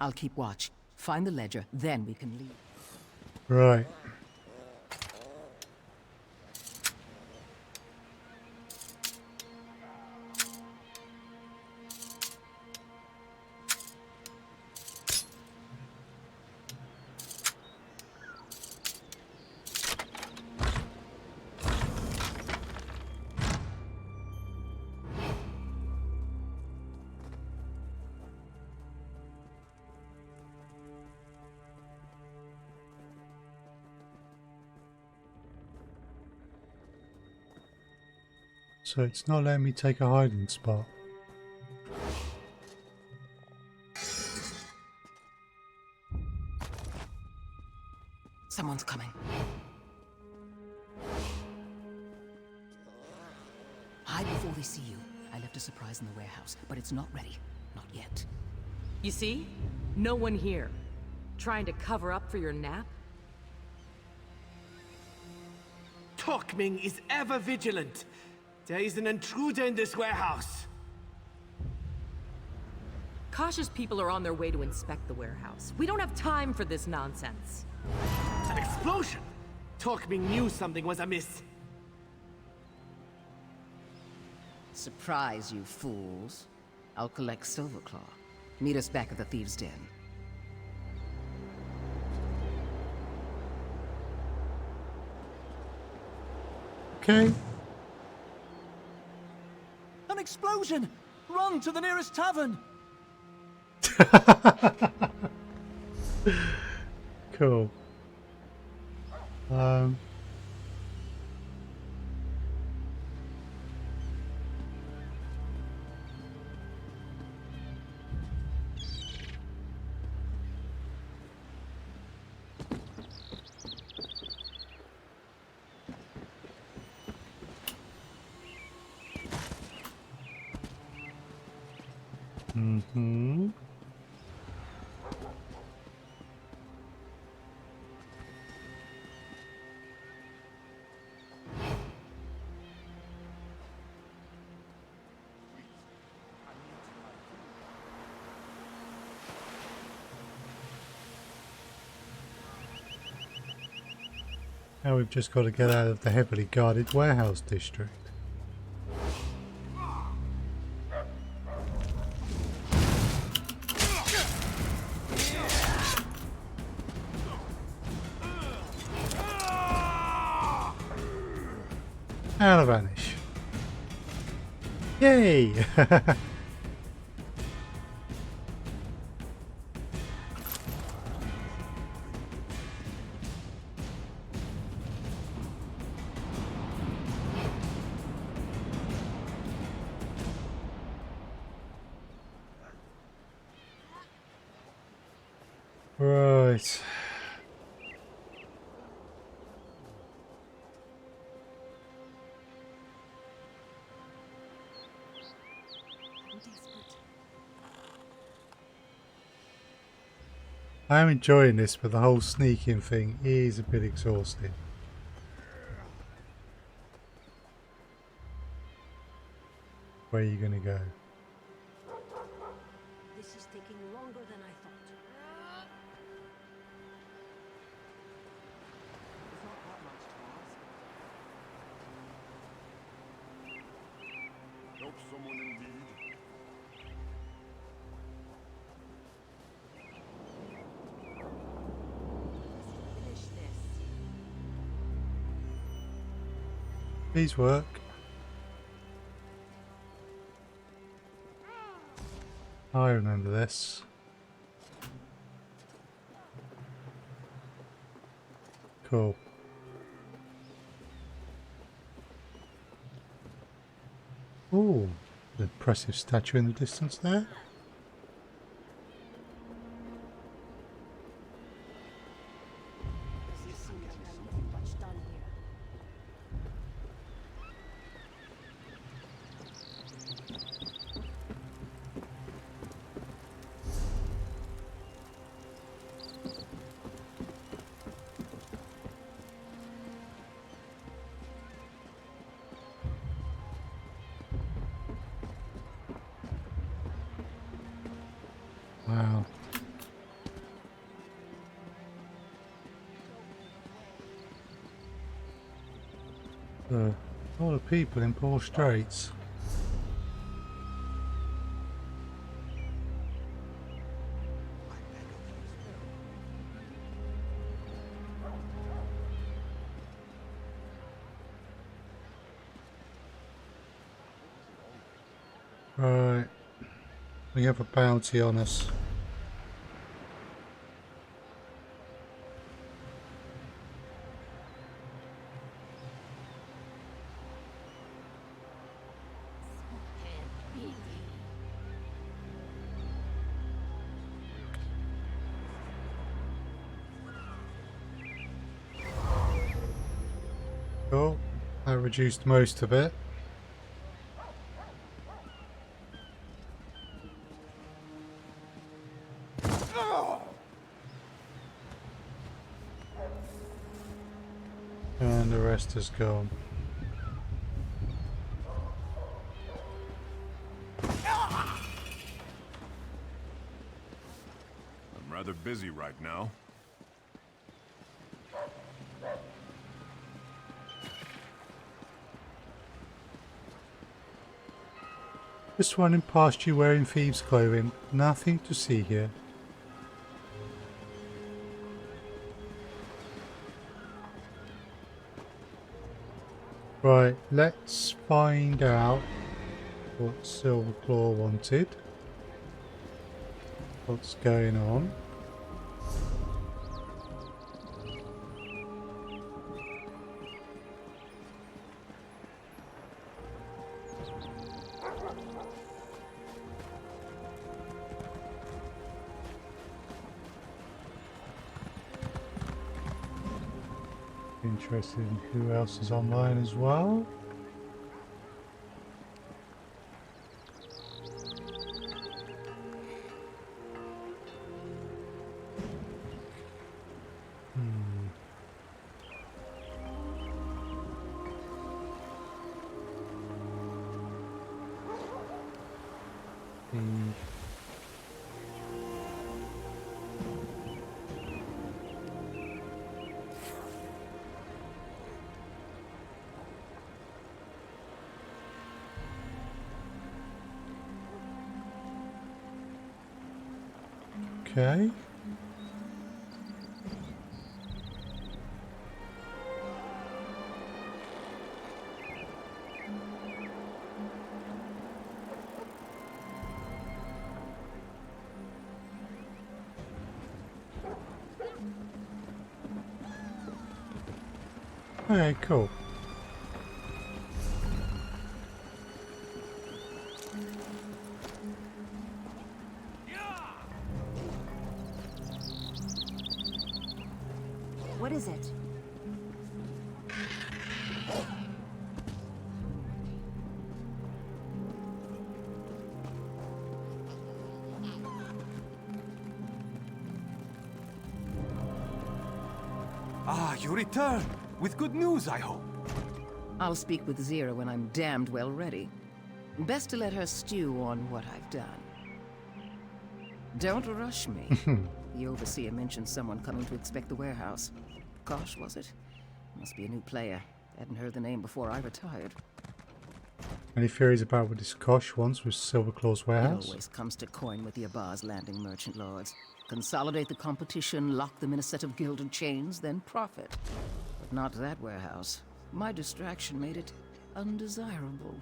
I'll keep watch. Find the ledger, then we can leave. Right. So it's not letting me take a hiding spot. Someone's coming. Hide before they see you. I left a surprise in the warehouse, but it's not ready. Not yet. You see? No one here. Trying to cover up for your nap? Torkming is ever vigilant. There is an intruder in this warehouse. Cautious people are on their way to inspect the warehouse. We don't have time for this nonsense. An explosion! Torkming knew something was amiss. Surprise, you fools. I'll collect Silverclaw. Meet us back at the Thieves' Den. Okay. An explosion! Run to the nearest tavern! Cool. Mm-hmm. Now we've just got to get out of the heavily guarded warehouse district. And a vanish. Yay! Right. I am enjoying this, but the whole sneaking thing is a bit exhausting. Where are you going to go? This is taking longer than I thought. Help someone in need. Finish this. Please work. I remember this. Cool. Ooh, an impressive statue in the distance there. Wow. A lot of people in poor straits. Right, we have a bounty on us. Cool, that reduced most of it. And the rest is gone. I'm rather busy right now. Just running past you wearing thieves' clothing. Nothing to see here. Right, let's find out what Silverclaw wanted. What's going on? Interested in who else is online as well. Okay. Okay, cool. What is it? Ah, you return! With good news, I hope. I'll speak with Zira when I'm damned well ready. Best to let her stew on what I've done. Don't rush me. The overseer mentioned someone coming to inspect the warehouse. Gosh, was it? Must be a new player. Hadn't heard the name before I retired. Any theories about what this Kosh wants with Silverclaw's warehouse? It always comes to coin with the Abar's landing merchant lords. Consolidate the competition, lock them in a set of gilded chains, then profit. But not that warehouse. My distraction made it undesirable.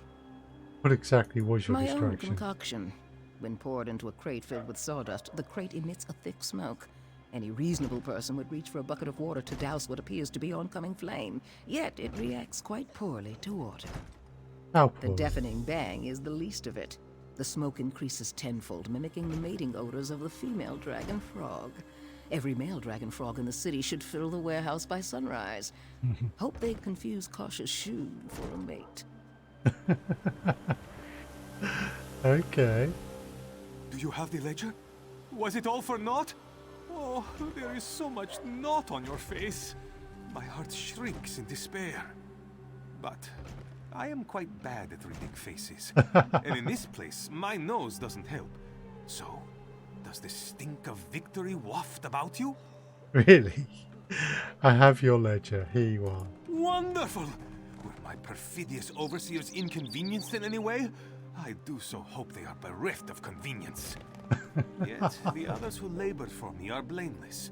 What exactly was your distraction? My own concoction. When poured into a crate filled with sawdust, the crate emits a thick smoke. Any reasonable person would reach for a bucket of water to douse what appears to be oncoming flame. Yet it reacts quite poorly to water. How The deafening bang is the least of it. The smoke increases tenfold, mimicking the mating odors of the female dragon frog. Every male dragon frog in the city should fill the warehouse by sunrise. Hope they confuse Kosh's shoe for a mate. Okay. Do you have the ledger? Was it all for naught? Oh, there is so much naught on your face. My heart shrinks in despair. But I am quite bad at reading faces. And in this place, my nose doesn't help. So, does the stink of victory waft about you? Really? I have your ledger. Here you are. Wonderful! Were my perfidious overseers inconvenienced in any way? I do so hope they are bereft of convenience. Yet, the others who labored for me are blameless.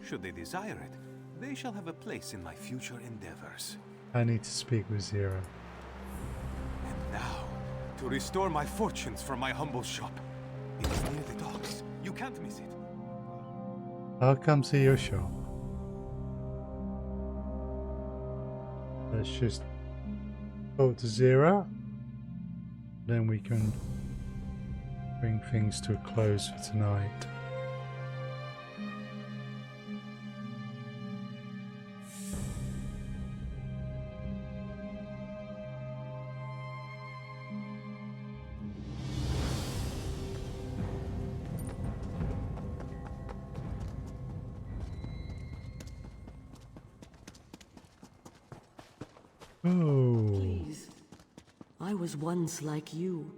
Should they desire it, they shall have a place in my future endeavors. I need to speak with Zero. And now, to restore my fortunes from my humble shop. It is near the docks. You can't miss it. I'll come see your shop. Let's just go to Zero. Then we can bring things to a close for tonight. Oh. Please. I was once like you.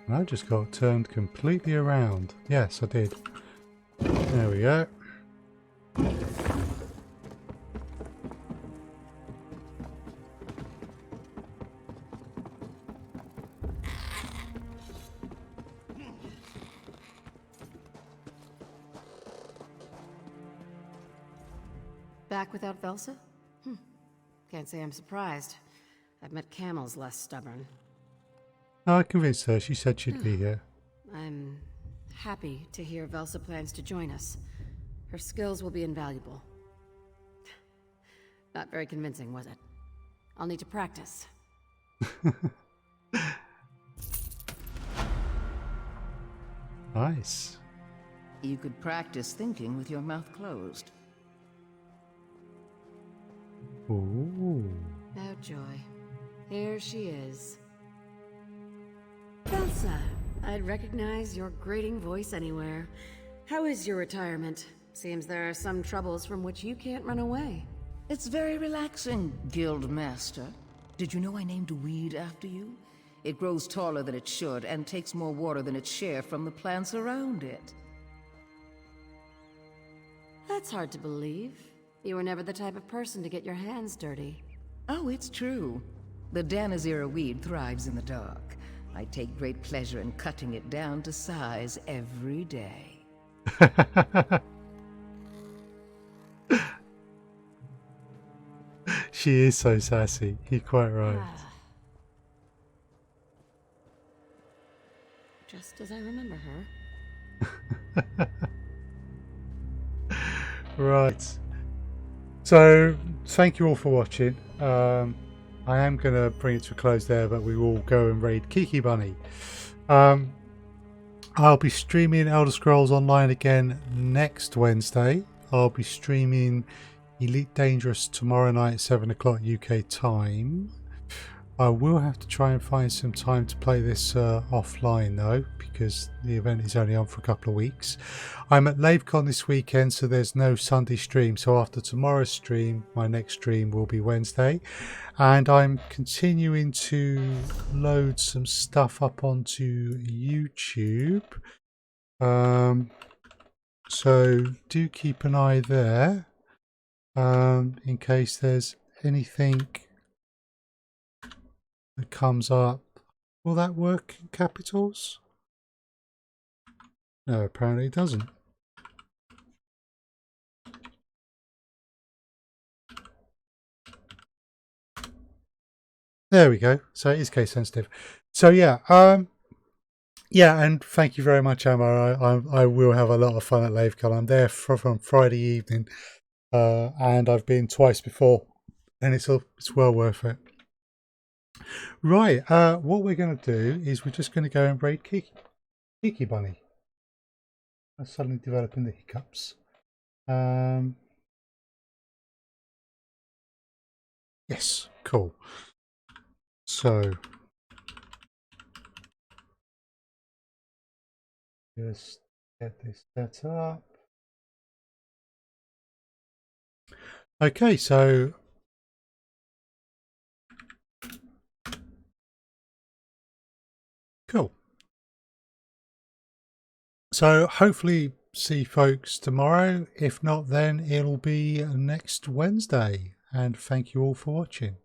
I just got turned completely around. Yes, I did. There we go. Back without Velsa? Can't say I'm surprised. I've met camels less stubborn. I convinced her. She said she'd be here. I'm happy to hear Velsa plans to join us. Her skills will be invaluable. Not very convincing, was it? I'll need to practice. Nice. You could practice thinking with your mouth closed. Ooh. Oh, joy. Here she is. Elsa, I'd recognize your grating voice anywhere. How is your retirement? Seems there are some troubles from which you can't run away. It's very relaxing, Guild Master. Did you know I named a weed after you? It grows taller than it should and takes more water than its share from the plants around it. That's hard to believe. You were never the type of person to get your hands dirty. Oh, it's true. The Danazera weed thrives in the dark. I take great pleasure in cutting it down to size every day. She is so sassy. You're quite right. Just as I remember her. Right. So, thank you all for watching. I am going to bring it to a close there, but we will go and raid Kiki Bunny. I'll be streaming Elder Scrolls Online again next Wednesday. I'll be streaming Elite Dangerous tomorrow night at 7 o'clock UK time. I will have to try and find some time to play this offline though, because the event is only on for a couple of weeks. I'm at LaveCon this weekend, so there's no Sunday stream. So after tomorrow's stream, my next stream will be Wednesday. And I'm continuing to load some stuff up onto YouTube. So do keep an eye there in case there's anything that comes up. Will that work in capitals? No, apparently it doesn't. There we go. So it is case sensitive. So yeah, yeah, and thank you very much, Amar. I will have a lot of fun at LaveCon. I'm there from Friday evening, and I've been twice before, and it's well worth it. Right, what we're going to do is we're just going to go and raid Kiki Bunny. I'm suddenly developing the hiccups. Yes, cool. So just get this set up. Okay, so cool. So hopefully see folks tomorrow. If not, then it'll be next Wednesday. And thank you all for watching.